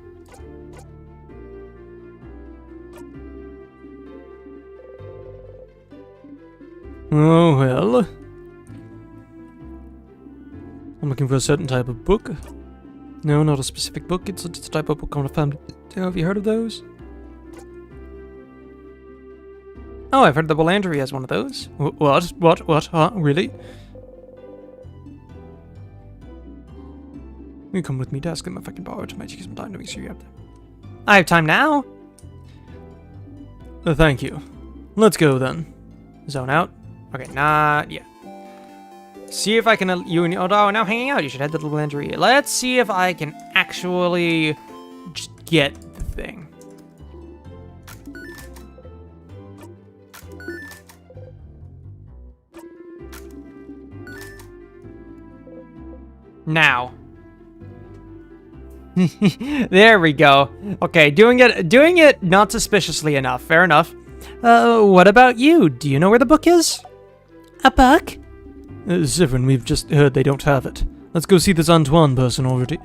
B: Oh, well. I'm looking for a certain type of book. No, not a specific book. It's a type of book on a family. Have you heard of those? Oh, I've heard the Willandry has one of those. What? Huh? Really? You come with me to ask them if I can borrow it to make you some time to make sure you have them. I have time now. Thank you. Let's go then. Zone out. Okay, not yet. See if I can... You and Odo are now hanging out. You should head to the Willandry. Let's see if I can actually just get the thing. Now. There we go. Okay, doing it not suspiciously enough. Fair enough. What about you? Do you know where the book is?
C: A book?
B: Spammerween, we've just heard they don't have it. Let's go see this Antoine person already.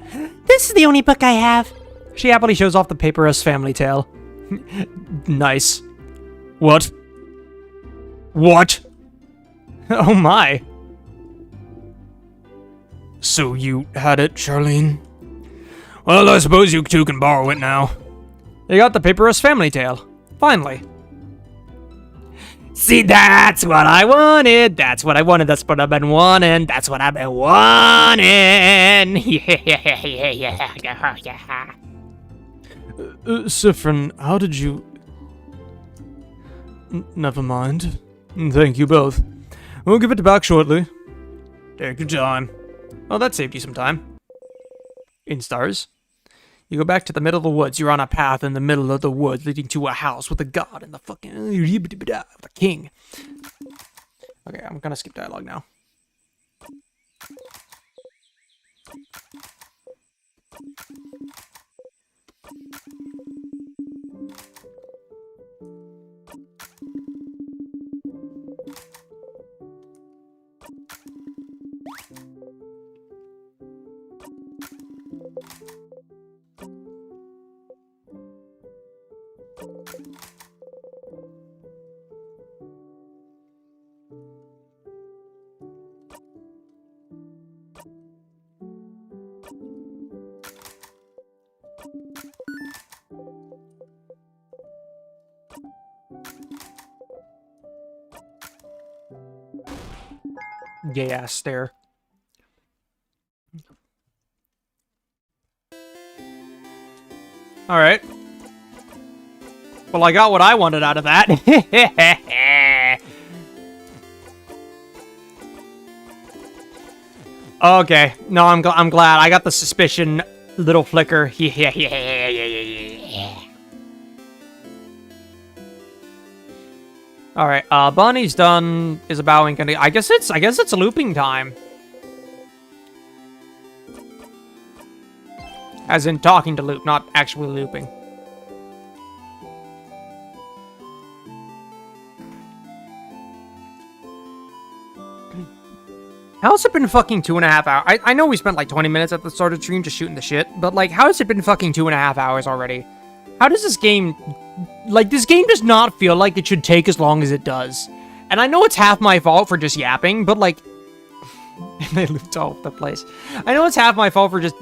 C: This is the only book I have.
B: She happily shows off the Papyrus family tale. Nice. What? What? Oh my. So you had it, Charlene? Well, I suppose you two can borrow it now. You got the Papyrus family tale. Finally. See, that's what I wanted. That's what I wanted. That's what I've been wanting. That's what I've been wanting. Spamffrin, how did you... Never mind. Thank you both. We'll give it back shortly. Take your time. Oh, that saved you some time. In stars. You go back to the middle of the woods. You're on a path in the middle of the woods leading to a house with a god and the fucking... the king. Okay, I'm gonna skip dialogue now. Gay ass stare. Alright. Well, I got what I wanted out of that. Okay. No, I'm glad. I got the suspicion little flicker. Alright, Bonnie's done. Is a bowing. I guess it's looping time. As in talking to loop, not actually looping. How's it been fucking 2.5 hours? I know we spent like 20 minutes at the start of the stream just shooting the shit, but like, how has it been fucking 2.5 hours already? How does this game... Like, this game does not feel like it should take as long as it does. And I know it's half my fault for just yapping, but like... They looped all over the place. I know it's half my fault for just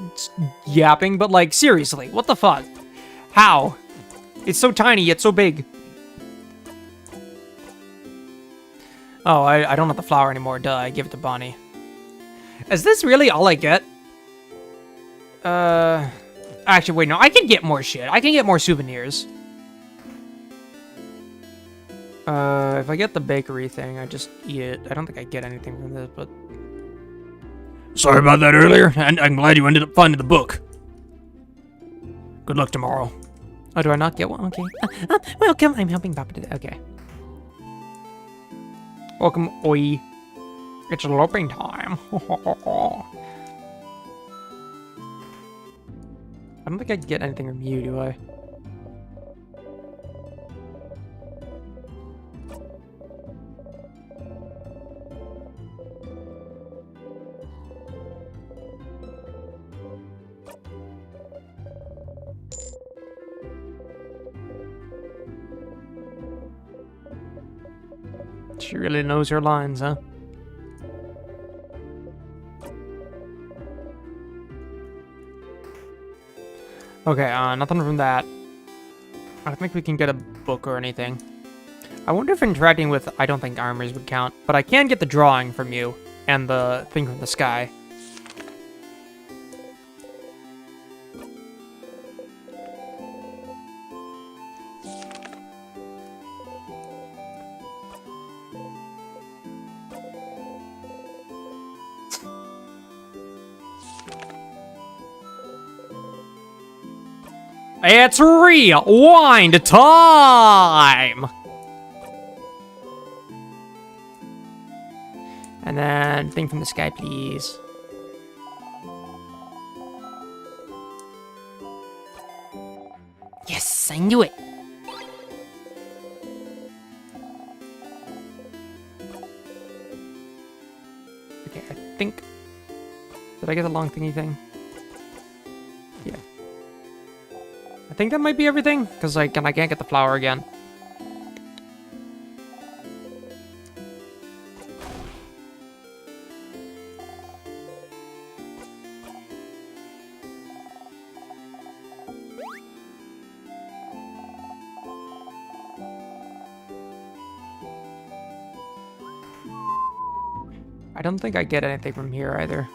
B: yapping, but like, seriously, what the fuck? How? It's so tiny, yet so big. Oh, I don't have the flower anymore, duh, I give it to Bonnie. Is this really all I get? Actually, wait, no. I can get more shit. I can get more souvenirs. If I get the bakery thing, I just eat it. I don't think I get anything from this, but... Sorry about that earlier, and I'm glad you ended up finding the book. Good luck tomorrow. Oh, do I not get one? Okay.
C: Welcome. I'm helping Papa today.
B: Okay. Welcome, oi. It's loping time. I don't think I can get anything from you, do I? She really knows her lines, huh? Okay, nothing from that. I don't think we can get a book or anything. I wonder if interacting with I don't think armors would count, but I can get the drawing from you and the thing from the sky. It's rewind time! And then, thing from the sky, please.
C: Yes, I knew it.
B: Okay, I think... Did I get the long thingy thing? Yeah. I think that might be everything, because I can't get the flower again. I don't think I get anything from here either.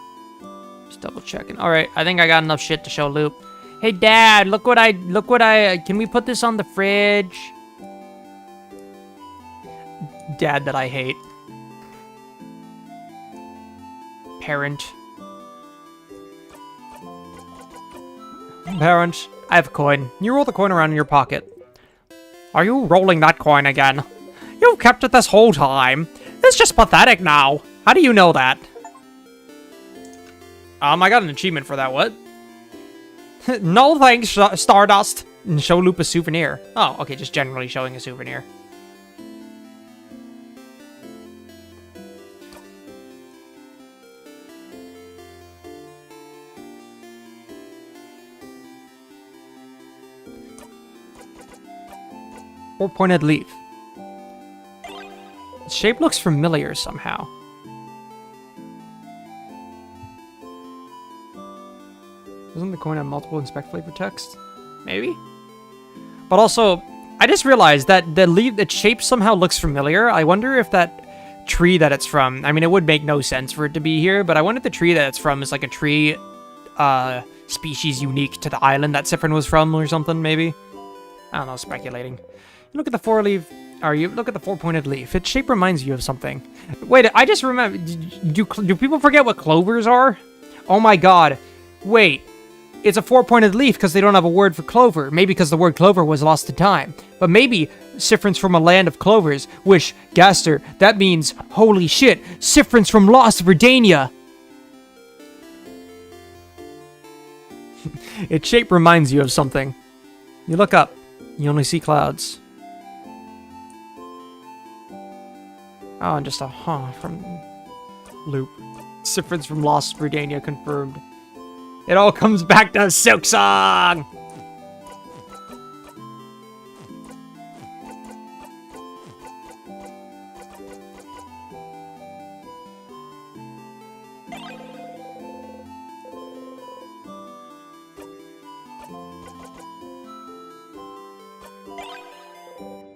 B: Just double checking. Alright, I think I got enough shit to show Loop. Hey Dad, look what I can we put this on the fridge? Dad that I hate. Parent. Parent, I have a coin. You roll the coin around in your pocket. Are you rolling that coin again? You've kept it this whole time. It's just pathetic now. How do you know that? I got an achievement for that, what? No thanks, Stardust. And show Loop a souvenir. Oh, okay, just generally showing a souvenir. Four-pointed leaf. Its shape looks familiar somehow. Doesn't the coin have multiple inspect flavor text? Maybe? But also, I just realized that the leaf, its shape somehow looks familiar. I wonder if that tree that it's from, I mean, it would make no sense for it to be here, but I wonder if the tree that it's from is like a tree species unique to the island that Spamffrin was from or something, maybe? I don't know, speculating. You look at the look at the four-pointed leaf. Its shape reminds you of something. Wait, I just remember, do people forget what clovers are? Oh my god. Wait. It's a four-pointed leaf because they don't have a word for clover. Maybe because the word clover was lost to time. But maybe Spamffrin's from a land of clovers, which, Gaster, that means, holy shit, Spamffrin's from Lost Verdania. Its shape reminds you of something. You look up, you only see clouds. Oh, and just a from Loop. Spamffrin's from Lost Verdania confirmed. It all comes back to Silk Song!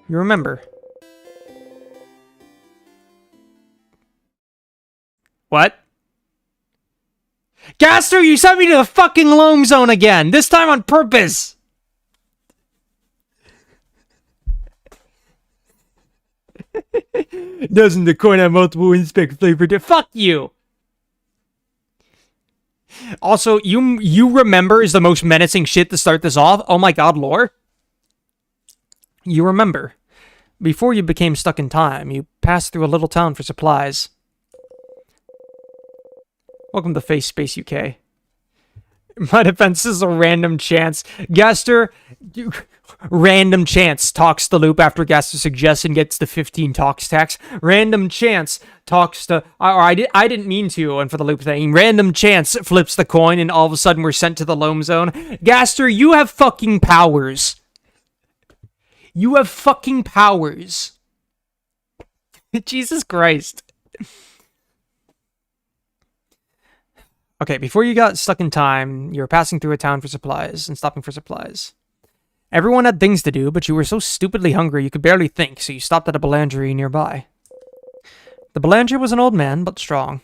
B: You remember. What? Gaster, you sent me to the fucking loam zone again. This time on purpose. Doesn't the coin have multiple inspect flavor? Fuck you. Also, you remember is the most menacing shit to start this off. Oh my god, lore. You remember. Before you became stuck in time, you passed through a little town for supplies. Welcome to Face Space UK. My defense is a random chance. Gaster, random chance talks to Loop after Gaster suggests and gets the 15 talks tax. Random chance talks to, or I didn't mean to, and for the Loop thing. Random chance flips the coin, and all of a sudden we're sent to the loam zone. Gaster, you have fucking powers. You have fucking powers. Jesus Christ. Okay, before you got stuck in time, you were passing through a town for supplies and stopping for supplies. Everyone had things to do, but you were so stupidly hungry you could barely think, so you stopped at a boulangerie nearby. The boulanger was an old man, but strong.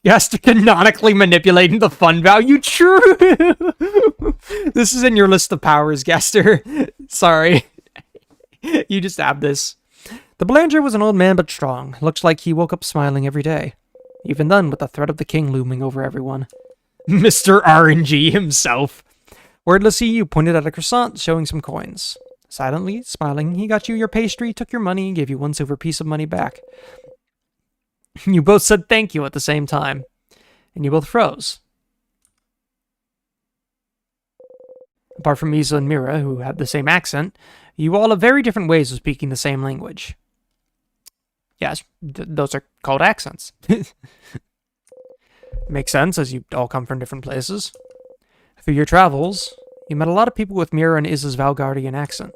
B: Gaster canonically manipulating the fun value. True! This is in your list of powers, Gaster. Sorry. You just have this. The boulanger was an old man, but strong. Looks like he woke up smiling every day. Even then, with the threat of the king looming over everyone. Mr. RNG himself. Wordlessly, you pointed at a croissant, showing some coins. Silently, smiling, he got you your pastry, took your money, and gave you 1 silver piece of money back. You both said thank you at the same time. And you both froze. Apart from Misa and Mira, who had the same accent, you all have very different ways of speaking the same language. Yes, those are called accents. Makes sense, as you all come from different places. Through your travels, you met a lot of people with Mira and Izza's Valgardian accent,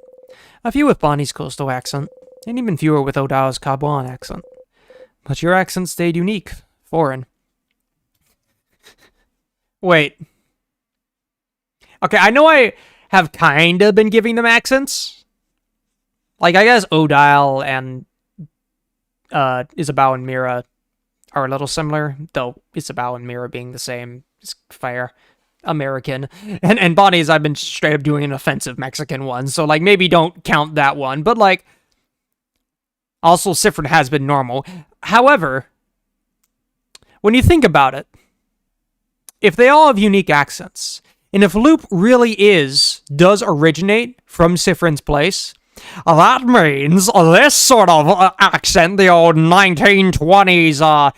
B: a few with Bonnie's coastal accent, and even fewer with Odao's Caboan accent. But your accent stayed unique, foreign. Wait. Okay, I know I have kinda been giving them accents. Like, I guess Odile and Isabeau and Mira are a little similar, though Isabeau and Mira being the same is fair. American. And Bonnie's, I've been straight up doing an offensive Mexican one, so, like, maybe don't count that one, but, like, also Spamffrin has been normal. However, when you think about it, if they all have unique accents, and if Loop really does originate from Spamffrin's place, that means this sort of accent, the old 1920s,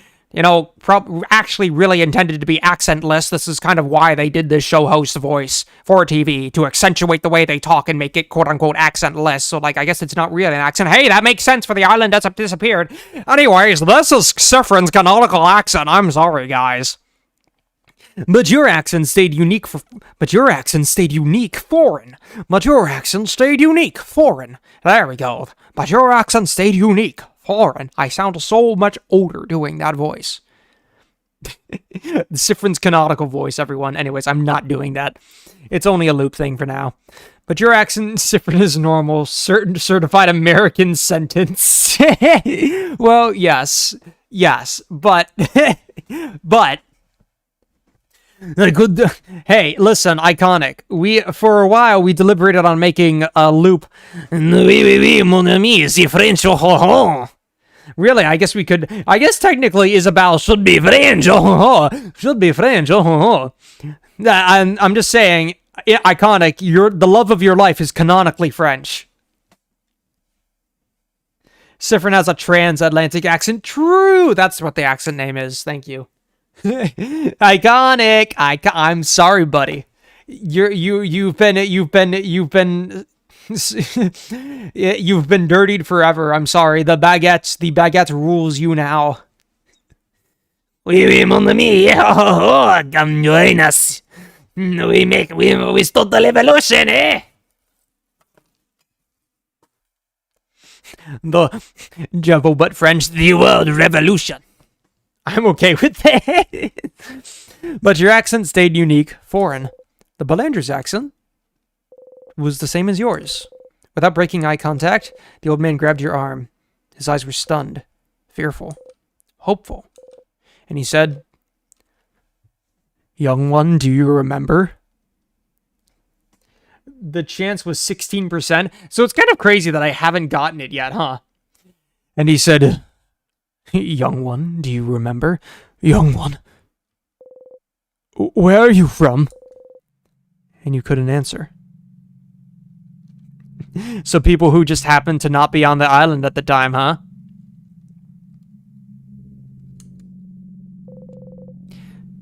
B: actually really intended to be accentless. This is kind of why they did this show host voice for TV, to accentuate the way they talk and make it quote-unquote accentless. So, like, I guess it's not really an accent. Hey, that makes sense for the island that's disappeared. Anyways, this is Spamffrin's canonical accent. I'm sorry, guys. But your accent stayed unique foreign. But your accent stayed unique, foreign. There we go. But your accent stayed unique, foreign. I sound so much older doing that voice. Spamffrin's canonical voice, everyone. Anyways, I'm not doing that. It's only a Loop thing for now. But your accent, Spamffrin, is normal. Certified American sentence. Well, yes, but good. Hey, listen, Iconic. For a while, we deliberated on making a Loop. Oui, mon ami, c'est French, oh, oh. Really, I guess we could. I guess technically, Isabeau should be French, oh, oh. Should be French, oh, oh. I'm just saying, Iconic. The love of your life is canonically French. Spamffrin has a transatlantic accent. True, that's what the accent name is. Thank you. Iconic. I'm sorry, buddy. You've been dirtied forever. I'm sorry. The baguette rules you now. Oui, mon ami. Oh, come join us. We start the revolution, eh? The Jumbo Butt French, the world revolution. I'm okay with that. But your accent stayed unique, foreign. The Belanger's accent was the same as yours. Without breaking eye contact, the old man grabbed your arm. His eyes were stunned, fearful, hopeful. And he said, Young one, do you remember? The chance was 16%, so it's kind of crazy that I haven't gotten it yet, huh? And he said, young one, do you remember? Young one. Where are you from? And you couldn't answer. So people who just happened to not be on the island at the time, huh?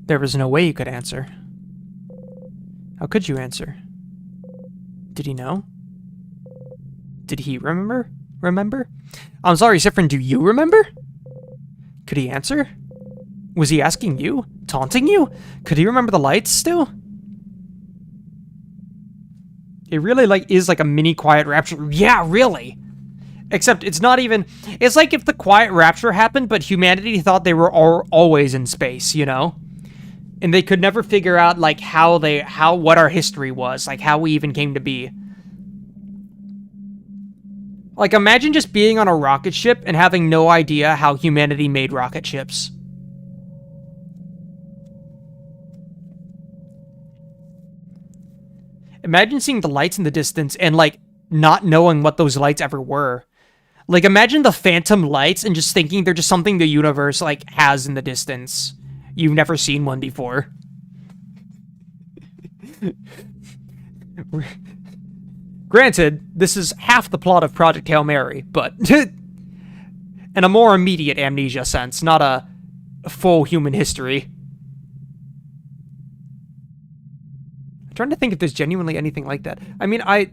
B: There was no way you could answer. How could you answer? Did he know? Did he remember? I'm sorry, Spamffrin, do you remember? Could he answer? Was he asking you? Taunting you? Could he remember the lights still? It really, is like a mini quiet rapture. Yeah, really! Except it's not even... It's like if the quiet rapture happened, but humanity thought they were always in space, you know? And they could never figure out, what our history was. Like, how we even came to be. Like, imagine just being on a rocket ship and having no idea how humanity made rocket ships. Imagine seeing the lights in the distance and, not knowing what those lights ever were. Like, imagine the phantom lights and just thinking they're just something the universe, has in the distance. You've never seen one before. Granted, this is half the plot of Project Hail Mary, but... in a more immediate amnesia sense, not a full human history. I'm trying to think if there's genuinely anything like that. I mean, I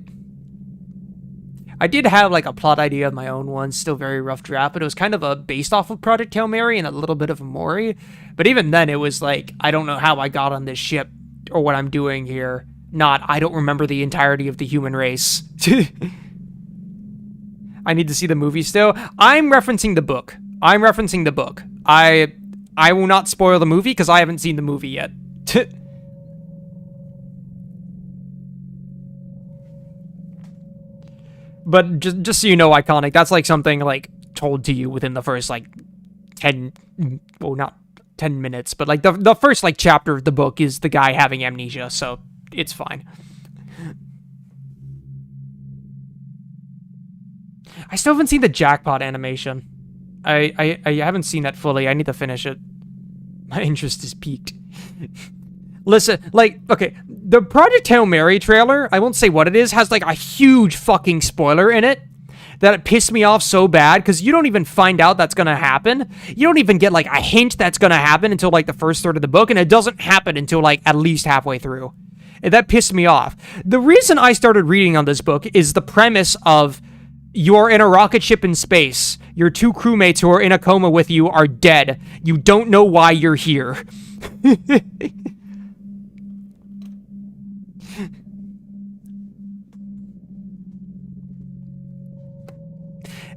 B: did have, a plot idea of my own one, still very rough draft, but it was kind of based off of Project Hail Mary and a little bit of a Mori. But even then, it was I don't know how I got on this ship or what I'm doing here. Not, I don't remember the entirety of the human race. I need to see the movie still. I'm referencing the book. I will not spoil the movie because I haven't seen the movie yet. But just so you know, iconic, that's something told to you within the first 10, well, not 10 minutes, but the first chapter of the book is the guy having amnesia, so it's fine. I still haven't seen the jackpot animation. I haven't seen that fully. I need to finish it. My interest is piqued. Listen, okay, the Project Hail Mary trailer, I won't say what it is, has, a huge fucking spoiler in it that it pissed me off so bad, because you don't even find out that's gonna happen. You don't even get, a hint that's gonna happen until, the first third of the book, and it doesn't happen until, at least halfway through. And that pissed me off. The reason I started reading on this book is the premise of you're in a rocket ship in space. Your two crewmates who are in a coma with you are dead. You don't know why you're here.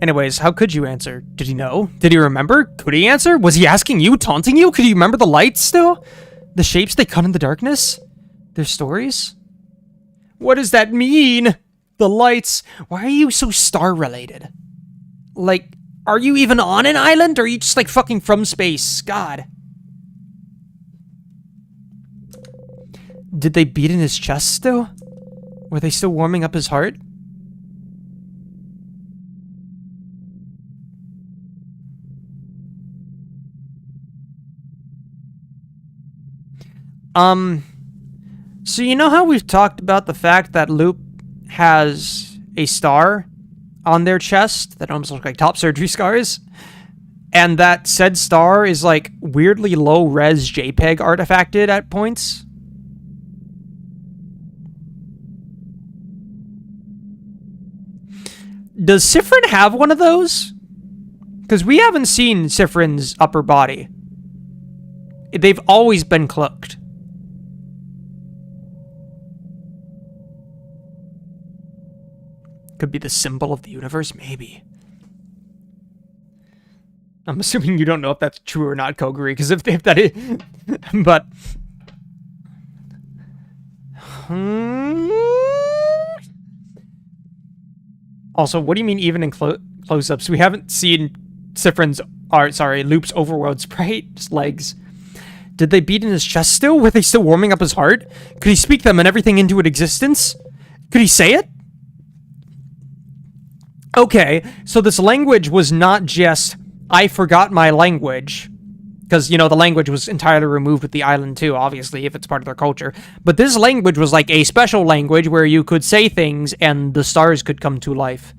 B: Anyways, how could you answer? Did he know? Did he remember? Could he answer? Was he asking you, taunting you? Could he remember the lights still? The shapes they cut in the darkness? Their stories? What does that mean? The lights. Why are you so star-related? Are you even on an island? Or are you just, fucking from space? God. Did they beat in his chest still? Were they still warming up his heart? So you know how we've talked about the fact that Loop has a star on their chest that almost looks like top surgery scars? And that said star is weirdly low-res JPEG artifacted at points? Does Spamffrin have one of those? Because we haven't seen Spamffrin's upper body. They've always been cloaked. Could be the symbol of the universe, maybe. I'm assuming you don't know if that's true or not, Koguri, because if that is... but... Also, what do you mean even in close-ups? We haven't seen Spamffrin's... Loop's overworld sprite's legs. Did they beat in his chest still? Were they still warming up his heart? Could he speak them and everything into existence? Could he say it? Okay, so this language was not just, I forgot my language. Because, you know, the language was entirely removed with the island too, obviously, if it's part of their culture. But this language was like a special language where you could say things and the stars could come to life.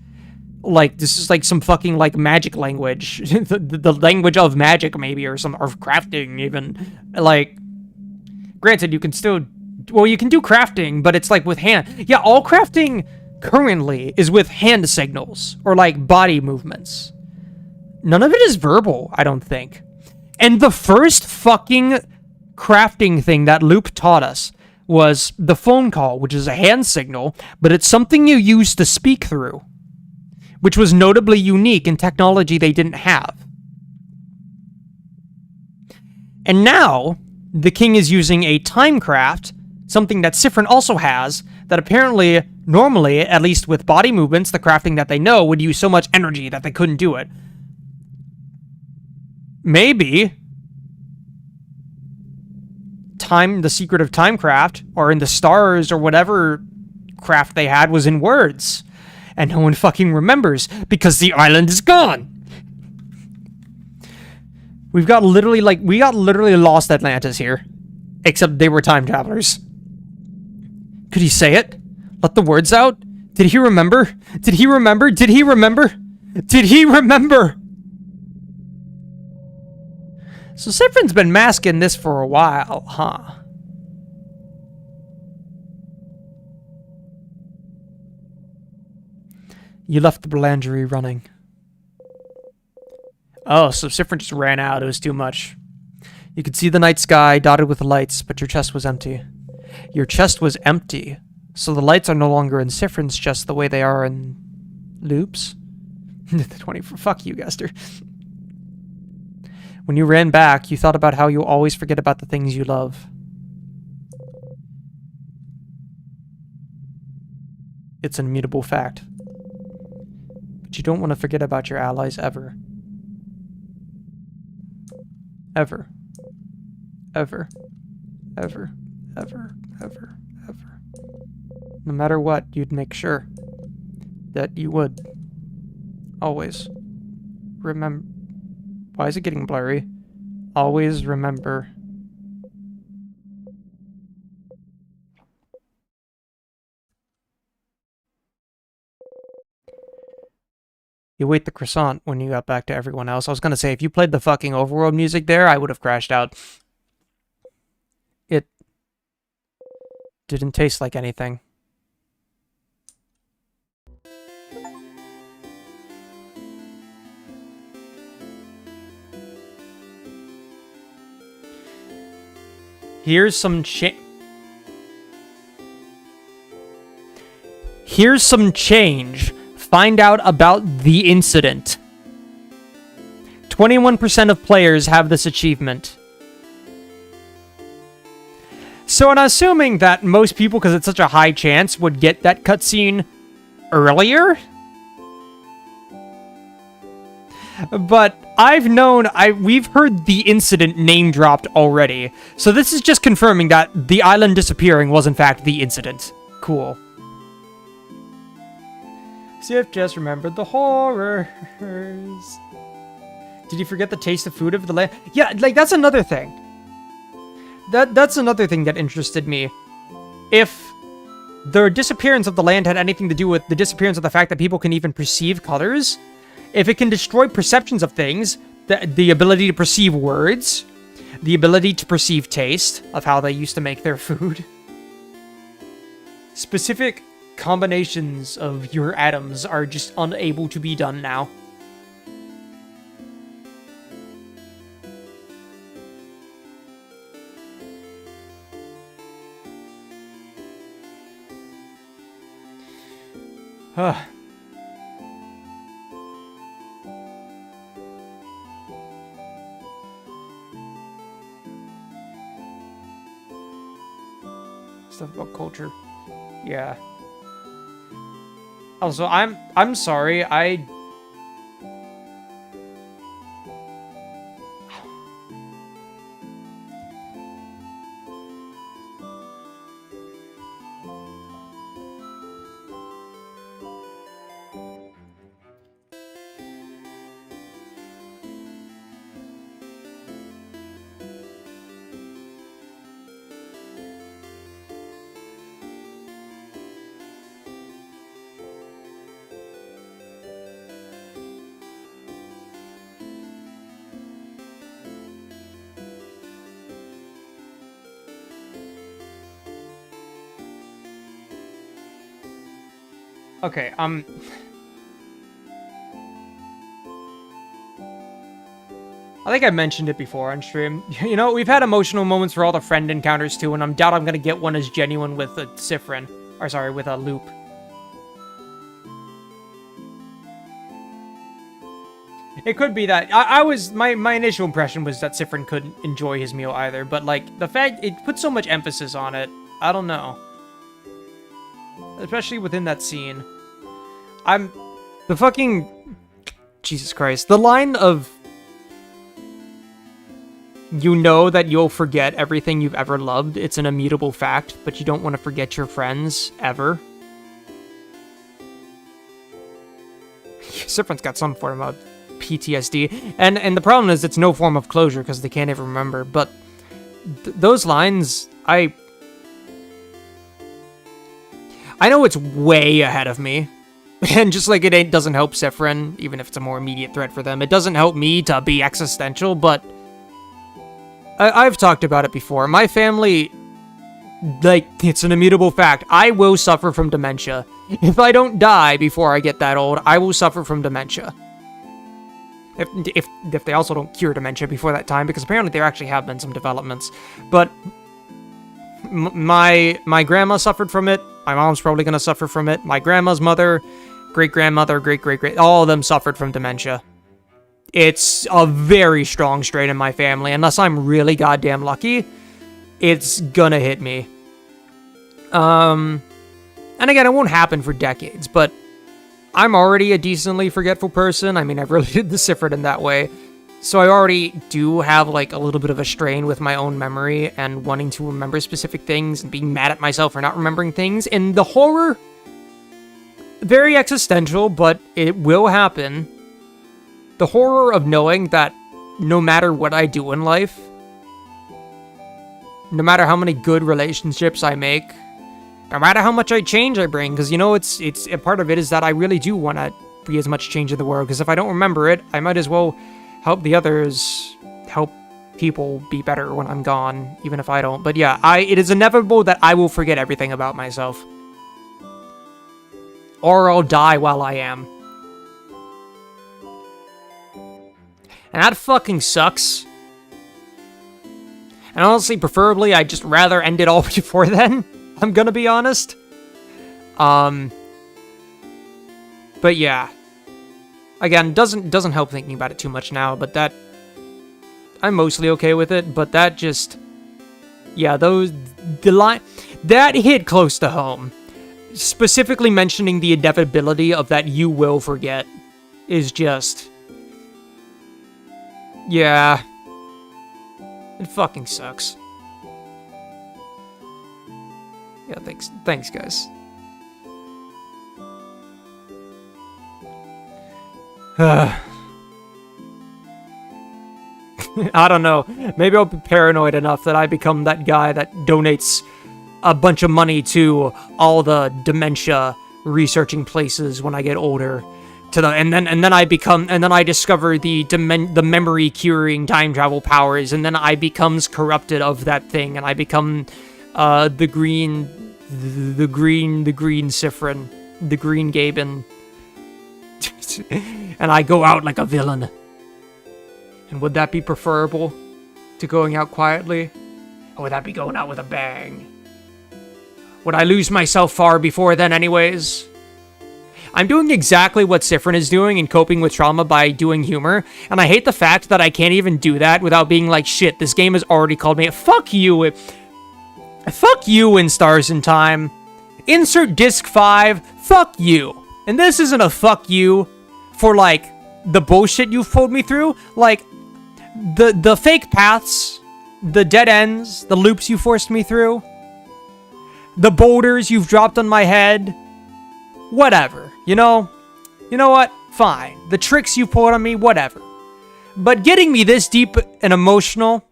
B: Like, this is like some fucking, like, magic language. the language of magic, maybe, or crafting, even. Like, granted, you can still... Well, you can do crafting, but it's like with hand. Yeah, all crafting currently is with hand signals, or like body movements. None of it is verbal, I don't think. And the first fucking crafting thing that Loop taught us was the phone call, which is a hand signal, but it's something you use to speak through, which was notably unique in technology they didn't have. And now, the king is using a time craft, something that Spamffrin also has, that apparently, normally, at least with body movements, the crafting that they know would use so much energy that they couldn't do it. Maybe the secret of timecraft, or in the stars, or whatever craft they had, was in words. And no one fucking remembers, because the island is gone! We got literally lost Atlantis here. Except they were time travelers. Could he say it? Let the words out? Did he remember? Did he remember? Did he remember? Did he remember? So Spamffrin's been masking this for a while, huh? You left the menagerie running. Oh, so Spamffrin just ran out. It was too much. You could see the night sky dotted with lights, but your chest was empty. Your chest was empty, so the lights are no longer in Spamffrin's chest the way they are in Loop's. The 24. Fuck you, Guster. When you ran back, you thought about how you always forget about the things you love. It's an immutable fact. But you don't want to forget about your allies ever. Ever. Ever. Ever. Ever. Ever. Ever. No matter what, you'd make sure that you would. Always. Remember. Why is it getting blurry? Always remember. You ate the croissant when you got back to everyone else. I was gonna say, if you played the fucking overworld music there, I would have crashed out. It didn't taste like anything. Here's some change. Find out about the incident. 21% of players have this achievement. So I'm assuming that most people, because it's such a high chance, would get that cutscene earlier? But we've heard the incident name dropped already. So this is just confirming that the island disappearing was in fact the incident. Cool. Sif just remembered the horrors. Did you forget the taste of food of the land? Yeah, like that's another thing. That's another thing that interested me. If the disappearance of the land had anything to do with the disappearance of the fact that people can even perceive colors, if it can destroy perceptions of things, the ability to perceive words, the ability to perceive taste of how they used to make their food, specific combinations of your atoms are just unable to be done now. Stuff about culture. Yeah. Also, I'm sorry. Okay, I think I mentioned it before on stream. You know, we've had emotional moments for all the friend encounters too, and I'm doubt I'm gonna get one as genuine with a Spamffrin. Or sorry, with a loop. It could be that I was my initial impression was that Spamffrin couldn't enjoy his meal either, but like the fact it put so much emphasis on it, I don't know. Especially within that scene. Jesus Christ. The line of you know that you'll forget everything you've ever loved. It's an immutable fact, but you don't want to forget your friends ever. Spamffrin's got some form of PTSD, and the problem is it's no form of closure because they can't ever remember. But those lines, I know it's way ahead of me, and just like it doesn't help Spamffrin, even if it's a more immediate threat for them. It doesn't help me to be existential, but I've talked about it before. My family, like, it's an immutable fact. I will suffer from dementia. If I don't die before I get that old, I will suffer from dementia. If they also don't cure dementia before that time, because apparently there actually have been some developments. But my grandma suffered from it. My mom's probably going to suffer from it. My grandma's mother, great-grandmother, great-great-great, all of them suffered from dementia. It's a very strong strain in my family. Unless I'm really goddamn lucky, it's gonna hit me. And again, it won't happen for decades, but I'm already a decently forgetful person. I mean, I've really did the Spamffrin in that way. So I already do have, like, a little bit of a strain with my own memory and wanting to remember specific things and being mad at myself for not remembering things. And the horror, very existential, but it will happen. The horror of knowing that no matter what I do in life, no matter how many good relationships I make, no matter how much change I bring, because, you know, it's a part of it is that I really do want to be as much change in the world, because if I don't remember it, I might as well help the others, help people be better when I'm gone, even if I don't. But yeah, it is inevitable that I will forget everything about myself. Or I'll die while I am. And that fucking sucks. And honestly, preferably, I'd just rather end it all before then. I'm gonna be honest. But yeah. Again, doesn't help thinking about it too much now, but that... I'm mostly okay with it, but that just... Yeah, that hit close to home. Specifically mentioning the inevitability of that you will forget is just... Yeah. It fucking sucks. Yeah, thanks guys. I don't know. Maybe I'll be paranoid enough that I become that guy that donates a bunch of money to all the dementia researching places when I get older. And then I discover the memory curing time travel powers, and then I becomes corrupted of that thing, and I become the green Spamffrin, the green Gaben, and I go out like a villain. And would that be preferable to going out quietly, or would that be going out with a bang? Would I lose myself far before then, anyways? I'm doing exactly what Spamffrin is doing and coping with trauma by doing humor, and I hate the fact that I can't even do that without being like, shit, this game has already called me. Fuck you. Fuck you in Stars in Time. Insert disc 5. Fuck you. And this isn't a fuck you for, like, the bullshit you've pulled me through. Like, the fake paths, the dead ends, the loops you forced me through, the boulders you've dropped on my head, whatever, you know? You know what? Fine. The tricks you pulled on me, whatever. But getting me this deep and emotional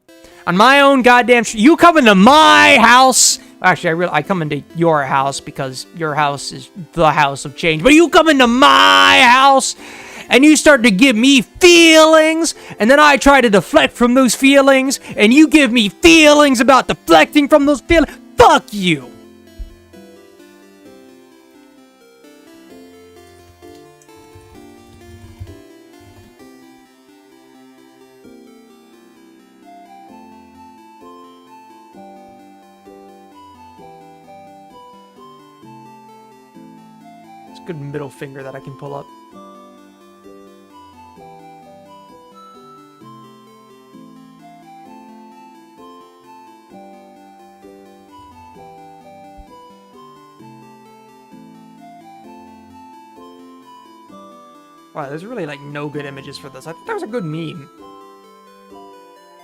B: on my own goddamn... You come into my house... Actually, I come into your house because your house is the house of change. But you come into my house and you start to give me feelings, and then I try to deflect from those feelings, and you give me feelings about deflecting from those feelings. Fuck you. It's a good middle finger that I can pull up. Wow, there's really, like, no good images for this. I think that was a good meme.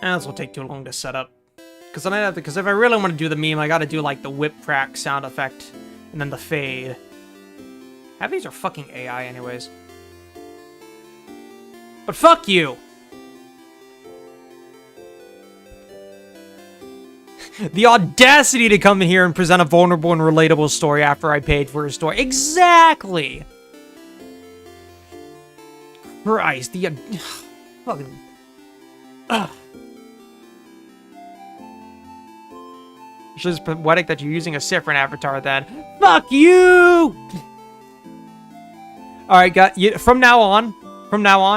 B: And this will take too long to set up. Because I have to, because if I really want to do the meme, I gotta do, like, the whip crack sound effect. And then the fade. Half these are fucking AI anyways. But fuck you! The audacity to come in here and present a vulnerable and relatable story after I paid for a story. Exactly! Christ, the fucking it's just poetic that you're using a Spamffrin avatar then. Fuck you! Alright, from now on,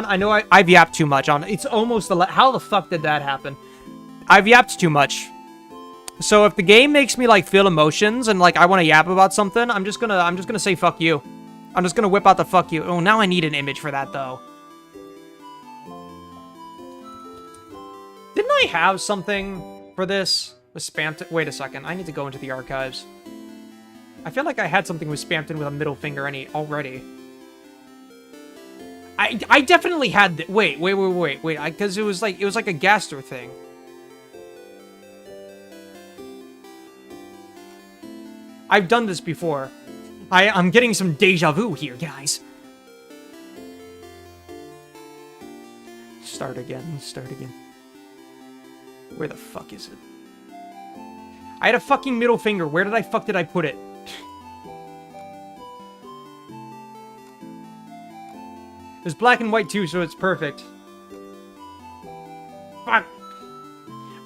B: I know I've yapped too much on it's almost how the fuck did that happen? I've yapped too much. So if the game makes me like feel emotions and like I want to yap about something, I'm just gonna say fuck you. I'm just gonna whip out the fuck you. Oh, now I need an image for that though. Didn't I have something for this with Spamffrin? Wait a second, I need to go into the archives. I feel like I had something with Spamffrin with a middle finger already. I definitely had wait, because it was like a Gaster thing. I've done this before. I'm getting some deja vu here, guys. Start again. Where the fuck is it? I had a fucking middle finger. Where did I put it? It's black and white too, so it's perfect. Fuck.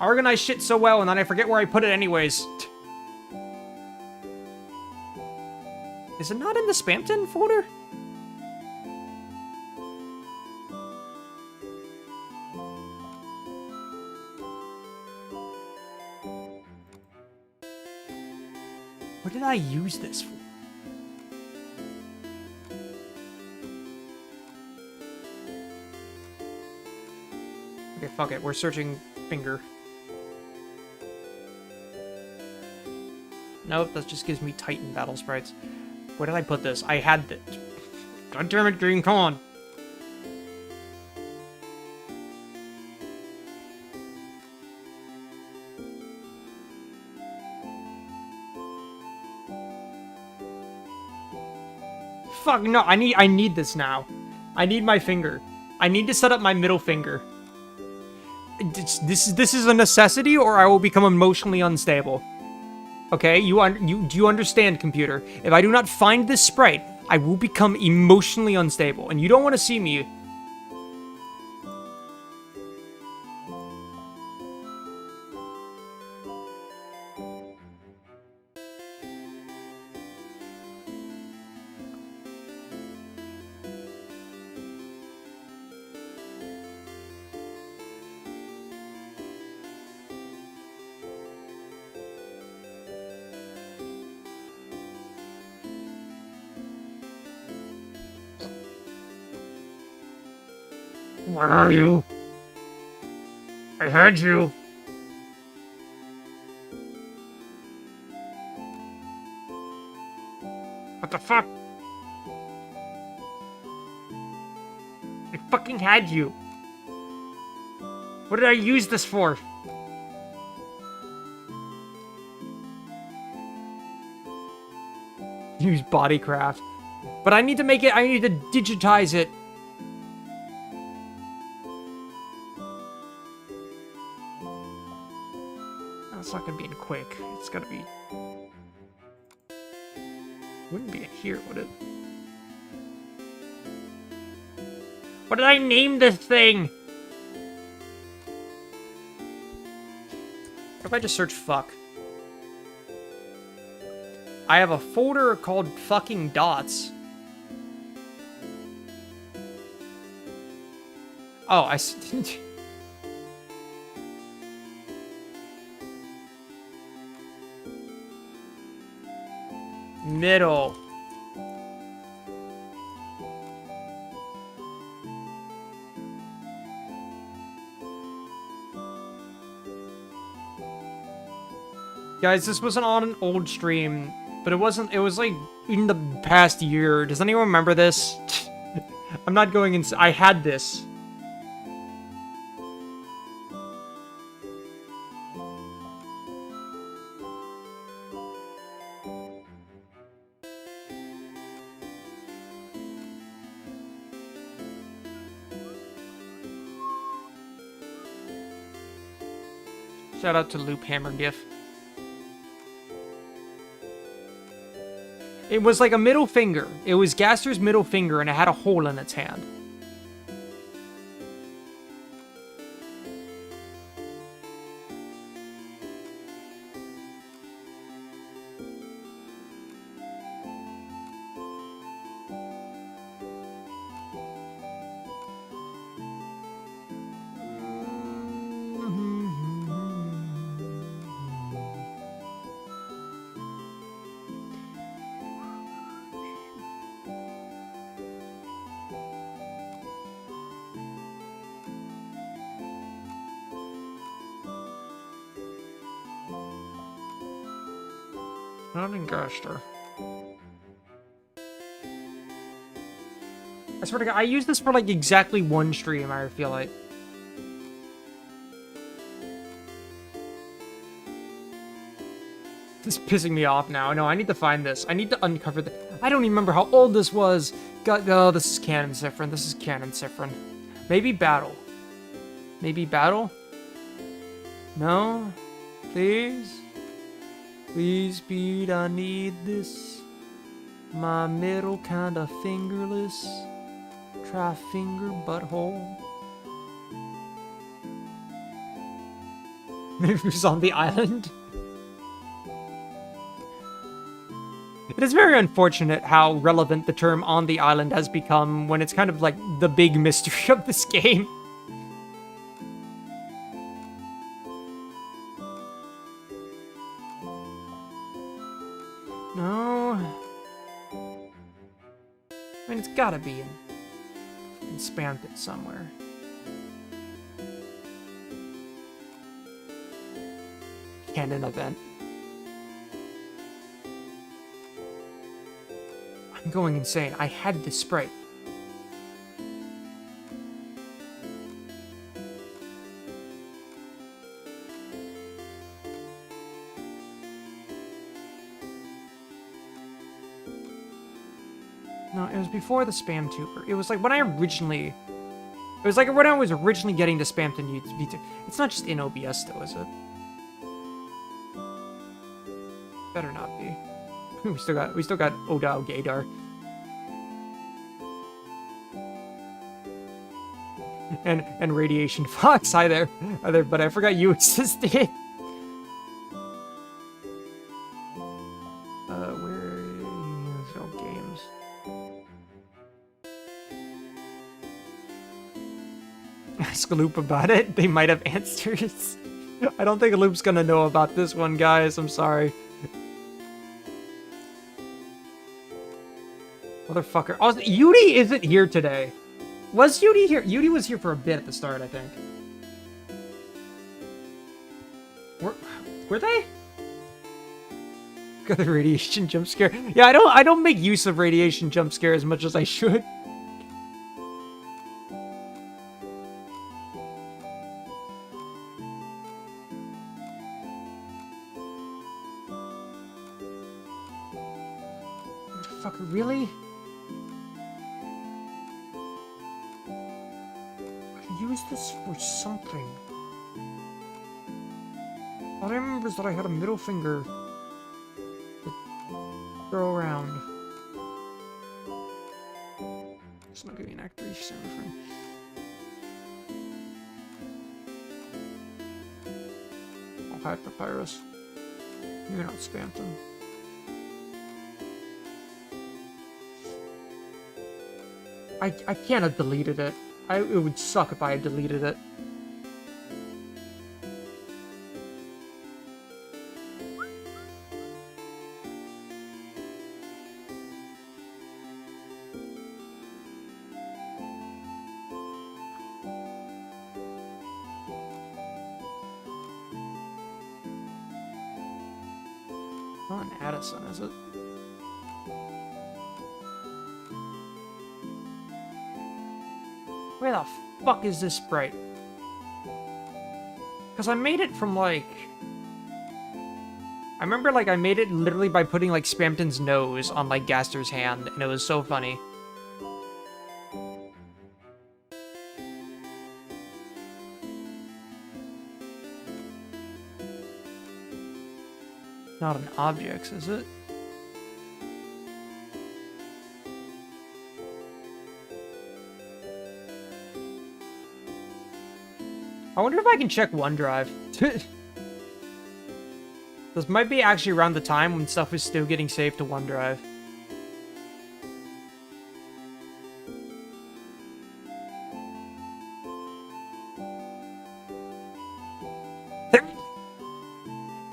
B: I organize shit so well, and then I forget where I put it anyways. Is it not in the Spamffrin folder? What did I use this for? Okay, fuck it. We're searching finger. Nope, that just gives me Titan battle sprites. Where did I put this? I had it. God damn it, Green, come on. Fuck, no, I need this now. I need my finger. I need to set up my middle finger. This is a necessity, or I will become emotionally unstable. Okay, do you understand, computer? If I do not find this sprite, I will become emotionally unstable, and you don't want to see me. Where are you? I heard you. What the fuck? I fucking had you. What did I use this for? Use bodycraft. But I need to make it, I need to digitize it. It's not gonna be in quick. It's gotta be... Wouldn't be in here, would it? What did I name this thing? What if I just search fuck? I have a folder called fucking dots. Oh, I see. Middle. Guys, this wasn't on an old stream, but it wasn't. It was like in the past year. Does anyone remember this? I'm not going in. I had this. Shout out to Loop Hammer GIF. It was like a middle finger. It was Gaster's middle finger, and it had a hole in its hand. Not in Gaster. I swear to God, I used this for like exactly one stream, I feel like. This is pissing me off now. No, I need to find this. I need to uncover the... I don't even remember how old this was. God, oh, this is canon Spamffrin. This is canon Spamffrin. Maybe Battle. Maybe Battle? No? Please? Please, Pete, I need this. My middle kinda fingerless. Try finger butthole. It was on the island. It is very unfortunate how relevant the term on the island has become when it's kind of like the big mystery of this game. No. I mean, it's gotta be in Spammed it somewhere. Canon event. I'm going insane. I had this sprite. No, it was before the Spam Tuber. It was like when I originally... It was like when I was originally getting to Spammed in YouTube. It's not just in OBS though, is it? Better not be. we still got Odao Gaydar. And Radiation Fox. Hi there. Hi there, but I forgot you existed. Where is all games? Ask Loop about it. They might have answers. I don't think Loop's gonna know about this one, guys. I'm sorry. Motherfucker. Also, Yudi isn't here today. Was Yudi here? Yudi was here for a bit at the start, I think. Were they? Got the radiation jump scare. Yeah, I don't make use of radiation jump scare as much as I should. Motherfucker, really? Use this for something. All I remember is that I had a middle finger to throw around. It's not gonna be an activation, my friend. Oh, hi, Papyrus. You're not spammed him. I can't have deleted it. It would suck if I had deleted it. Addison, is it? Where the fuck is this sprite? Because I made it from, like... I remember, like, I made it literally by putting, like, Spamton's nose on, like, Gaster's hand, and it was so funny. Not an objects, is it? I wonder if I can check OneDrive. This might be actually around the time when stuff was still getting saved to OneDrive.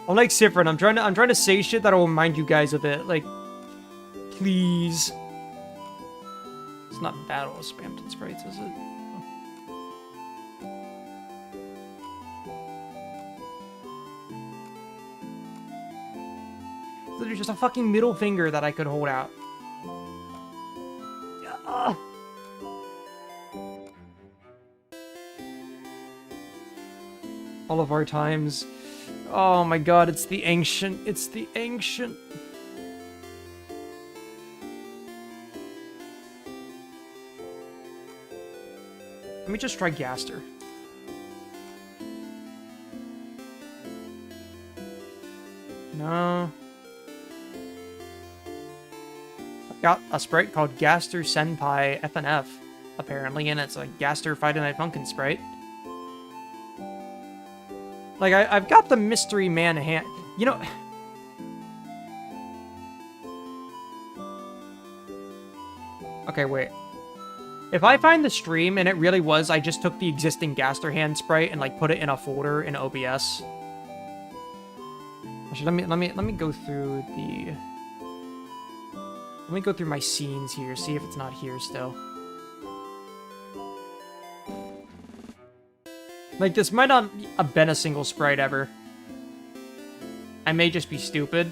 B: I'm like Spamffrin. I'm trying to say shit that'll remind you guys of it. Like, please. It's not Battle of Spamton Sprites, is it? There's just a fucking middle finger that I could hold out. All of our times. Oh my god, it's the ancient. It's the ancient. Let me just try Gaster. No. I've got a sprite called Gaster Senpai FNF, apparently, and it's a Gaster Friday Night Funkin' sprite. Like, I've got the Mystery Man hand. You know... Okay, wait. If I find the stream and it really was, I just took the existing Gaster hand sprite and, like, put it in a folder in OBS. Actually, let me go through the... Let me go through my scenes here, see if it's not here still. Like, this might not have been a single sprite ever. I may just be stupid.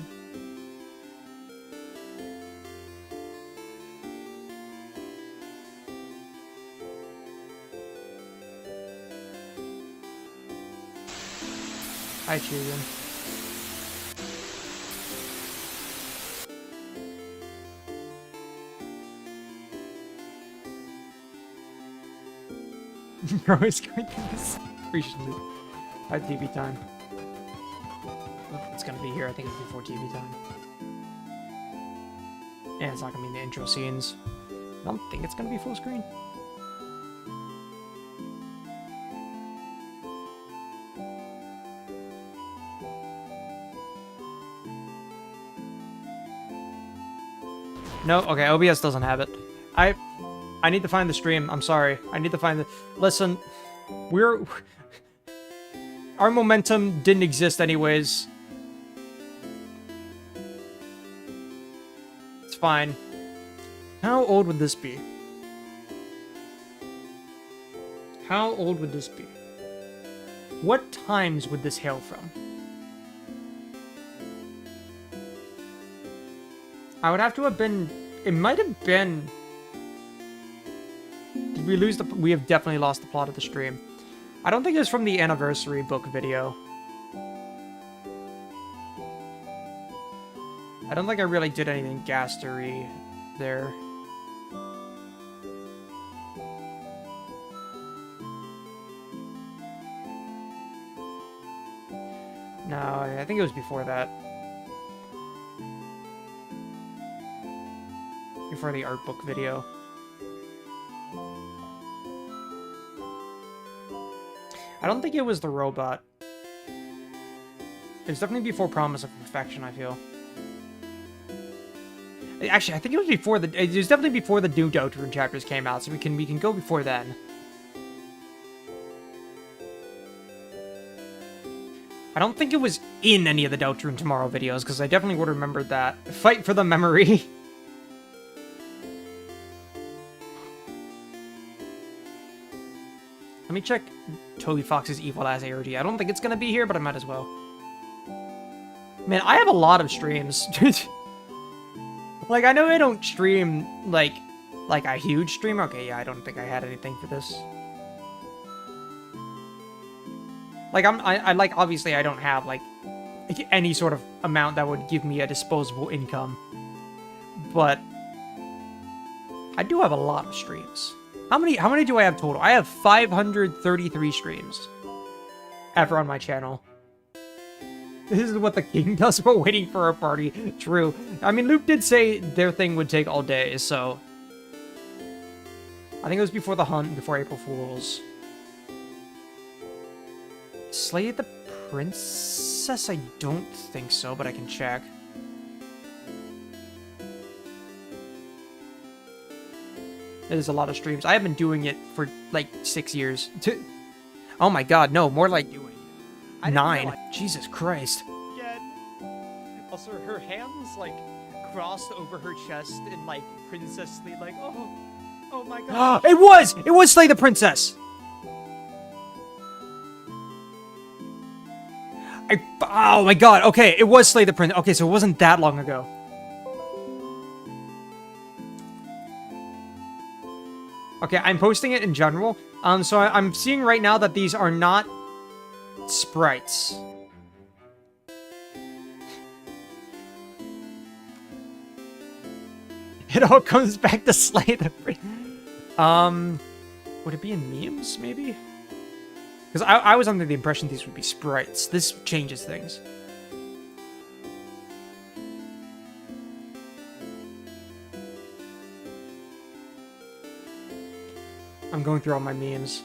B: Hi, Children. Bro, it's going through this recently. At TV time. It's gonna be here, I think it's before TV time. And it's not gonna be in the intro scenes. I don't think it's gonna be full screen. No, okay, OBS doesn't have it. I need to find the stream. I'm sorry. I need to find the... Listen, our momentum didn't exist anyways. It's fine. How old would this be? How old would this be? What times would this hail from? I would have to have been... It might have been... Did we lose the... We have definitely lost the plot of the stream. I don't think it's from the anniversary book video. I don't think I really did anything gastery there. No, I think it was before that. Before the art book video. I don't think it was the robot. It was definitely before Promise of Perfection, I feel. Actually, I think it was before the... It was definitely before the new Doctrine chapters came out, so we can go before then. I don't think it was in any of the Doctrine Tomorrow videos, because I definitely would have remembered that. Fight for the memory. Let me check Toby Fox's evil ass ARG. I don't think it's gonna be here, but I might as well. Man, I have a lot of streams. Like, I know I don't stream, like a huge stream. Okay, yeah, I don't think I had anything for this. Like, I like, obviously I don't have, like, any sort of amount that would give me a disposable income. But I do have a lot of streams. How many do I have total? I have 533 streams ever on my channel. This is what the king does for waiting for a party. True. I mean, Luke did say their thing would take all day, so... I think it was before the hunt, before April Fools. Slay the princess? I don't think so, but I can check. It is a lot of streams. I have been doing it for, like, 6 years. Oh my god, no, more like... 9. Jesus Christ. Also, her hands, like, crossed over her chest and, like, princessly, like, oh my god. It was Slay the Princess! Oh my god, okay, it was Slay the Princess. Okay, so it wasn't that long ago. Okay, I'm posting it in general. So I'm seeing right now that these are not sprites. It all comes back to Slay the Princess. Would it be in memes, maybe? Because I was under the impression these would be sprites. This changes things. I'm going through all my memes.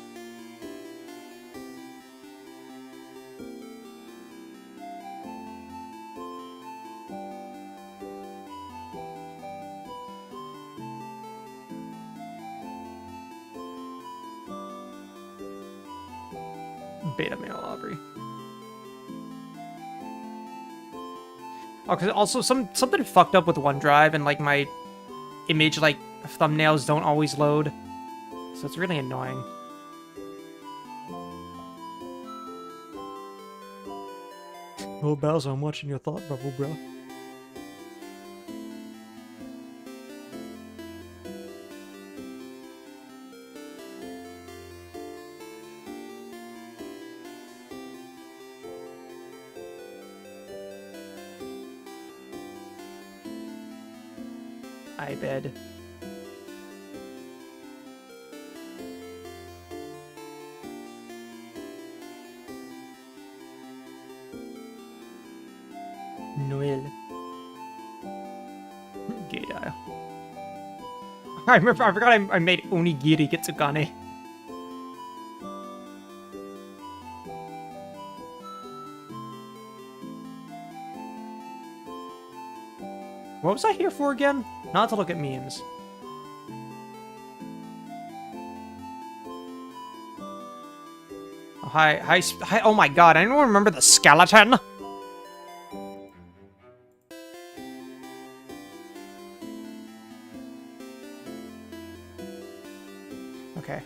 B: Beta male Aubrey. Oh, because also something fucked up with OneDrive and like my image like thumbnails don't always load, so it's really annoying. Oh, Bowser, I'm watching your thought bubble, bro. I bed. Noel. Gay dial. I forgot I made onigiri Kitsugane. What was I here for again? Not to look at memes. Oh, hi, oh my god, anyone remember the skeleton? Okay,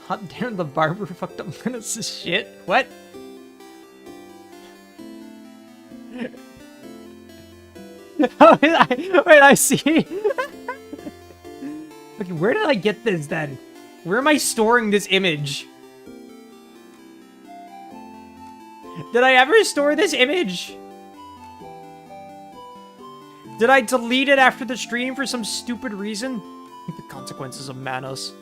B: Hot damn, the barber fucked up Menace's shit? What? Oh, wait, I see. Okay, where did I get this then? Where am I storing this image? Did I ever store this image? Did I delete it after the stream for some stupid reason? The consequences of Manos.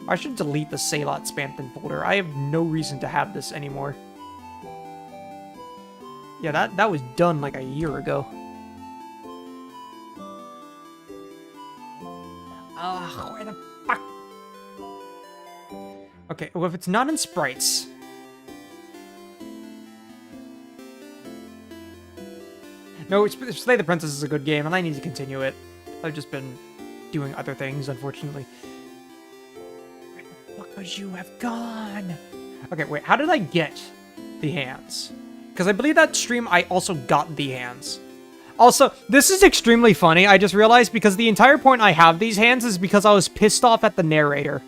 B: I should delete the Salot Spamffrin folder. I have no reason to have this anymore. Yeah, that was done like a year ago. Where the fuck? Okay, well, if it's not in sprites... No, Slay the Princess is a good game, and I need to continue it. I've just been doing other things, unfortunately. Where the fuck would you have gone? Okay, wait, how did I get the hands? Because I believe that stream I also got the hands. Also, this is extremely funny, I just realized, because the entire point I have these hands is because I was pissed off at the narrator.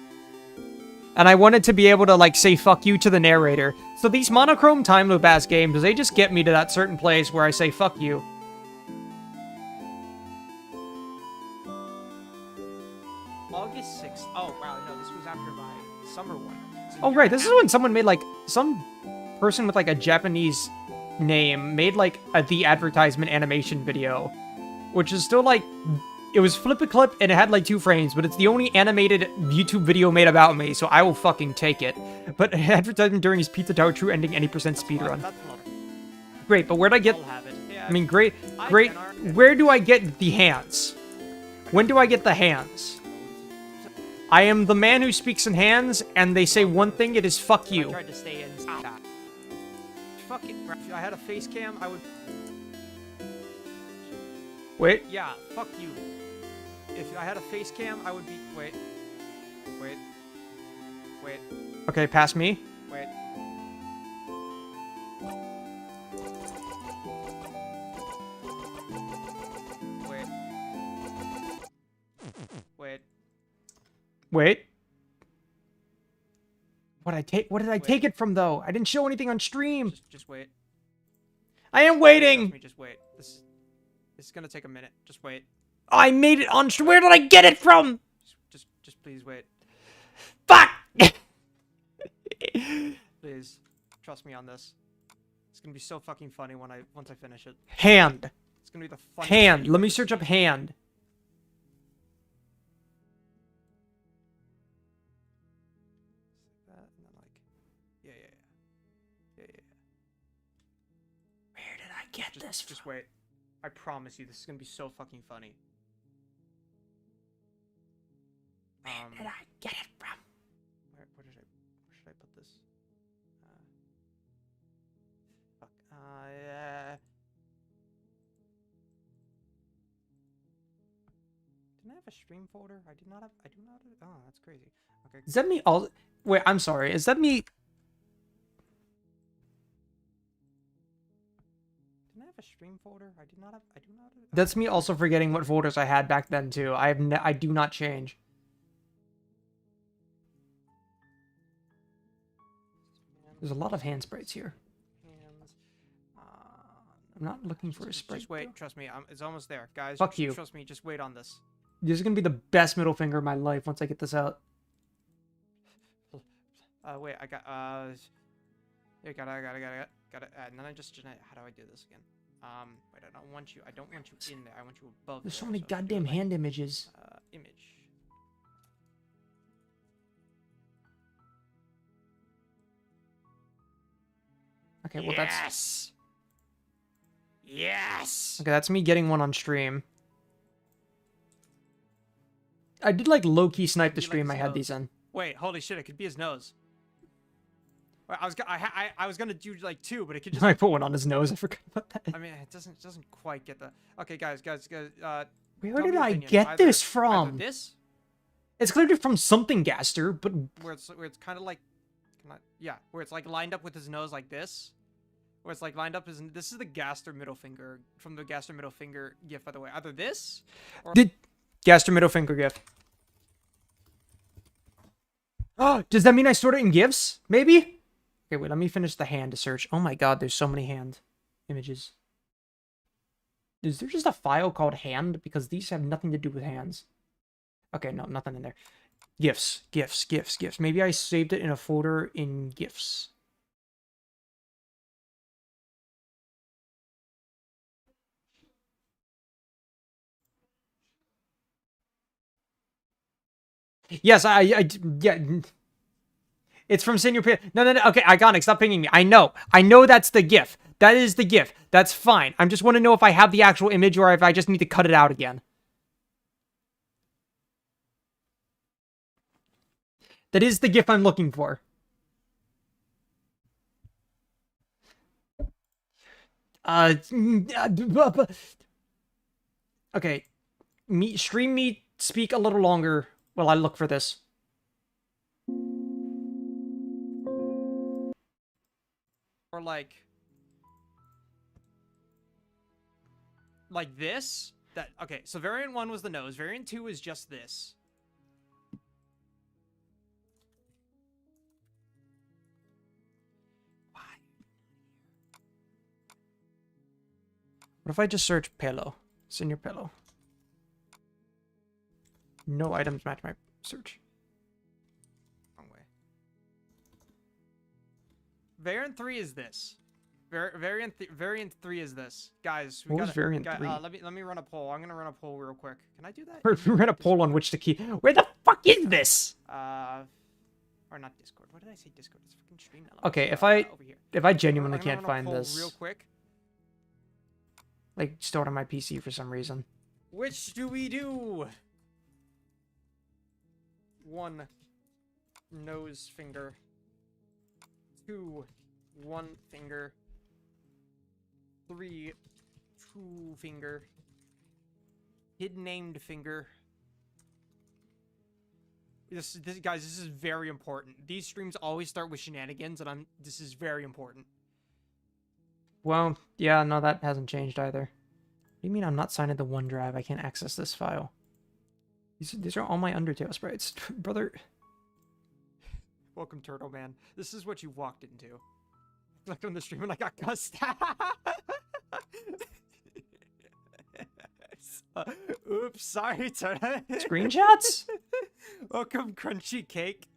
B: And I wanted to be able to, like, say fuck you to the narrator. So these monochrome time loop ass games, they just get me to that certain place where I say fuck you.
A: August 6th. Oh, wow, no, this was after my summer one. So
B: Oh, right, this is when someone made, like, some person with, like, a Japanese name made, like, the advertisement animation video. Which is still, like, it was flip a clip and it had, like, 2 frames, but it's the only animated YouTube video made about me, so I will fucking take it. But advertisement during his Pizza Tower True Ending any % speedrun. Great, but where'd I get...
A: I'll have it. Yeah,
B: I mean, great. Where do I get the hands? When do I get the hands? I am the man who speaks in hands, and they say one thing, it is fuck
A: I
B: you.
A: tried to stay in. Fuck it. If I had a face cam, I would...
B: Wait.
A: Yeah, fuck you. If I had a face cam, I would be... Wait.
B: Okay, pass me.
A: Wait.
B: Wait. What did I take it from, though? I didn't show anything on stream.
A: Just wait.
B: I am waiting.
A: Trust me, just wait. This is gonna take a minute. Just wait.
B: I made it on stream. Where did I get it from?
A: Just please wait.
B: Fuck!
A: Please. Trust me on this. It's gonna be so fucking funny once I finish it.
B: Hand.
A: It's gonna be the funniest
B: Hand.
A: thing
B: Let me
A: you've
B: search
A: ever
B: up
A: seen.
B: hand.
A: That, and then like, yeah.
B: Where did I get this from?
A: Just wait. I promise you, this is gonna be so fucking funny.
B: Where did I get it from?
A: Where should I put this? Fuck. Yeah. Didn't I have a stream folder? I do not have. Oh, that's crazy. Okay.
B: Is that me all... Wait, I'm sorry. Is that me...
A: Didn't I have a stream folder? I do not have.
B: That's me also forgetting what folders I had back then, too. I do not change. There's a lot of hand sprites here.
A: Hands.
B: I'm not looking for a sprite.
A: Just wait. Trust me. It's almost there, guys.
B: Fuck you.
A: Trust me. Just wait on this.
B: This is gonna be the best middle finger of my life once I get this out.
A: Wait. I got. Yeah, got it. And then I just. How do I do this again? Wait. I don't want you in there. I want you above.
B: There's so
A: there,
B: many
A: if I do
B: goddamn
A: it
B: hand images.
A: image.
B: Okay, well that's...
A: Yes.
B: Okay, that's me getting one on stream. I did like low-key snipe the
A: Could be, like,
B: stream I
A: his
B: had
A: nose.
B: these in.
A: Wait. Holy shit! It could be his nose. Wait, I was gonna do like 2, but it could just.
B: I put one on his nose, I forgot about that.
A: I mean, it doesn't quite get the. Okay, guys.
B: Where
A: tell
B: did
A: me your
B: I
A: opinion.
B: get
A: Either-
B: this
A: either
B: from?
A: this,
B: It's clearly from something Gaster, but...
A: where it's kind of like, where it's like lined up with his nose like this, where it's like lined up as. This is the Gaster middle finger from the Gaster middle finger gif, by the way. Either this, or
B: Gaster middle finger gif. Oh, does that mean I stored it in GIFs? Maybe? Okay, wait, let me finish the hand to search. Oh my god, there's so many hand images. Is there just a file called hand? Because these have nothing to do with hands. Okay, no, nothing in there. GIFs. Maybe I saved it in a folder in GIFs. Yes, yeah. It's from Senior P. No. Okay, Iconic, stop pinging me. I know that's the GIF. That is the GIF. That's fine. I just want to know if I have the actual image or if I just need to cut it out again. That is the GIF I'm looking for. Okay. Stream me, speak a little longer while I look for this.
A: or like this. That okay. So variant 1 was the nose. Variant 2 is just this.
B: What if I just search pillow? Senior pillow. No items match my search.
A: Wrong way. Variant 3 is this. Variant 3 is this. Guys, we
B: What was
A: gotta,
B: variant 3?
A: let me run a poll. I'm gonna run a poll real quick. Can I do that?
B: We're gonna poll on which to keep. Where the fuck is this?
A: Or not Discord. What did I say? Discord. It's fucking stream now.
B: Okay,
A: Over here.
B: if I genuinely
A: I'm gonna
B: can't
A: run a
B: find
A: poll
B: this,
A: real quick.
B: like stored on my PC for some reason.
A: Which do we do? 1 nose finger. 2 1 finger. 3 2 finger. Hidden named finger. This guys, this is very important. These streams always start with shenanigans, and this is very important.
B: Well, yeah, no, that hasn't changed either. What do you mean I'm not signed into OneDrive? I can't access this file. These are all my Undertale sprites. Brother.
A: Welcome, Turtle Man. This is what you walked into. I clicked on the stream and I got cussed. Oops, sorry, Turtle.
B: Screenshots?
A: Welcome, Crunchy Cake.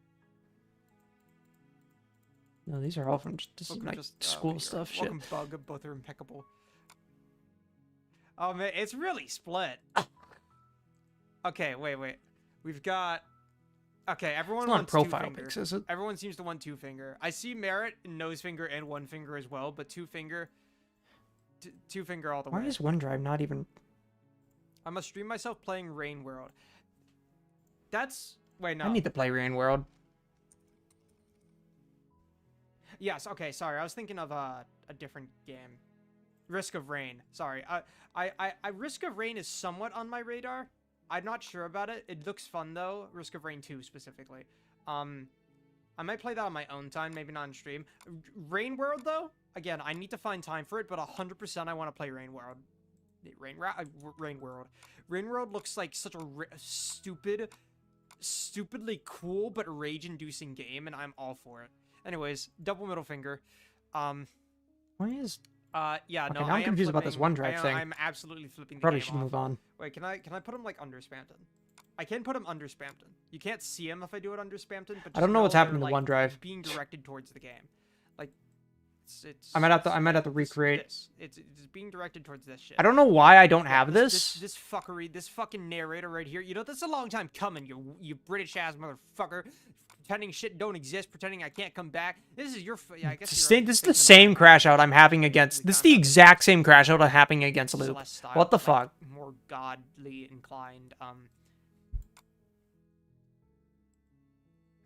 B: No, these are all from just
A: Welcome,
B: like school stuff shit.
A: Welcome, Bug. Both are impeccable. Oh man, it's really split. Okay, wait. We've got. Okay, everyone
B: It's not
A: wants
B: profile
A: 2 finger.
B: pics, is it?
A: Everyone seems to want 2 finger. I see merit in nose finger and 1 finger as well, but 2 finger. 2 finger all the way.
B: Why is OneDrive not even?
A: I must stream myself playing Rain World. That's wait no.
B: I need to play Rain World.
A: Yes. Okay. Sorry, I was thinking of a different game. Risk of Rain. Sorry. I Risk of Rain is somewhat on my radar. I'm not sure about it. It looks fun though. Risk of Rain 2 specifically. I might play that on my own time, maybe not on stream. Rain World though. Again, I need to find time for it, but 100% I want to play Rain World. Rain World. Rain World looks like such a stupidly cool but rage-inducing game, and I'm all for it. Anyways, double middle finger.
B: Why is?
A: Yeah,
B: Okay,
A: no,
B: now I'm confused about this OneDrive thing.
A: I'm absolutely flipping the
B: Probably
A: game
B: should
A: off.
B: move on.
A: Wait, can I put him like under Spamton? I can put him under Spamton. You can't see him if I do it under Spamton, but
B: I don't know what's
A: they're,
B: happening to
A: like,
B: OneDrive.
A: being directed towards the game. Like, it's
B: I might have to recreate.
A: It's being directed towards this shit.
B: I don't know why I don't have this.
A: This fuckery, this fucking narrator right here. You know, that's a long time coming. You British ass motherfucker, pretending shit don't exist, pretending I can't come back. This is your. Yeah, I guess.
B: This is the same crash out I'm having against. This is the exact same crash out I'm having against Loop. What the fuck?
A: More godly inclined.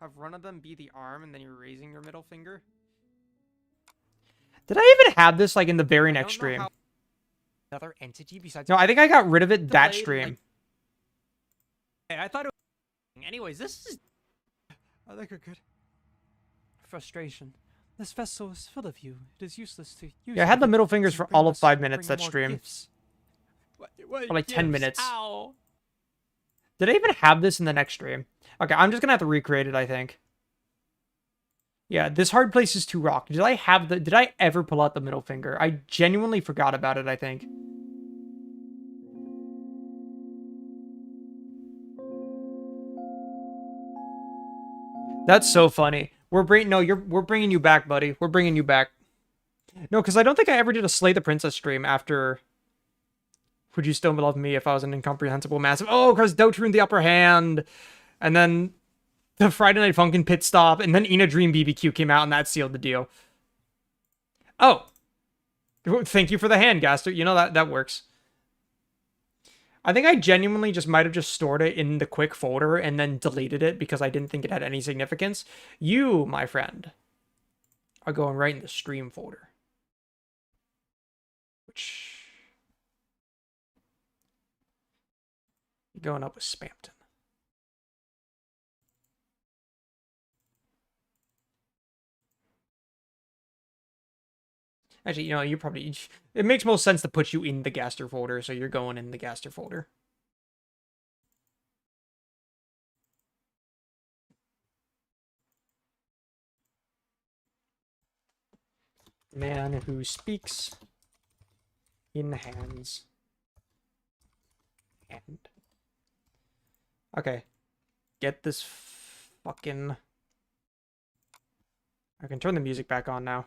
A: Have one of them be the arm, and then you're raising your middle finger.
B: Did I even have this like in the very next stream?
A: Another entity besides.
B: No, I think I got rid of it that
A: blade,
B: stream.
A: Hey, I thought it was. Anyways, this is. I think we're good. Frustration. This vessel is full of you. It is useless to use.
B: Yeah, I had the middle fingers for all of 5 minutes
A: bring
B: that
A: more
B: stream.
A: gifts.
B: For like 10 minutes.
A: Ow.
B: Did I even have this in the next stream? Okay, I'm just gonna have to recreate it, I think. Yeah, this hard place is too rock. Did I ever pull out the middle finger? I genuinely forgot about it, I think. That's so funny. We're bringing you back, buddy. We're bringing you back. No, because I don't think I ever did a Slay the Princess stream after Would You Still Love Me If I Was an Incomprehensible Massive. Oh, because Dote ruined the upper hand. And then the Friday Night Funkin' pit stop. And then Ina Dream BBQ came out and that sealed the deal. Oh. Thank you for the hand, Gaster. You know, that works. I think I genuinely just might have just stored it in the quick folder and then deleted it because I didn't think it had any significance. You, my friend, are going right in the stream folder. Which... going up with Spamton. Actually, you know, you probably... It makes most sense to put you in the Gaster folder, so you're going in the Gaster folder. Man who speaks In hands. Hand. Okay. Get this fucking... I can turn the music back on now.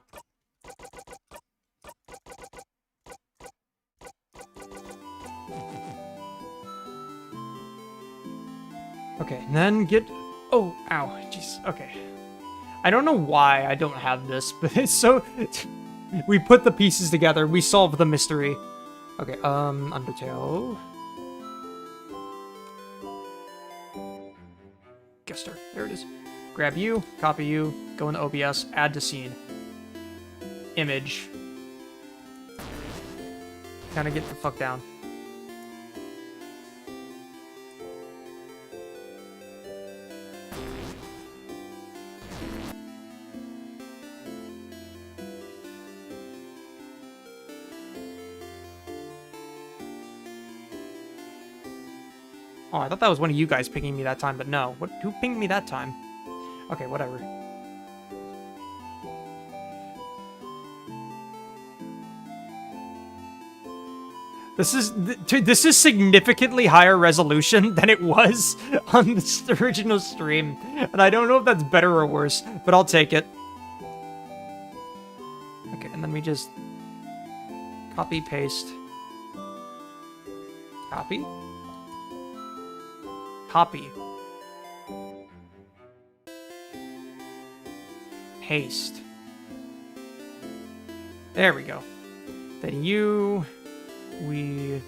B: Okay, and then get... Oh, ow. Jeez, okay. I don't know why I don't have this, but it's so... We put the pieces together. We solved the mystery. Okay, Undertale. Guest star. There it is. Grab you, copy you, go into OBS, add to scene. Image. Kinda get the fuck down. Oh, I thought that was one of you guys pinging me that time, but no. Who pinged me that time? Okay, whatever. This is significantly higher resolution than it was on the original stream, and I don't know if that's better or worse, but I'll take it. Okay, and then we just copy, paste, copy. Copy. Paste. There we go. Then we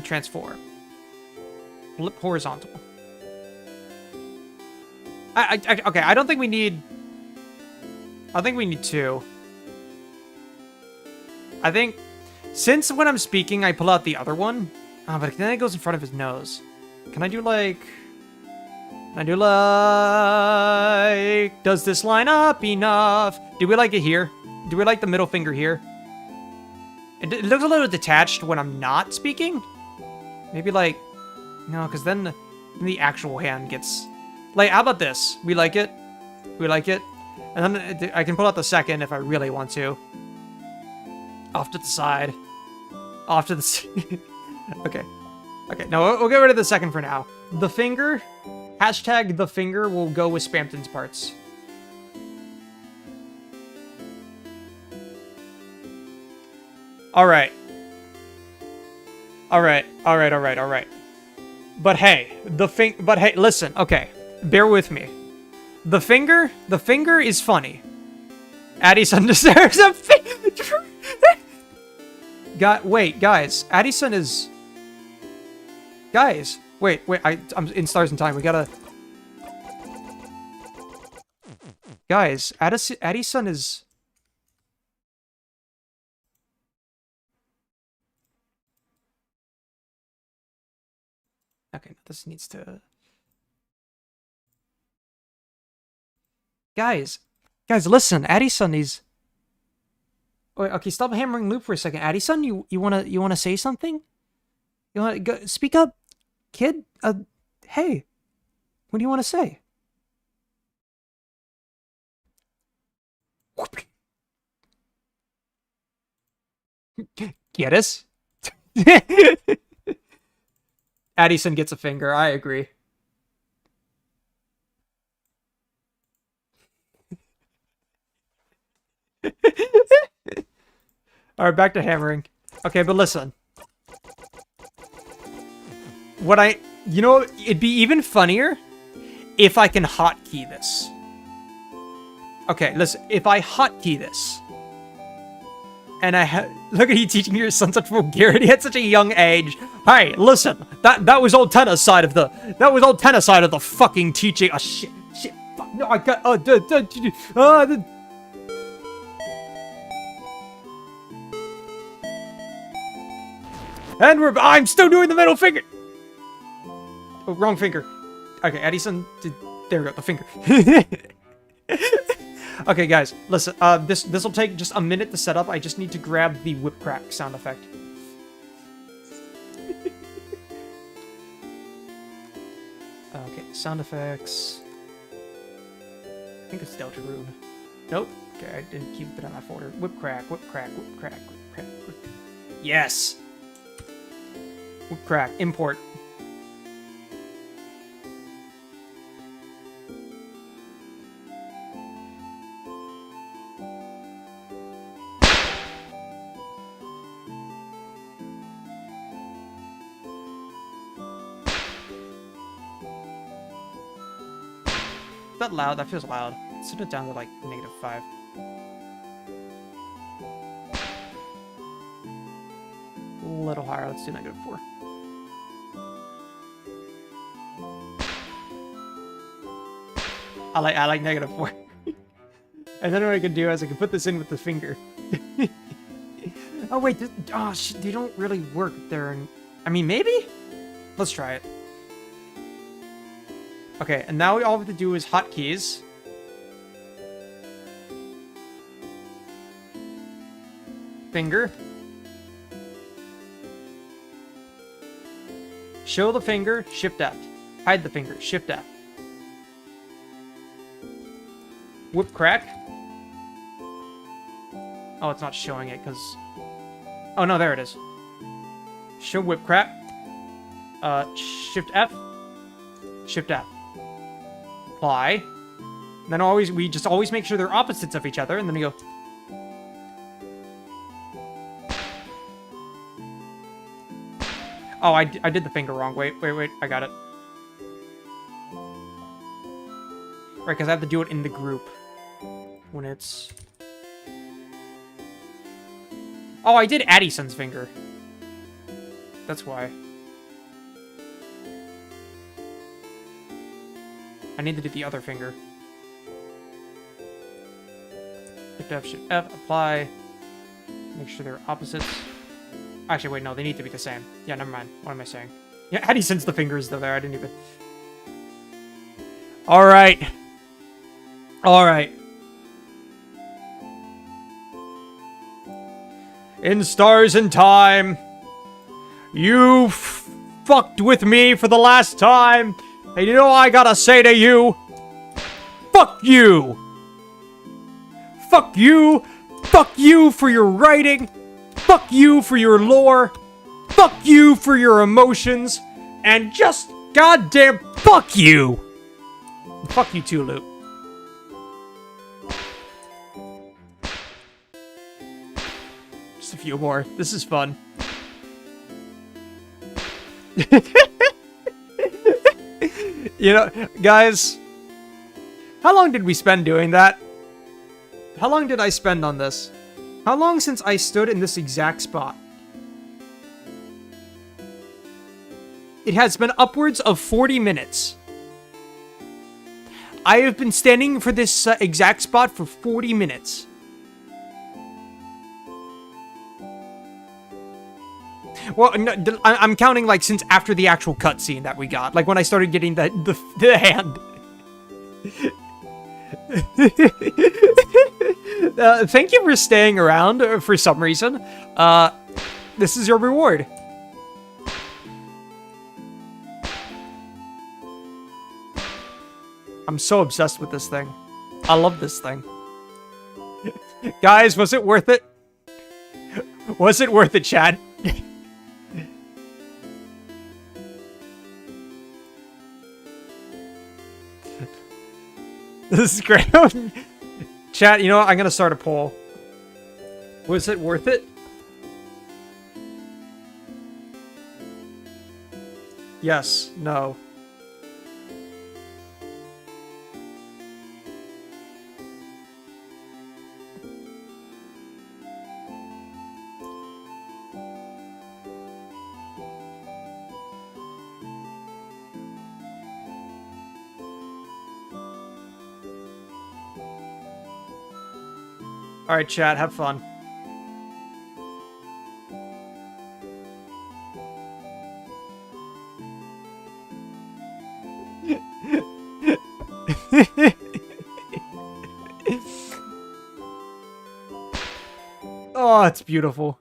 B: transform. Flip horizontal. Okay, I don't think we need... I think we need two. I think, since when I'm speaking, I pull out the other one, but then it goes in front of his nose. Can I do like... Does this line up enough? Do we like it here? Do we like the middle finger here? It looks a little detached when I'm not speaking. Maybe like... No, because then the actual hand gets... Like, how about this? We like it. We like it. And then I can pull out the second if I really want to. Off to the side. Off to the... Okay. Okay, no, we'll get rid of the second for now. The finger... Hashtag the finger will go with Spamfrin's parts. Alright. Alright. But hey, but hey, listen, okay. Bear with me. The finger is funny. Addison deserves a finger. Wait, guys. Addison is... Guys, wait, I'm in Stars in Time. We gotta... Guys, Addison is... Okay, this needs to... Guys, listen, Addison is... Wait, okay, stop hammering loop for a second. Addison, you wanna say something? You wanna go, speak up, kid? Hey, what do you want to say? Get us? Addison gets a finger. I agree. Alright, back to hammering. Okay, but listen. You know, it'd be even funnier if I can hotkey this. Okay, listen, if I hotkey this, and look at you teaching your son such vulgarity at such a young age. Hey, listen, that was old Tenna's side of the fucking teaching. Oh shit, fuck, no, I got and I'm still doing the middle finger. Oh, wrong finger. Okay, Addison, there we go, the finger. Okay, guys, listen, this will take just a minute to set up. I just need to grab the whip crack sound effect. Okay, sound effects. I think it's Delta Rune. Nope. Okay, I didn't keep it in that folder. Whip crack, whip crack, whip crack, whip crack, whip. Yes! Whip crack, import. Is that loud? That feels loud. Set it down to like -5. A little higher. Let's do -4. I like -4. And then what I can do is I can put this in with the finger. Oh wait, they don't really work there. I mean, maybe. Let's try it. Okay, and now all we have to do is hotkeys. Finger. Show the finger, Shift F. Hide the finger, Shift F. Whip crack. Oh, it's not showing it because... Oh no, there it is. Show whip crack. Shift F. Shift F. Apply. Then we just always make sure they're opposites of each other, and then we go. Oh, I did the finger wrong. Wait, I got it. Right, because I have to do it in the group. When it's... Oh, I did Addison's finger. That's why. I need to do the other finger. Shift F, Shift F, apply. Make sure they're opposites. Actually, wait, no, they need to be the same. Yeah, never mind. What am I saying? Yeah, Addison's the fingers, though, there. I didn't even... Alright. Alright. In Stars and Time, you fucked with me for the last time. And you know what I gotta say to you? Fuck you! Fuck you! Fuck you for your writing! Fuck you for your lore! Fuck you for your emotions! And just goddamn fuck you! And fuck you too, Luke. Just a few more. This is fun. You know, guys, how long did we spend doing that? How long did I spend on this? How long since I stood in this exact spot? It has been upwards of 40 minutes. I have been standing for this exact spot for 40 minutes. Well, no, I'm counting, like, since after the actual cutscene that we got. Like, when I started getting the hand. Thank you for staying around for some reason. This is your reward. I'm so obsessed with this thing. I love this thing. Guys, was it worth it? Was it worth it, Chad? This is great. Chat, you know what? I'm gonna start a poll. Was it worth it? Yes. No. Alright, chat, have fun. Oh, it's beautiful.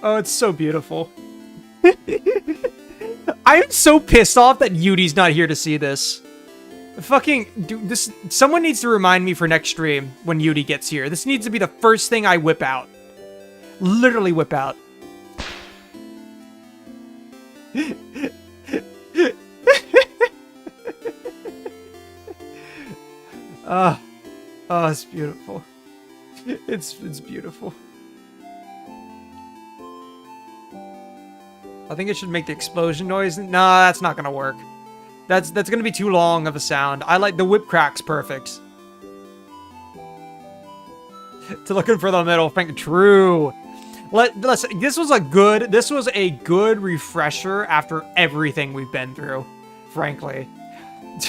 B: Oh, it's so beautiful. I'm so pissed off that Yudi's not here to see this. Fucking, dude, this, someone needs to remind me for next stream when Yudi gets here. This needs to be the first thing I whip out. Literally whip out. Oh, it's beautiful. It's beautiful. I think it should make the explosion noise. Nah, that's not gonna work. That's gonna be too long of a sound. I like the whip cracks perfect. To looking for the middle finger. True. Let's. This was a good refresher after everything we've been through. Frankly,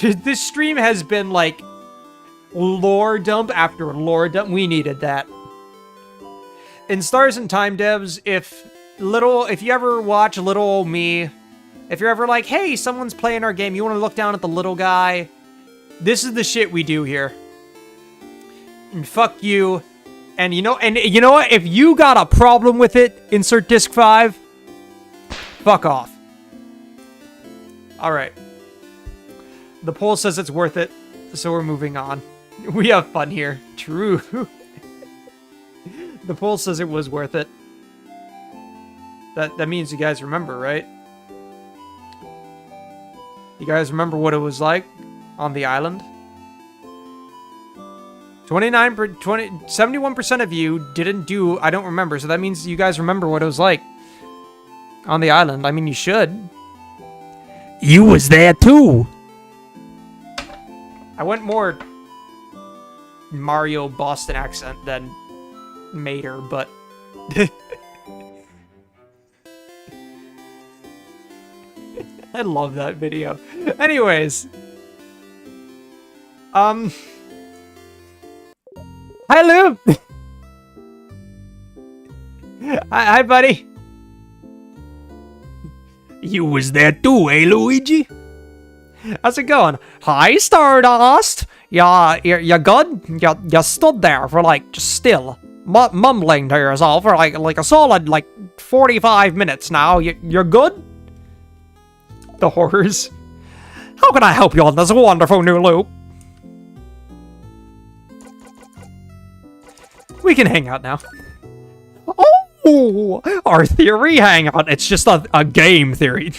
B: this stream has been like lore dump after lore dump. We needed that. In Stars and Time devs, if you ever watch Little Ol' Me, if you're ever like, hey, someone's playing our game, you want to look down at the little guy, this is the shit we do here. And fuck you. And you know what? If you got a problem with it, insert disc 5. Fuck off. Alright. The poll says it's worth it, so we're moving on. We have fun here. True. The poll says it was worth it. That means you guys remember, right? You guys remember what it was like on the island? 71% of you didn't do I don't remember, so that means you guys remember what it was like on the island. I mean, you should.
C: You was there too.
B: I went more Mario Boston accent than Mater, but I love that video. Anyways, hi, Lou. Hi, buddy.
C: You was there too, eh, Luigi?
B: How's it going? Hi, Stardust. You good? You stood there for like just still mumbling to yourself for like a solid like 45 minutes now. You're good? The horrors. How can I help you on this wonderful new loop? We can hang out now. Oh, our theory hangout. It's just a game theory.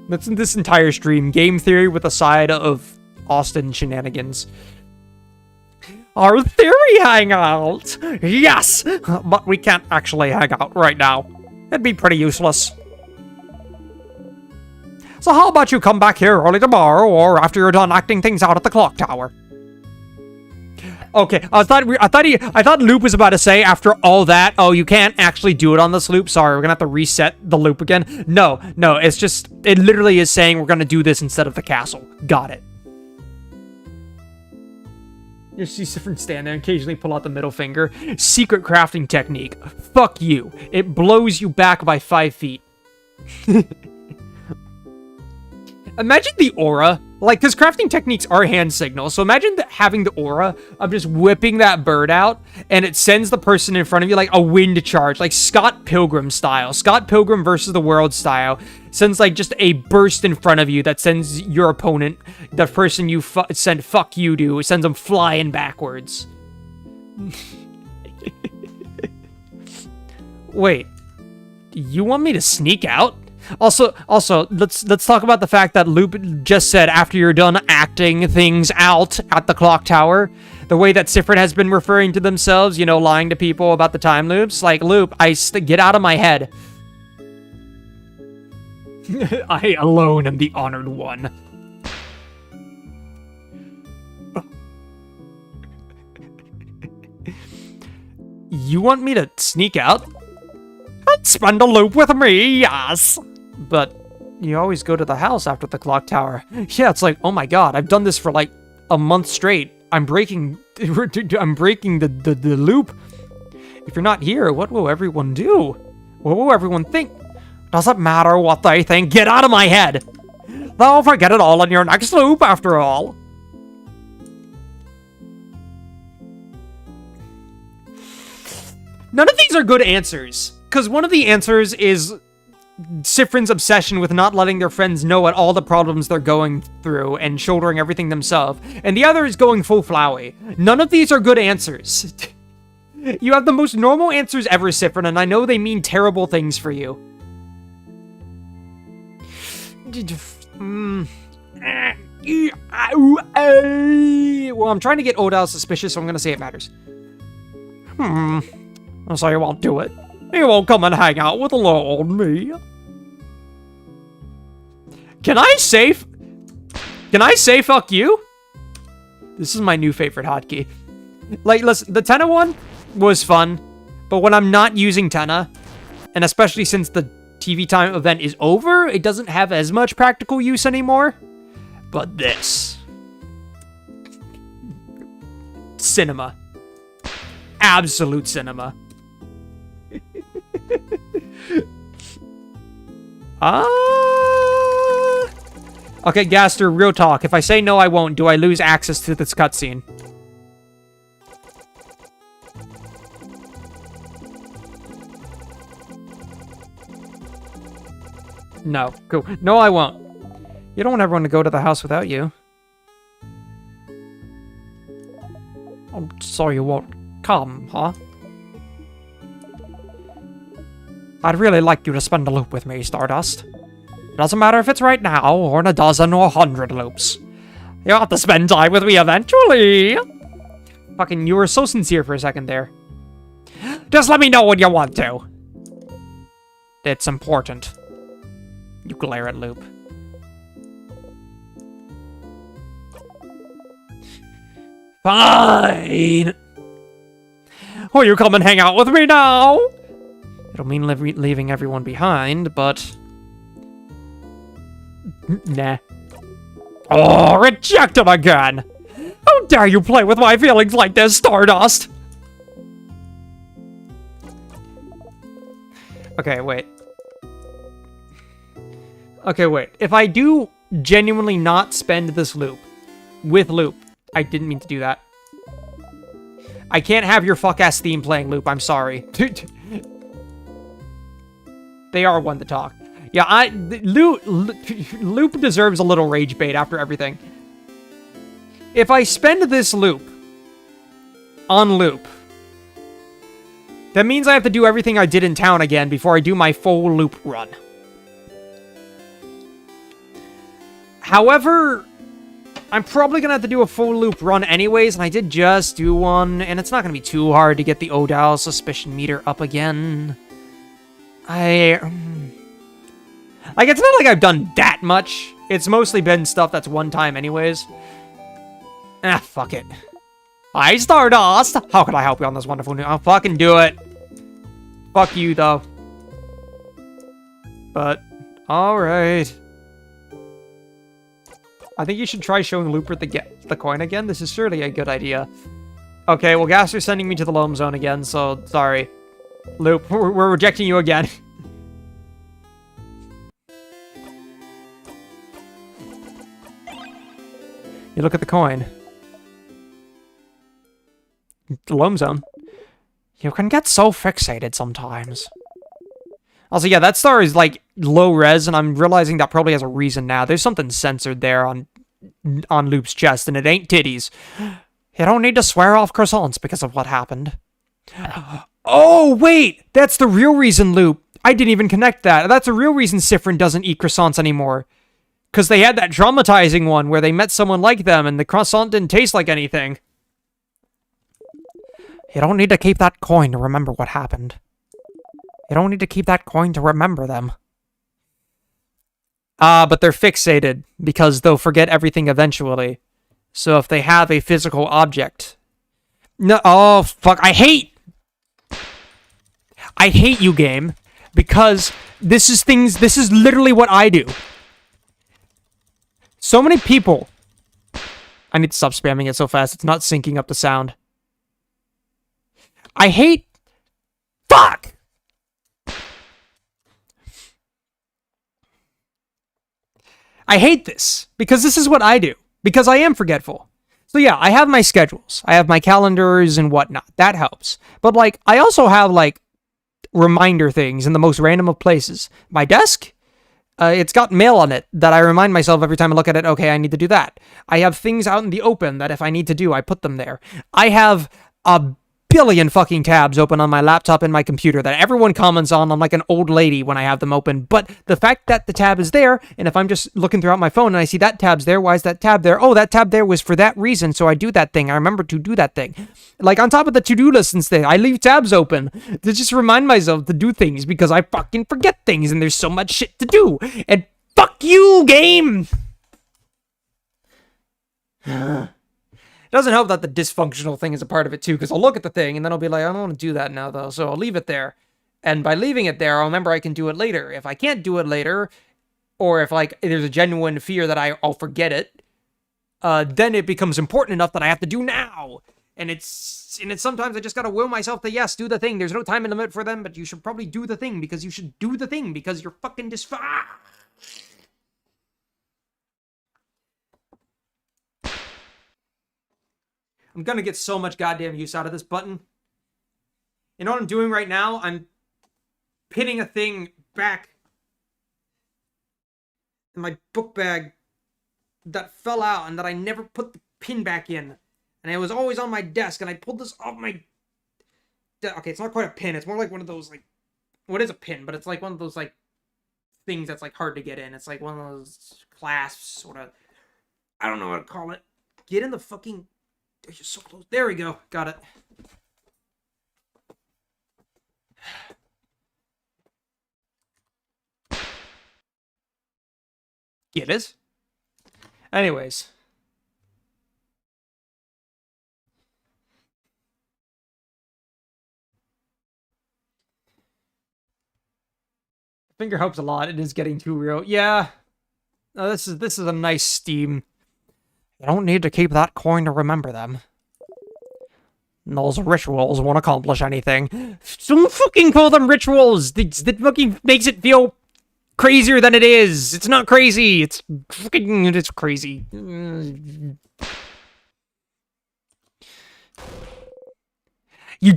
B: That's in this entire stream. Game theory with a side of Austin shenanigans. Our theory hangout. Yes, but we can't actually hang out right now. It'd be pretty useless. So how about you come back here early tomorrow, or after you're done acting things out at the clock tower? Okay, I thought Loop was about to say after all that, oh, you can't actually do it on this loop. Sorry, we're gonna have to reset the loop again. No, it's just, it literally is saying we're gonna do this instead of the castle. Got it. You see Spammerween stand there and occasionally pull out the middle finger. Secret crafting technique. Fuck you. It blows you back by 5 feet. Imagine the aura, like, because crafting techniques are hand signals, so imagine having the aura of just whipping that bird out, and it sends the person in front of you like a wind charge, like Scott Pilgrim style. Scott Pilgrim versus the World style. Sends like just a burst in front of you that sends your opponent, the person you send fuck you to, it sends them flying backwards. Wait, you want me to sneak out? Also, let's talk about the fact that Loop just said after you're done acting things out at the clock tower, the way that Spammerween has been referring to themselves, you know, lying to people about the time loops. Like, Loop, get out of my head. I alone am the honored one. You want me to sneak out? And spend a loop with me, yes! But you always go to the house after the clock tower. Yeah, it's like, oh my god, I've done this for like a month straight. I'm breaking the loop. If you're not here, what will everyone do? What will everyone think? Doesn't matter what they think. Get out of my head! They'll forget it all in your next loop, after all. None of these are good answers. Because one of the answers is Spamffrin's obsession with not letting their friends know what all the problems they're going through and shouldering everything themselves, and the other is going full Flowey. None of these are good answers. You have the most normal answers ever, Spamffrin, and I know they mean terrible things for you. Well, I'm trying to get Odal suspicious, so I'm gonna say it matters. So you won't do it. You won't come and hang out with little old me. Can I say fuck you? This is my new favorite hotkey. Like, listen, the Tenna one was fun, but when I'm not using Tenna, and especially since the TV time event is over, it doesn't have as much practical use anymore. But this. Cinema. Absolute cinema. Okay, Gaster, real talk. If I say no, I won't, do I lose access to this cutscene? No. Cool. No, I won't. You don't want everyone to go to the house without you. So you won't come, huh? I'd really like you to spend a loop with me, Stardust. It doesn't matter if it's right now, or in a dozen or 100 loops. You'll have to spend time with me eventually! Fucking, you were so sincere for a second there. Just let me know when you want to. It's important. You glare at Loop. Fine! Will you come and hang out with me now? It'll mean leaving everyone behind, but... Nah. Oh, rejected again! How dare you play with my feelings like this, Stardust? Okay, wait. Okay, wait. If I do genuinely not spend this loop with Loop, I didn't mean to do that. I can't have your fuck-ass theme playing, Loop. I'm sorry. They are one to talk. Yeah, Loop deserves a little rage bait after everything. If I spend this loop on Loop, that means I have to do everything I did in town again before I do my full loop run. However, I'm probably going to have to do a full loop run anyways, and I did just do one, and it's not going to be too hard to get the Odal suspicion meter up again. Like, it's not like I've done that much. It's mostly been stuff that's one time anyways. Ah, fuck it. Hi, Stardust! How can I help you on this wonderful new... I'll fucking do it. Fuck you, though. But, alright. I think you should try showing Looper the coin again. This is surely a good idea. Okay, well, Gaster's sending me to the Loam Zone again, so sorry. Loop, we're rejecting you again. You look at the coin. The Loam Zone. You can get so fixated sometimes. Also, yeah, that star is, like, low res, and I'm realizing that probably has a reason now. There's something censored there on Loop's chest, and it ain't titties. You don't need to swear off croissants because of what happened. Oh, wait! That's the real reason, Loop. I didn't even connect that. That's the real reason Spamffrin doesn't eat croissants anymore. Because they had that traumatizing one where they met someone like them, and the croissant didn't taste like anything. You don't need to keep that coin to remember what happened. You don't need to keep that coin to remember them. But they're fixated, because they'll forget everything eventually. So if they have a physical object... No, oh, fuck, I hate you, game, because this is literally what I do. So many people... I need to stop spamming it so fast, it's not syncing up the sound. I hate... Fuck! I hate this, because this is what I do, because I am forgetful. So yeah, I have my schedules, I have my calendars and whatnot, that helps. But, like, I also have, like reminder things in the most random of places. My desk? It's got mail on it that I remind myself every time I look at it, okay, I need to do that. I have things out in the open that if I need to do, I put them there. I have a billion fucking tabs open on my laptop and my computer that everyone comments on. I'm like an old lady when I have them open. But the fact that the tab is there, and if I'm just looking throughout my phone and I see that tab's there, why is that tab there? Oh, that tab there was for that reason, so I do that thing. I remember to do that thing. Like, on top of the to-do list and thing, I leave tabs open to just remind myself to do things because I fucking forget things and there's so much shit to do. And fuck you, game! It doesn't help that the dysfunctional thing is a part of it too, because I'll look at the thing and then I'll be like, I don't want to do that now though, so I'll leave it there. And by leaving it there, I'll remember I can do it later. If I can't do it later, or if like there's a genuine fear that I'll forget it, then it becomes important enough that I have to do now. And it's sometimes I just gotta will myself to yes, do the thing. There's no time limit for them, but you should probably do the thing because you should do the thing because you're fucking I'm gonna get so much goddamn use out of this button. You know what I'm doing right now? I'm pinning a thing back in my book bag that fell out and that I never put the pin back in. And it was always on my desk, and I pulled this off my... Okay, it's not quite a pin. It's more like one of those, like... What is a pin? But it's like one of those, like, things that's, like, hard to get in. It's like one of those clasps, sort of... I don't know what to call it. Get in the fucking... You're so close. There we go. Got it. Get it? Anyways. Finger helps a lot. It is getting too real. Yeah. No, this is a nice Steam. You don't need to keep that coin to remember them. Those rituals won't accomplish anything. Don't fucking call them rituals! That fucking makes it feel crazier than it is. It's not crazy. It's crazy. You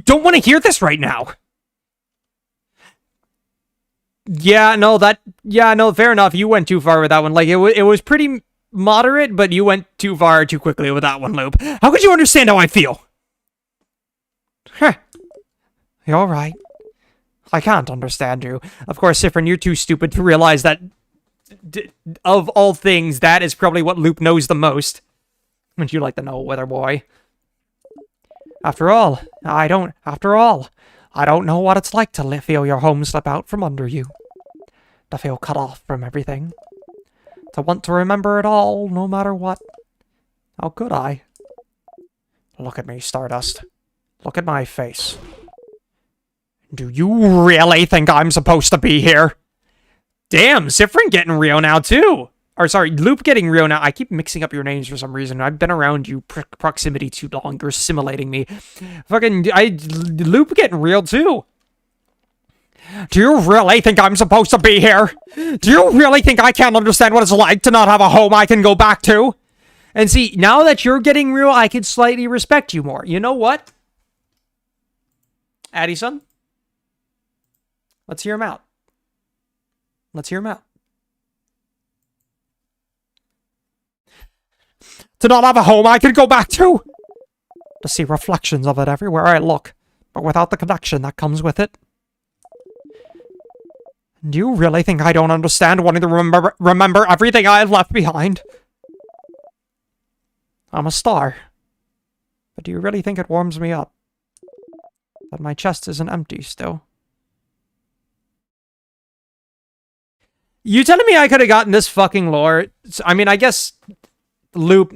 B: don't want to hear this right now. Yeah, no, fair enough. You went too far with that one. Like, it was pretty moderate, but you went too far too quickly with that one, Loop. How could you understand how I feel? Huh. You're right. I can't understand you. Of course, Spammerween, you're too stupid to realize that, of all things, that is probably what Loop knows the most. Wouldn't you like to know, Weather Boy? After all, I don't know what it's like to feel your home slip out from under you. To feel cut off from everything. To want to remember it all, no matter what. How could I? Look at me, Stardust. Look at my face. Do you really think I'm supposed to be here? Damn, Spammerween getting real now, too. Or, sorry, Loop getting real now. I keep mixing up your names for some reason. I've been around you proximity too long. You're assimilating me. Loop getting real, too. Do you really think I'm supposed to be here? Do you really think I can't understand what it's like to not have a home I can go back to? And see, now that you're getting real, I can slightly respect you more. You know what? Addison? Let's hear him out. Let's hear him out. To not have a home I can go back to? To see reflections of it everywhere I look, but without the connection that comes with it? Do you really think I don't understand wanting to remember everything I have left behind? I'm a star. But do you really think it warms me up? That my chest isn't empty still? You telling me I could have gotten this fucking lore? I mean, I guess Loop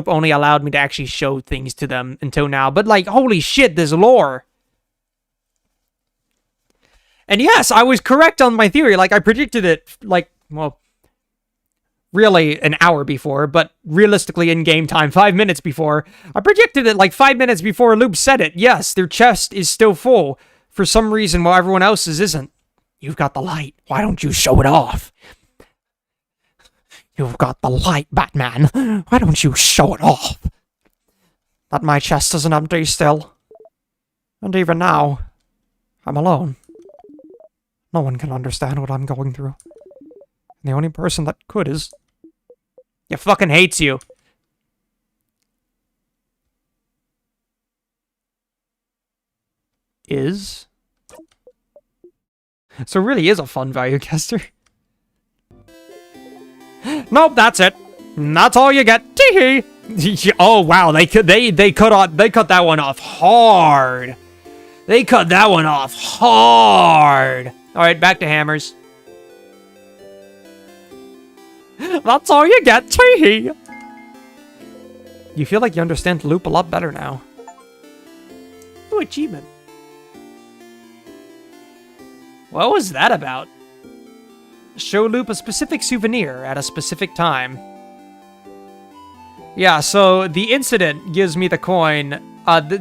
B: only allowed me to actually show things to them until now. But, like, holy shit, this lore. And yes, I was correct on my theory. Like, I predicted it, like, well, really an hour before, but realistically in game time, 5 minutes before. I predicted it like 5 minutes before Loop said it. Yes, their chest is still full for some reason while everyone else's isn't. You've got the light. Why don't you show it off? You've got the light, Batman. Why don't you show it off? That my chest isn't empty still. And even now, I'm alone. No one can understand what I'm going through. And the only person that could is... He fucking hates you. Is? So it really is a fun value caster. Nope, that's it. That's all you get. Tee-hee. Oh wow, they cut that one off hard. They cut that one off hard. All right, back to hammers. That's all you get. Tee-hee. You feel like you understand the loop a lot better now. New achievement. What was that about? Show Loop a specific souvenir at a specific time. Yeah, so the incident gives me the coin.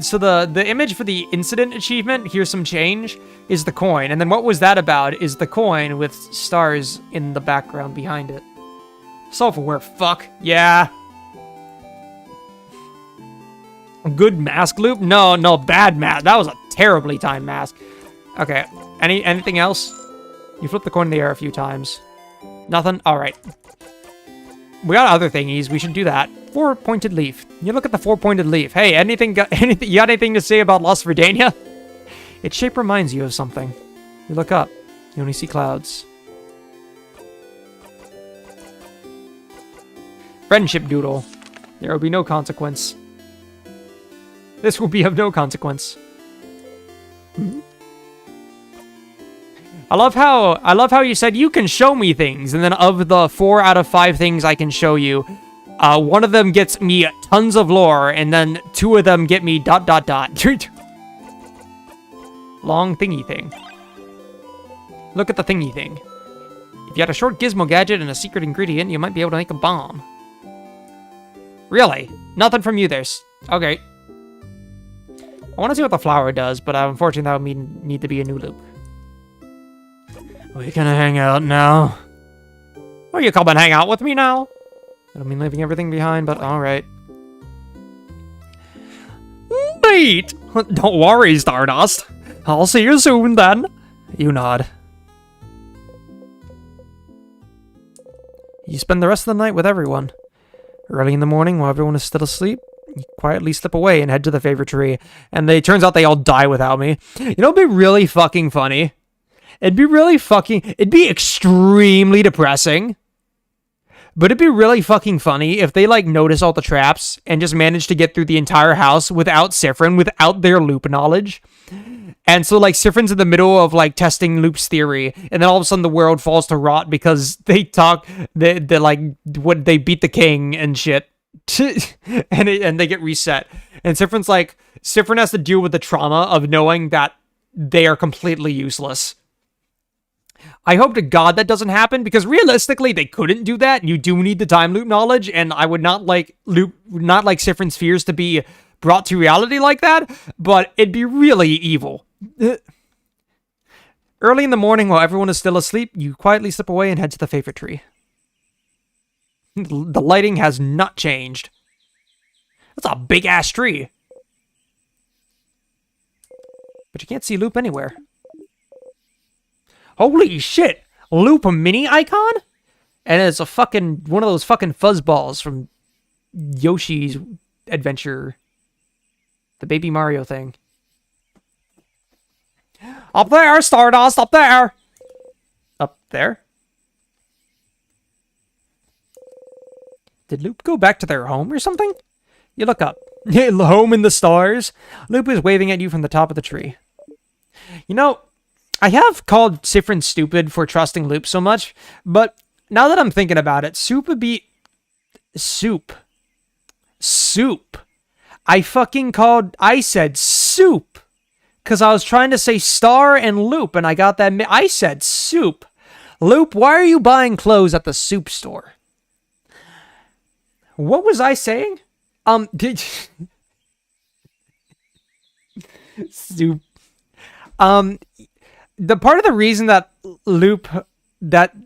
B: So the image for the incident achievement, here's some change, is the coin. And then what was that about is the coin with stars in the background behind it. Self-aware fuck. Yeah. Good mask loop? No, bad mask. That was a terribly timed mask. Okay. Anything else? You flip the coin in the air a few times. Nothing? Alright. We got other thingies. We should do that. 4-pointed leaf. You look at the 4-pointed leaf. Hey, you got anything to say about Lost Verdania? Its shape reminds you of something. You look up. You only see clouds. Friendship doodle. There will be no consequence. This will be of no consequence. Hmm? I love how you said you can show me things, and then of the 4 out of 5 things I can show you, one of them gets me tons of lore, and then 2 of them get me ... Long thingy thing. Look at the thingy thing. If you had a short gizmo gadget and a secret ingredient, you might be able to make a bomb. Really? Nothing from you there. Okay. I want to see what the flower does, but unfortunately that would need to be a new loop. We can hang out now. Or you come and hang out with me now? I don't mean leaving everything behind, but alright. Neat! Don't worry, Stardust. I'll see you soon, then. You nod. You spend the rest of the night with everyone. Early in the morning, while everyone is still asleep, you quietly slip away and head to the favorite tree. And turns out they all die without me. You know, it'd be really fucking funny. It'd be extremely depressing. But it'd be really fucking funny if they, notice all the traps and just manage to get through the entire house without Spammerween, without their loop knowledge. And so, Spammerween's in the middle of, testing Loop's theory, and then all of a sudden the world falls to rot because they beat the king and shit. and they get reset. And Spammerween has to deal with the trauma of knowing that they are completely useless. I hope to God that doesn't happen, because realistically, they couldn't do that. You do need the time loop knowledge, and I would not like Spammerween's fears to be brought to reality like that, but it'd be really evil. Early in the morning, while everyone is still asleep, you quietly slip away and head to the favorite tree. The lighting has not changed. That's a big-ass tree. But you can't see Loop anywhere. Holy shit! Loop mini icon? And it's a fucking one of those fucking fuzzballs from Yoshi's Adventure. The Baby Mario thing. Up there, Stardust, up there! Up there? Did Loop go back to their home or something? You look up. Home in the stars? Loop is waving at you from the top of the tree. You know, I have called Spammerween stupid for trusting Loop so much, but now that I'm thinking about it, Soup would be... Soup. I said soup. Because I was trying to say star and Loop, and I got that... I said soup. Loop, why are you buying clothes at the soup store? What was I saying? Soup. The part of the reason that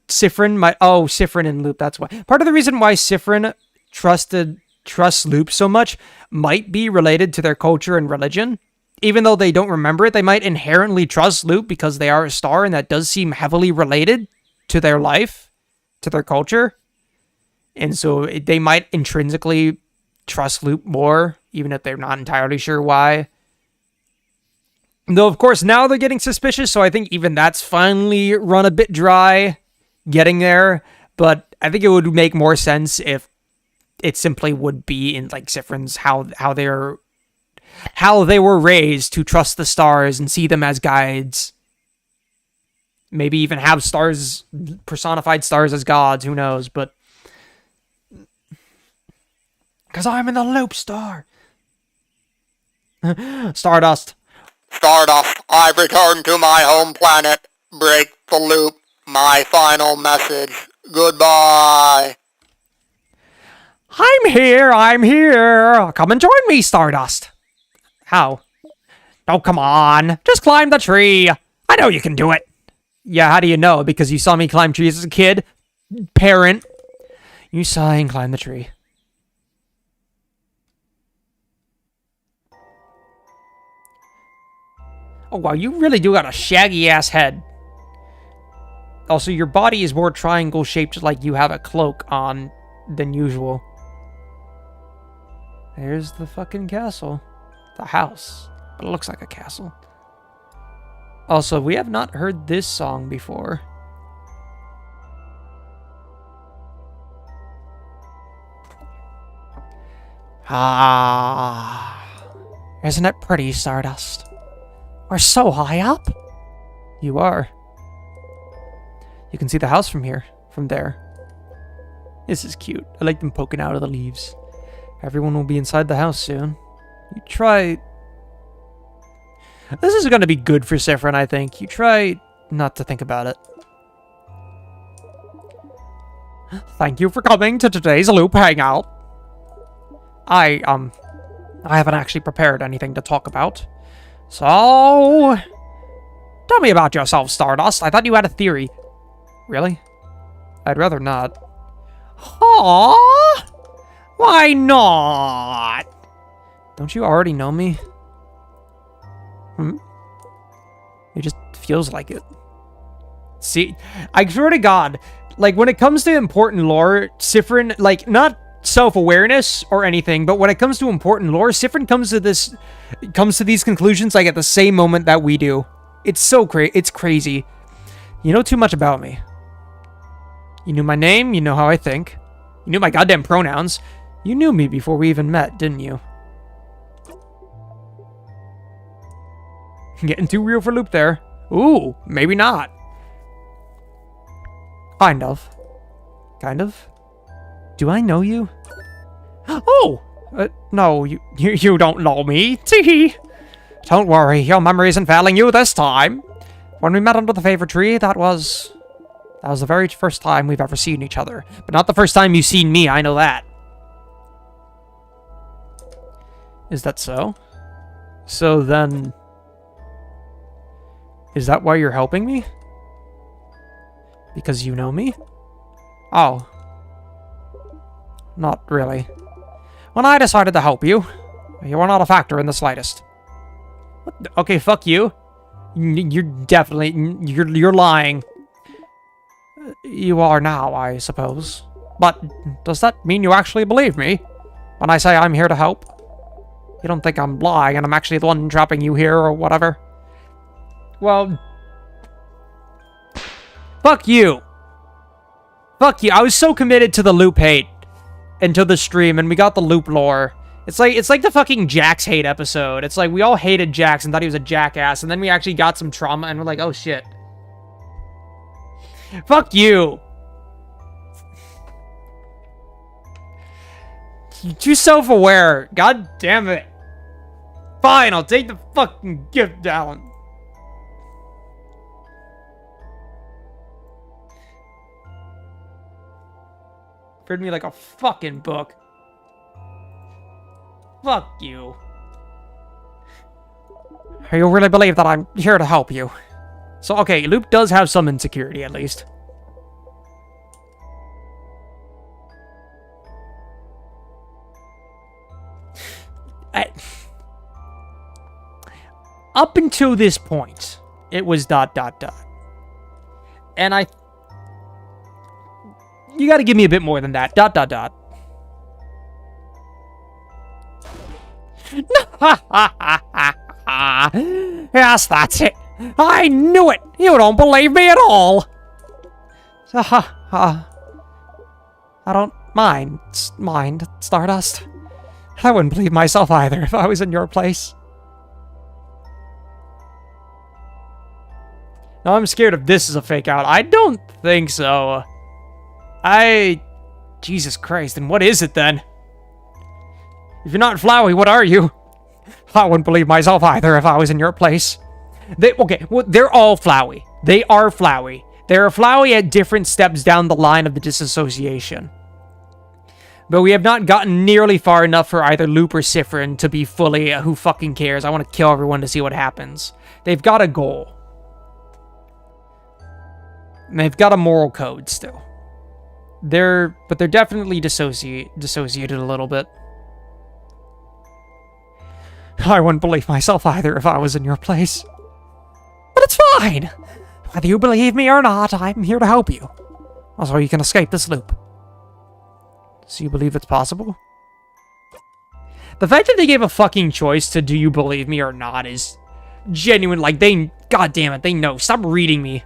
B: Spammerween and Loop, that's why. Part of the reason why Spammerween trusts Loop so much might be related to their culture and religion. even though they don't remember it, they might inherently trust Loop because they are a star, and that does seem heavily related to their life, to their culture. And so they might intrinsically trust Loop more, even if they're not entirely sure why. Though, of course, now they're getting suspicious, so I think even that's finally run a bit dry getting there. But I think it would make more sense if it simply would be in, like, Spamffrin's how they were raised to trust the stars and see them as guides. Maybe even have stars, personified stars as gods, who knows, but... Because I'm in the Loop Star. Stardust.
D: Stardust, I've returned to my home planet. Break the loop. My final message. Goodbye.
B: I'm here. Come and join me, Stardust. How? Oh, come on. Just climb the tree. I know you can do it. Yeah, how do you know? Because you saw me climb trees as a kid? Parent. You saw him climb the tree. Oh, wow, you really do got a shaggy-ass head. Also, your body is more triangle-shaped, like you have a cloak on than usual. There's the fucking castle. The house. But it looks like a castle. Also, we have not heard this song before. Ah. Isn't it pretty, Stardust? We're so high up. You are. You can see the house from here. From there. This is cute. I like them poking out of the leaves. Everyone will be inside the house soon. You try... This is going to be good for Spamffrin, I think. You try not to think about it. Thank you for coming to today's Loop Hangout. I haven't actually prepared anything to talk about. So... Tell me about yourself, Stardust. I thought you had a theory. Really? I'd rather not. Aww! Why not? Don't you already know me? It just feels like it. See, I swear to God, like, when it comes to important lore, Spamffrin, like, not self-awareness or anything, but when it comes to important lore, Spamffrin comes to these conclusions, like, at the same moment that we do. It's so it's crazy. You know too much about me. You knew my name, you know how I think. You knew my goddamn pronouns. You knew me before we even met, didn't you? Getting too real for Loop there. Ooh, maybe not. Kind of. Kind of? Do I know you? Oh! No, you don't know me. Tee. Don't worry, your memory isn't failing you this time. When we met under the favorite tree, that was the very first time we've ever seen each other. But not the first time you've seen me, I know that. Is that so? So then... Is that why you're helping me? Because you know me? Oh. Not really. When I decided to help you, you were not a factor in the slightest. Okay, fuck you. You're definitely... You're lying. You are now, I suppose. But does that mean you actually believe me? When I say I'm here to help? You don't think I'm lying and I'm actually the one trapping you here or whatever? Well... Fuck you. Fuck you. I was so committed to the Loop hate. And to the stream, and we got the Loop lore. It's like the fucking Jax hate episode. It's like we all hated Jax and thought he was a jackass, and then we actually got some trauma and we're like, oh shit. Fuck you. You're too self-aware. God damn it. Fine, I'll take the fucking gift down. Read me like a fucking book. Fuck you. You really believe that I'm here to help you? So, okay, Loop does have some insecurity, at least. until this point, it was ... And you gotta give me a bit more than that. ... Yes, that's it. I knew it. You don't believe me at all. I don't mind, Stardust. I wouldn't believe myself either if I was in your place. Now I'm scared if this is a fake out. I don't think so. Jesus Christ, then what is it then? If you're not Flowey, what are you? I wouldn't believe myself either if I was in your place. They're all Flowey. They are Flowey. They're Flowey at different steps down the line of the disassociation. But we have not gotten nearly far enough for either Loop or Spammerween to be fully who fucking cares. I want to kill everyone to see what happens. They've got a goal. And they've got a moral code still. They're definitely dissociated a little bit. I wouldn't believe myself either if I was in your place. But it's fine! Whether you believe me or not, I'm here to help you. Also, you can escape this loop. So you believe it's possible? The fact that they gave a fucking choice to do you believe me or not is genuine. Like, God damn it, they know. Stop reading me.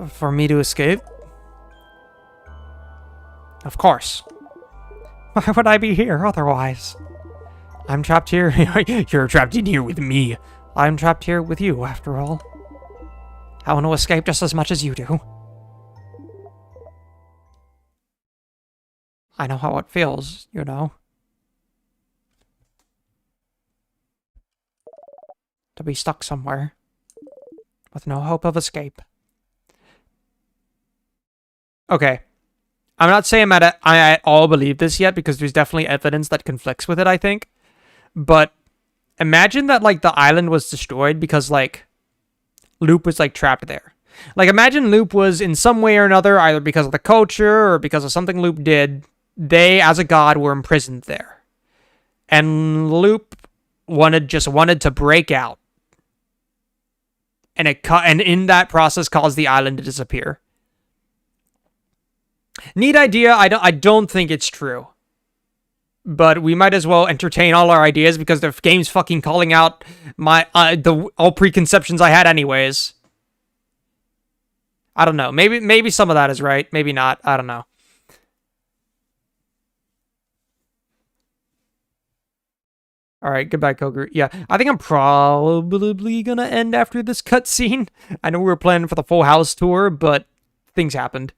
B: For me to escape? Of course. Why would I be here otherwise? I'm trapped here. You're trapped in here with me. I'm trapped here with you, after all. I want to escape just as much as you do. I know how it feels, you know. To be stuck somewhere. With no hope of escape. Okay. I'm not saying I at all believe this yet, because there's definitely evidence that conflicts with it, I think. But imagine that, like, the island was destroyed because, like, Loop was, like, trapped there. Like, imagine Loop was in some way or another, either because of the culture or because of something Loop did, they, as a god, were imprisoned there. And Loop just wanted to break out. And in that process caused the island to disappear. Neat idea. I don't think it's true. But we might as well entertain all our ideas because the game's fucking calling out my all preconceptions I had anyways. I don't know. Maybe some of that is right. Maybe not. I don't know. Alright, goodbye, Koger. Yeah, I think I'm probably gonna end after this cutscene. I know we were planning for the full house tour, but things happened.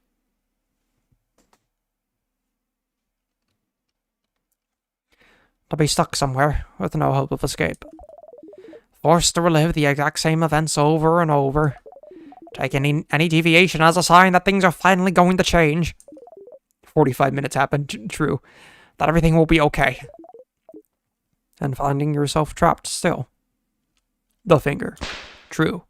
B: To be stuck somewhere with no hope of escape. Forced to relive the exact same events over and over. Take any deviation as a sign that things are finally going to change. 45 minutes happened, true. That everything will be okay. And finding yourself trapped still. The finger. True.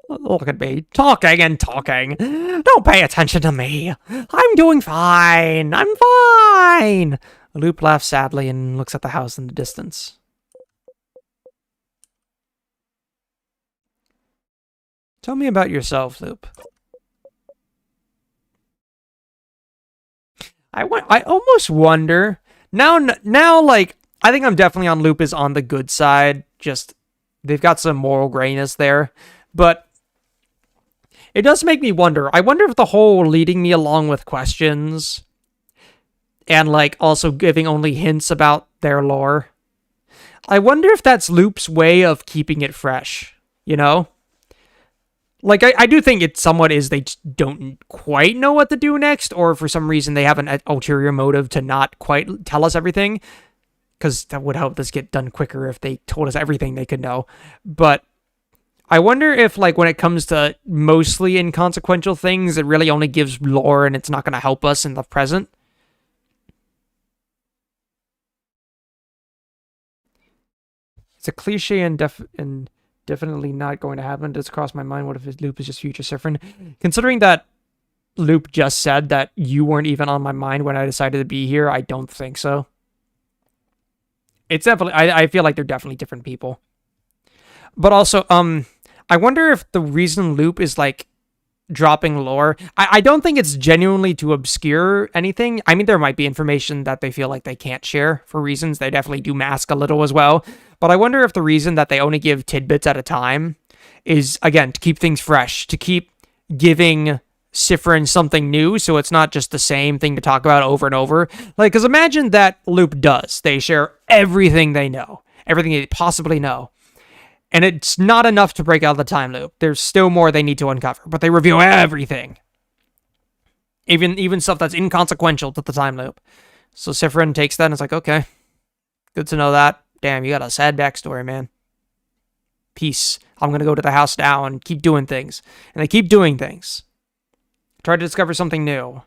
B: Look at me, talking and talking. Don't pay attention to me. I'm doing fine. I'm fine. Loop laughs sadly and looks at the house in the distance. Tell me about yourself, Loop. I almost wonder now. Like, I think I'm definitely on Loop is on the good side. Just they've got some moral grayness there, but. It does make me wonder. I wonder if the whole leading me along with questions and, like, also giving only hints about their lore. I wonder if that's Loop's way of keeping it fresh, you know? Like, I do think it somewhat is they just don't quite know what to do next, or for some reason they have an ulterior motive to not quite tell us everything, because that would help this get done quicker if they told us everything they could know. But I wonder if, like, when it comes to mostly inconsequential things, it really only gives lore and it's not going to help us in the present. It's a cliche and definitely not going to happen. It does cross my mind. What if his Loop is just future Spammerween? Considering that Loop just said that you weren't even on my mind when I decided to be here? I don't think so. It's definitely, I feel like they're definitely different people. But also, I wonder if the reason Loop is, like, dropping lore, I don't think it's genuinely to obscure anything. I mean, there might be information that they feel like they can't share for reasons. They definitely do mask a little as well. But I wonder if the reason that they only give tidbits at a time is, again, to keep things fresh, to keep giving Spamffrin something new, so it's not just the same thing to talk about over and over. Like, because imagine that Loop does. They share everything they know, everything they possibly know. And it's not enough to break out of the time loop. There's still more they need to uncover, but they reveal everything. Even stuff that's inconsequential to the time loop. So Spamffrin takes that and it's like, okay, good to know that. Damn, you got a sad backstory, man. Peace. I'm going to go to the house now and keep doing things. And they keep doing things. Try to discover something new.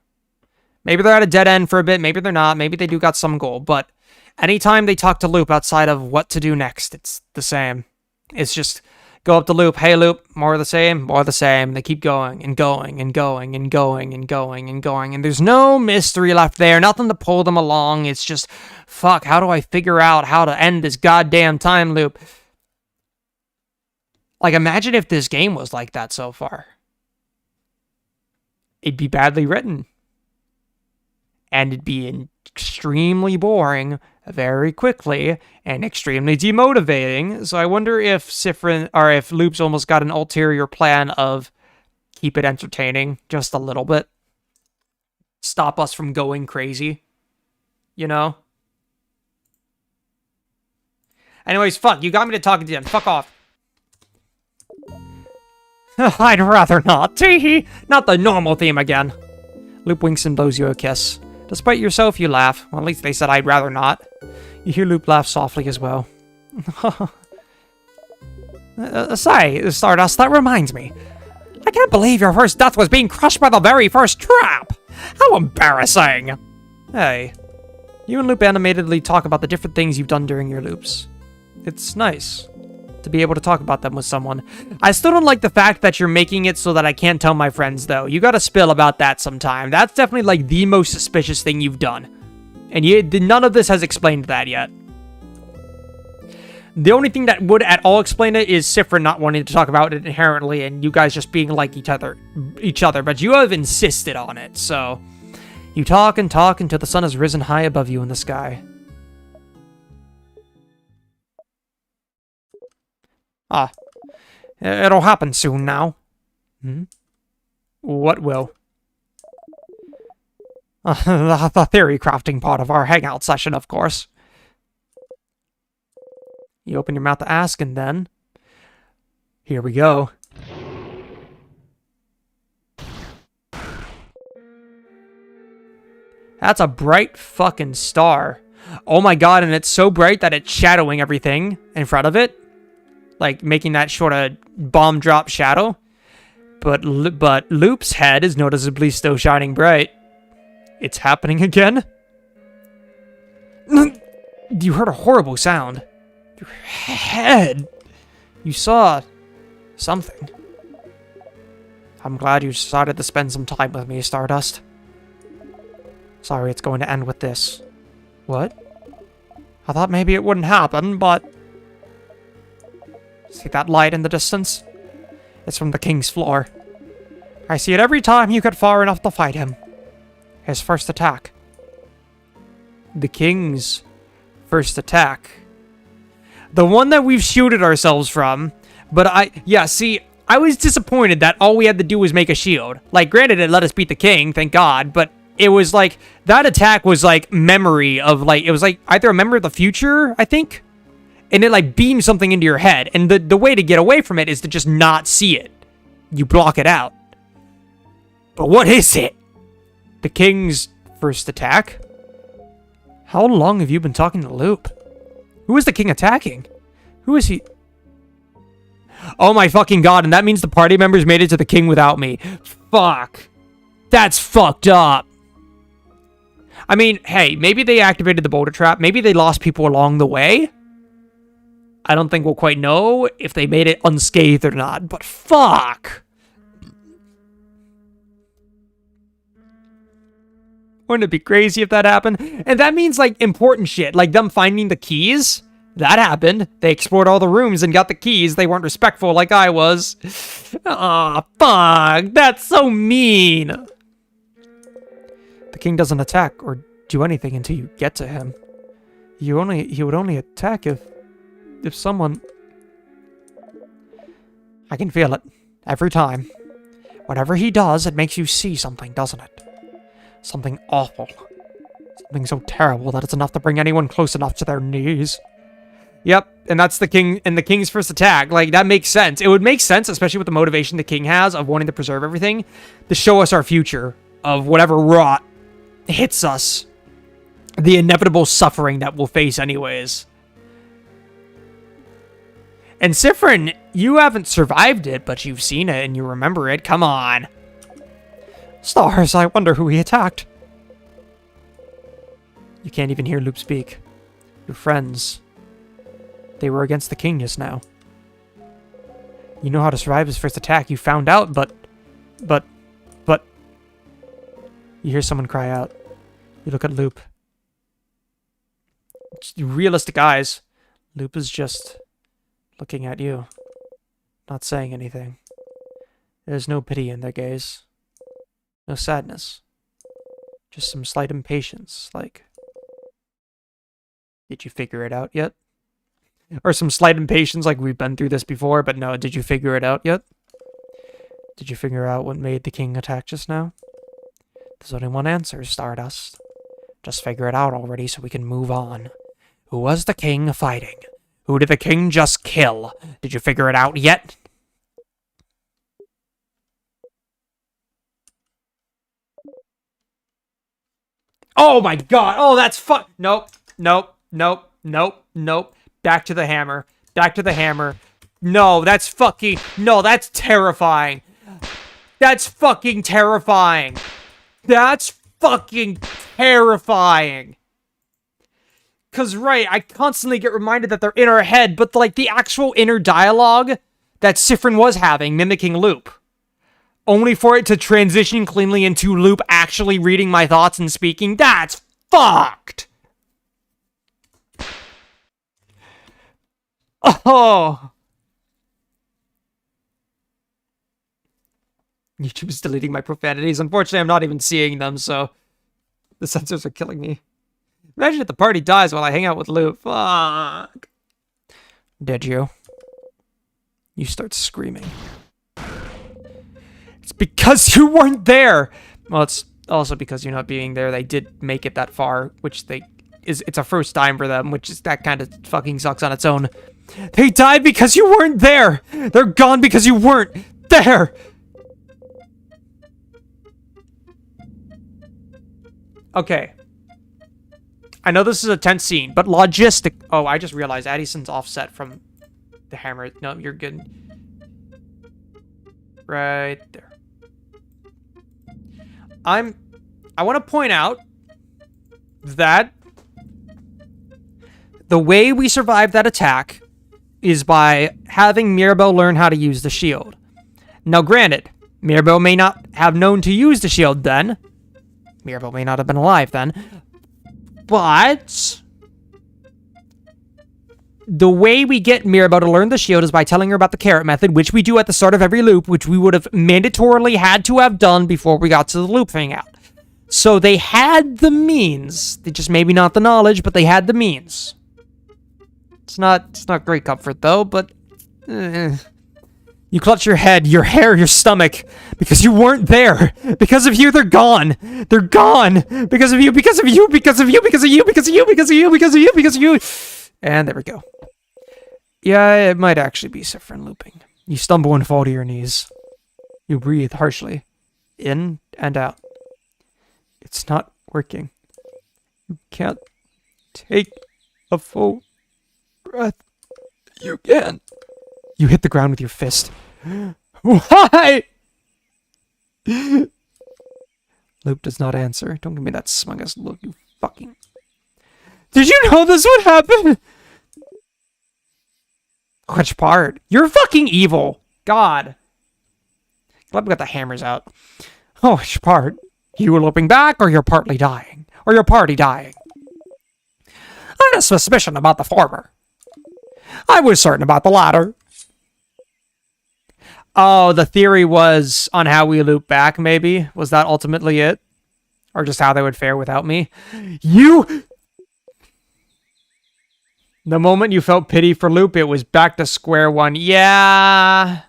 B: Maybe they're at a dead end for a bit. Maybe they're not. Maybe they do got some goal. But anytime they talk to Loop outside of what to do next, it's the same. It's just go up to Loop. Hey, Loop, more of the same, more of the same. They keep going and going and going and going and going and going. And there's no mystery left there. Nothing to pull them along. It's just, fuck, how do I figure out how to end this goddamn time loop? Like, imagine if this game was like that so far. It'd be badly written. And it'd be extremely boring very quickly and extremely demotivating. So I wonder if Spamffrin, or if Loop's almost got an ulterior plan of keep it entertaining just a little bit. Stop us from going crazy. You know? Anyways, fuck, you got me to talking to them. Fuck off. I'd rather not. Tee-hee. Not the normal theme again. Loop winks and blows you a kiss. Despite yourself, you laugh. Well, at least they said I'd rather not. You hear Loop laugh softly as well. Say, Stardust, that reminds me. I can't believe your first death was being crushed by the very first trap. How embarrassing. Hey, you and Loop animatedly talk about the different things you've done during your loops. It's nice to be able to talk about them with someone. I still don't like the fact that you're making it so that I can't tell my friends, though. You gotta spill about that sometime. That's definitely, like, the most suspicious thing you've done. And none of this has explained that yet. The only thing that would at all explain it is Spamffrin not wanting to talk about it inherently, and you guys just being like each other. But you have insisted on it, so... You talk and talk until the sun has risen high above you in the sky. Ah, it'll happen soon now. Hmm? What will? The theory crafting part of our hangout session, of course. You open your mouth to ask, and then... Here we go. That's a bright fucking star. Oh my god, and it's so bright that it's shadowing everything in front of it. Like, making that sort of bomb drop shadow. But Loop's head is noticeably still shining bright. It's happening again? You heard a horrible sound. Your head. You saw something. I'm glad you decided to spend some time with me, Stardust. Sorry it's going to end with this. What? I thought maybe it wouldn't happen, but... See that light in the distance? It's from the king's floor. I see it every time you get far enough to fight him. His first attack. The king's first attack. The one that we've shielded ourselves from. But I was disappointed that all we had to do was make a shield. Like, granted, it let us beat the king, thank God, but it was like, that attack was like memory of, like, it was like either a memory of the future, I think? And it, like, beams something into your head. And the way to get away from it is to just not see it. You block it out. But what is it? The king's first attack? How long have you been talking to Loop? Who is the king attacking? Who is he? Oh my fucking god, and that means the party members made it to the king without me. Fuck. That's fucked up. I mean, hey, maybe they activated the boulder trap. Maybe they lost people along the way. I don't think we'll quite know if they made it unscathed or not, but fuck! Wouldn't it be crazy if that happened? And that means, like, important shit. Like, them finding the keys. That happened. They explored all the rooms and got the keys. They weren't respectful like I was. Aw, fuck. That's so mean. The king doesn't attack or do anything until you get to him. He would only attack if someone... I can feel it. Every time. Whatever he does, it makes you see something, doesn't it? Something awful. Something so terrible that it's enough to bring anyone close enough to their knees. Yep, and that's the king, and the king's first attack. Like, that makes sense. It would make sense, especially with the motivation the king has of wanting to preserve everything, to show us our future of whatever rot hits us. The inevitable suffering that we'll face anyways. And Spamffrin, you haven't survived it, but you've seen it and you remember it. Come on. Stars, I wonder who he attacked. You can't even hear Loop speak. Your friends... They were against the king just now. You know how to survive his first attack. You found out, but... You hear someone cry out. You look at Loop. Realistic eyes. Loop is just looking at you. Not saying anything. There's no pity in their gaze. No sadness. Just some slight impatience, like... Did you figure it out yet? Or some slight impatience, like we've been through this before, but no, did you figure it out yet? Did you figure out what made the king attack just now? There's only one answer, Stardust. Just figure it out already so we can move on. Who was the king fighting? Who did the king just kill? Did you figure it out yet? Oh my god! Oh, that's Nope. Nope. Nope. Nope. Nope. Back to the hammer. Back to the hammer. No, that's fucking... No, that's terrifying. That's fucking terrifying. That's fucking terrifying. Because, right, I constantly get reminded that they're in our head, but, like, the actual inner dialogue that Spamffrin was having, mimicking Loop. Only for it to transition cleanly into Loop actually reading my thoughts and speaking. That's fucked. Oh! YouTube is deleting my profanities. Unfortunately, I'm not even seeing them, so... The censors are killing me. Imagine if the party dies while I hang out with Lou. Fuck. Did you? You start screaming. It's because you weren't there! Well, it's also because you're not being there. They did make it that far, which it's a first time for them, which is that kind of fucking sucks on its own. They died because you weren't there! They're gone because you weren't there! Okay. I know this is a tense scene, but logistic... Oh, I just realized Addison's offset from the hammer. No, you're good. Right there. I want to point out that the way we survived that attack is by having Mirabelle learn how to use the shield. Now, granted, Mirabelle may not have known to use the shield then. Mirabelle may not have been alive then. But the way we get Mirabelle to learn the shield is by telling her about the carrot method, which we do at the start of every loop, which we would have mandatorily had to have done before we got to the loop hangout. So they had the means. They just maybe not the knowledge, but they had the means. It's not great comfort though, but you clutch your head, your hair, your stomach, because you weren't there. Because of you, they're gone. They're gone. Because of you, because of you, because of you, because of you, because of you, because of you, because of you, because of you. And there we go. Yeah, it might actually be Spamffrin looping. You stumble and fall to your knees. You breathe harshly. In and out. It's not working. You can't take a full breath. You can. You hit the ground with your fist. Why? Loop does not answer. Don't give me that smug-ass look, you fucking... Did you know this would happen? Which part? You're fucking evil. God. Glad we got the hammers out. Oh, which part? You looping back, or you're partly dying? Or your party dying? I had a suspicion about the former. I was certain about the latter. Oh, the theory was on how we loop back, maybe? Was that ultimately it? Or just how they would fare without me? You... The moment you felt pity for Loop, it was back to square one. Yeah.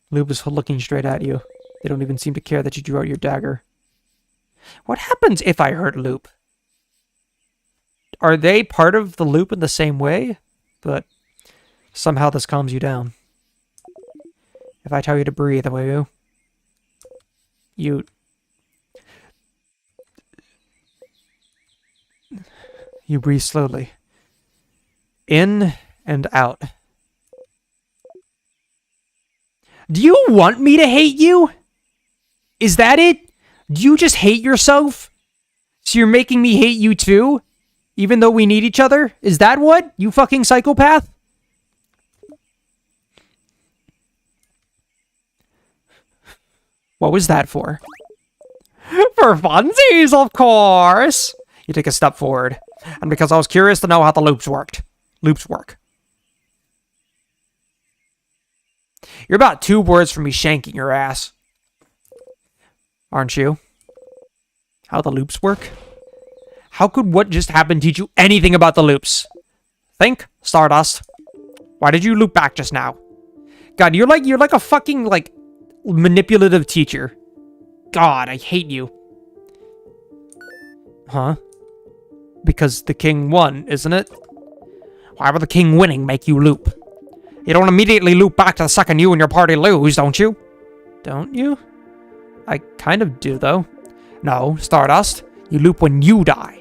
B: Loop is looking straight at you. They don't even seem to care that you drew out your dagger. What happens if I hurt Loop? Are they part of the loop in the same way? But somehow this calms you down. If I tell you to breathe, will you? You breathe slowly. In and out. Do you want me to hate you? Is that it? Do you just hate yourself? So you're making me hate you too? Even though we need each other? Is that what? You fucking psychopath? What was that for? For funsies, of course! You take a step forward. And because I was curious to know how the loops worked. Loops work. You're about 2 words from me shanking your ass. Aren't you? How the loops work? How could what just happened teach you anything about the loops? Think, Stardust. Why did you loop back just now? God, you're like a fucking, like, manipulative teacher. God, I hate you. Huh? Because the king won, isn't it? Why would the king winning make you loop? You don't immediately loop back to the second you and your party lose, don't you? Don't you? I kind of do, though. No, Stardust. You loop when you die.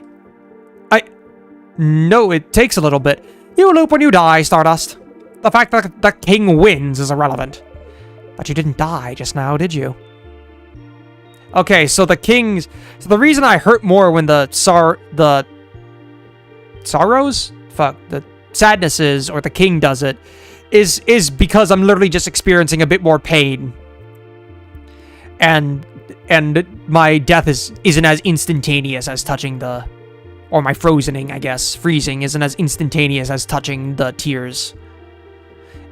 B: No, it takes a little bit. You loop when you die, Stardust. The fact that the king wins is irrelevant. But you didn't die just now, did you? Okay, so the king's... So the reason I hurt more when the sorrows? Fuck, the sadnesses, or the king does it, is because I'm literally just experiencing a bit more pain. And my death isn't as instantaneous as touching the... Or my frozening, I guess. Freezing isn't as instantaneous as touching the tears.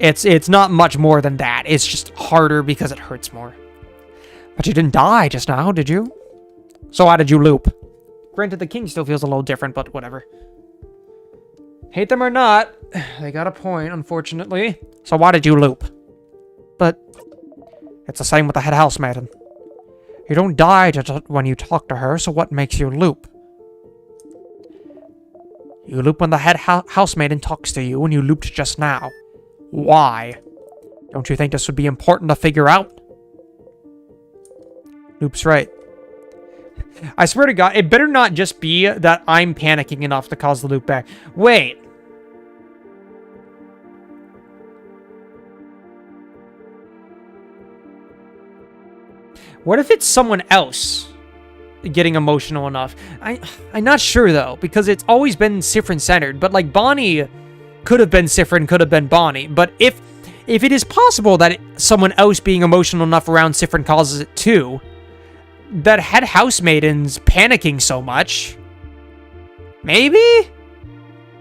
B: It's not much more than that. It's just harder because it hurts more. But you didn't die just now, did you? So why did you loop? Granted, the king still feels a little different, but whatever. Hate them or not, they got a point, unfortunately. So why did you loop? But it's the same with the head housemaiden. You don't die when you talk to her, so what makes you loop? You loop when the head housemaiden talks to you, and you looped just now. Why? Don't you think this would be important to figure out? Loop's right. I swear to God, it better not just be that I'm panicking enough to cause the loop back. Wait. What if it's someone else getting emotional enough? I'm not sure, though, because it's always been Spamffrin-centered. But, like, Bonnie could have been Spamffrin, could have been Bonnie. But if it is possible that someone else being emotional enough around Spamffrin causes it too, that head housemaiden's panicking so much, maybe?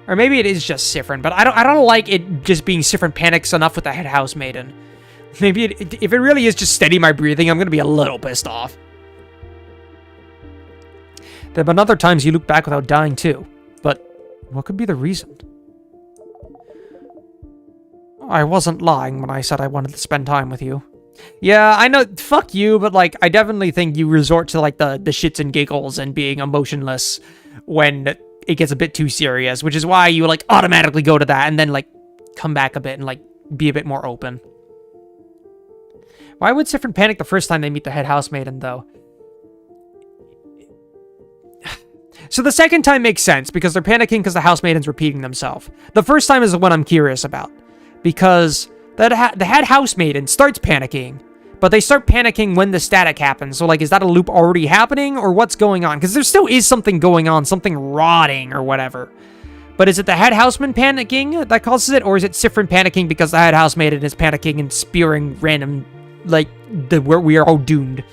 B: Or maybe it is just Spamffrin, but I don't like it just being Spamffrin panics enough with the head housemaiden. Maybe if it really is just steady my breathing, I'm gonna be a little pissed off. There have been other times you loop back without dying too, but what could be the reason? I wasn't lying when I said I wanted to spend time with you. Yeah, I know, fuck you, but, like, I definitely think you resort to, like, the shits and giggles and being emotionless when it gets a bit too serious, which is why you, like, automatically go to that and then, like, come back a bit and, like, be a bit more open. Why would Spamffrin panic the first time they meet the head housemaiden, though? So the second time makes sense, because they're panicking because the housemaiden's repeating themselves. The first time is the one I'm curious about, because the head housemaiden starts panicking, but they start panicking when the static happens. So, like, is that a loop already happening, or what's going on? Because there still is something going on, something rotting or whatever. But is it the head houseman panicking that causes it, or is it Spamffrin panicking because the head housemaiden is panicking and spewing random, like, we are all doomed?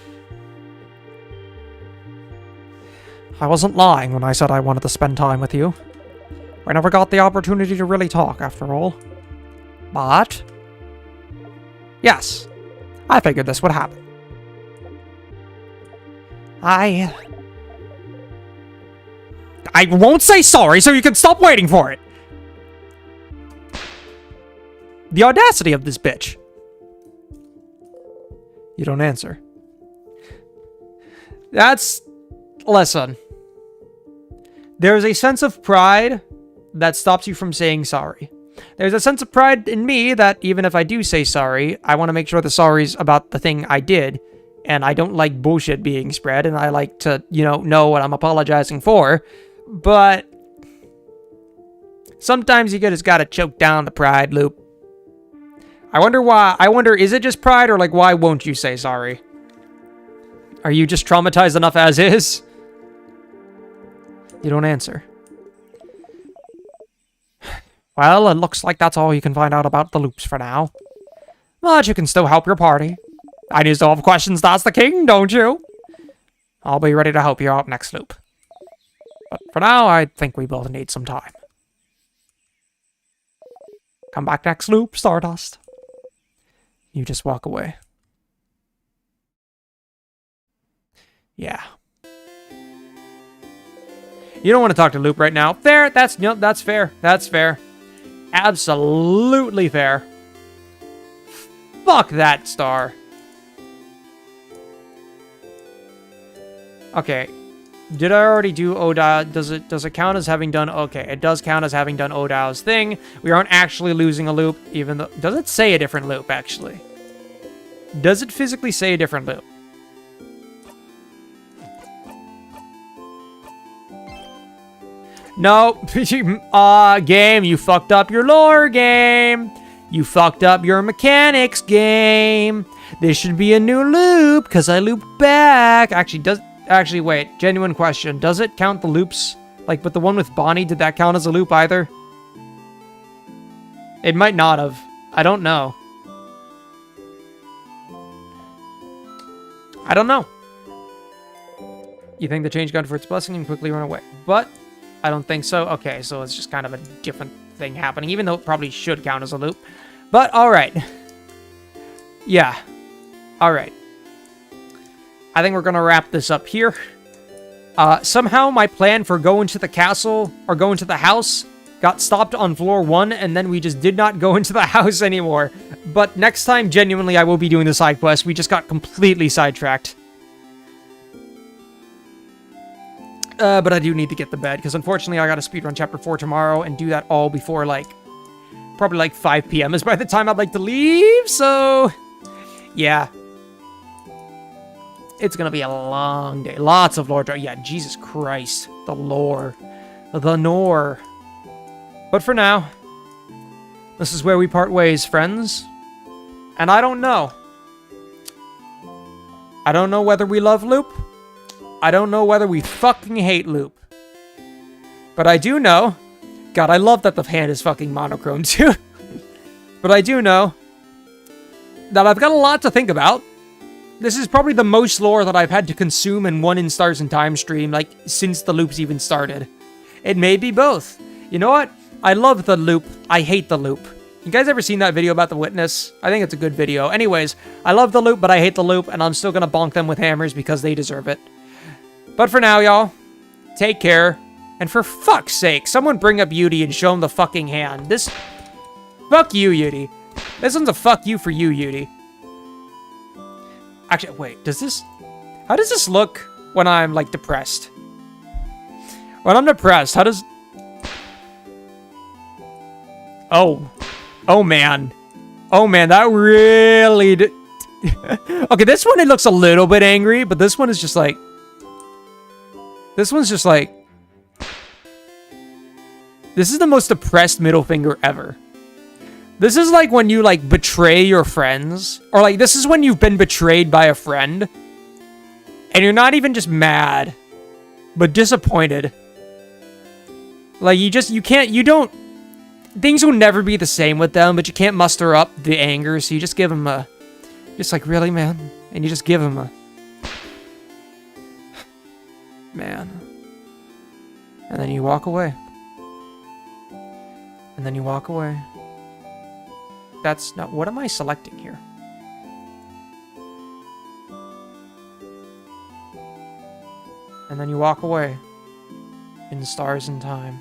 B: I wasn't lying when I said I wanted to spend time with you. We never got the opportunity to really talk, after all. But... yes, I figured this would happen. I won't say sorry, so you can stop waiting for it! The audacity of this bitch. You don't answer. Listen. There's a sense of pride that stops you from saying sorry. There's a sense of pride in me that even if I do say sorry, I want to make sure the sorry's about the thing I did. And I don't like bullshit being spread, and I like to, know what I'm apologizing for. But sometimes you just gotta choke down the pride loop. I wonder why. I wonder, is it just pride, or like, why won't you say sorry? Are you just traumatized enough as is? You don't answer. Well, it looks like that's all you can find out about the loops for now. But you can still help your party. And you still have questions to ask the king, don't you? I'll be ready to help you out next loop. But for now, I think we both need some time. Come back next loop, Stardust. You just walk away. Yeah. You don't want to talk to Loop right now. Fair. That's fair. That's fair. Absolutely fair. Fuck that star. Okay. Did I already do Oda? Does it count as having done? Okay, it does count as having done Odao's thing. We aren't actually losing a loop, even though... Does it say a different loop, actually? Does it physically say a different loop? No. Game, you fucked up your lore, game. You fucked up your mechanics, game. This should be a new loop, because I looped back. Actually, wait. Genuine question. Does it count the loops? Like, with the one with Bonnie, did that count as a loop either? It might not have. I don't know. I don't know. You think the change got for its blessing and quickly run away. But I don't think so. Okay, so it's just kind of a different thing happening, even though it probably should count as a loop. But, alright. Yeah. Alright. I think we're going to wrap this up here. Somehow my plan for going to the castle, or going to the house, got stopped on floor 1, and then we just did not go into the house anymore. But next time, genuinely, I will be doing the side quest. We just got completely sidetracked. But I do need to get to bed, because unfortunately I gotta speedrun Chapter 4 tomorrow, and do that all before, probably 5 p.m. is by the time I'd like to leave, so... yeah. It's gonna be a long day. Lots of lore. Yeah, Jesus Christ. The lore. The Nor. But for now, this is where we part ways, friends. And I don't know. I don't know whether we love Loop. I don't know whether we fucking hate Loop. But I do know... God, I love that the hand is fucking monochrome too. But I do know that I've got a lot to think about. This is probably the most lore that I've had to consume in one In Stars and Time stream, since the loops even started. It may be both. You know what? I love the loop. I hate the loop. You guys ever seen that video about the Witness? I think it's a good video. Anyways, I love the loop, but I hate the loop, and I'm still gonna bonk them with hammers because they deserve it. But for now, y'all, take care. And for fuck's sake, someone bring up Yudi and show him the fucking hand. Fuck you, Yudi. This one's a fuck you for you, Yudi. Actually, wait, how does this look when I'm, depressed? When I'm depressed, how does... Oh, man. Oh, man, that really... Okay, this one, it looks a little bit angry, but this one is just this one's just this is the most depressed middle finger ever. This is when you, betray your friends. Or, this is when you've been betrayed by a friend. And you're not even just mad. But disappointed. Things will never be the same with them, but you can't muster up the anger, so you just give them a... Just really, man? And you just give them a... Man. then you walk away. And then you walk away. That's not... What am I selecting here? And then you walk away. In stars and time.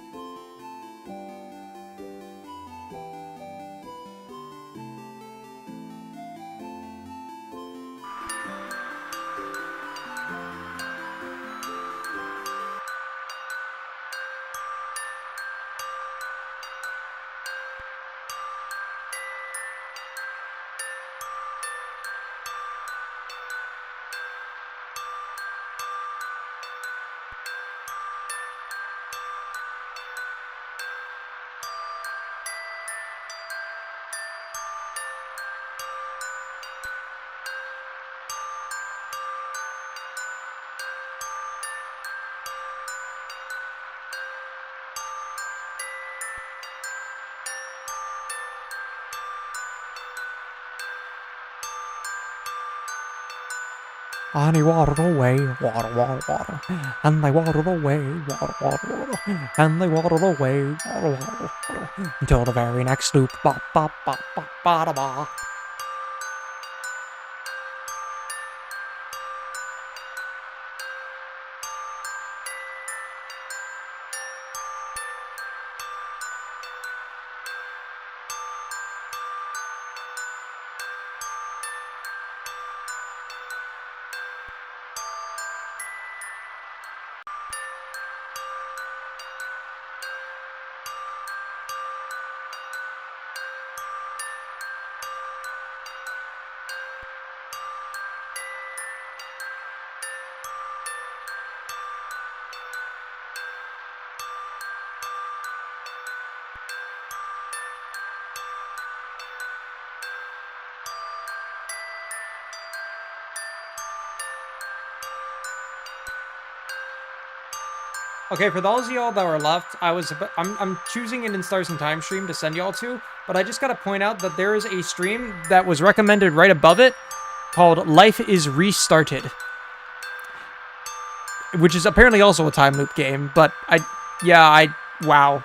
B: And he watered away, water, water, water. And they watered away, water, water, water. And they watered away, water, water, water. Until the very next loop. Ba, ba, ba, ba, ba, da, ba. Okay, for those of y'all that were left, I'm choosing an In Stars and Time stream to send y'all to, but I just gotta point out that there is a stream that was recommended right above it called Life is Restarted, which is apparently also a time loop game, but wow.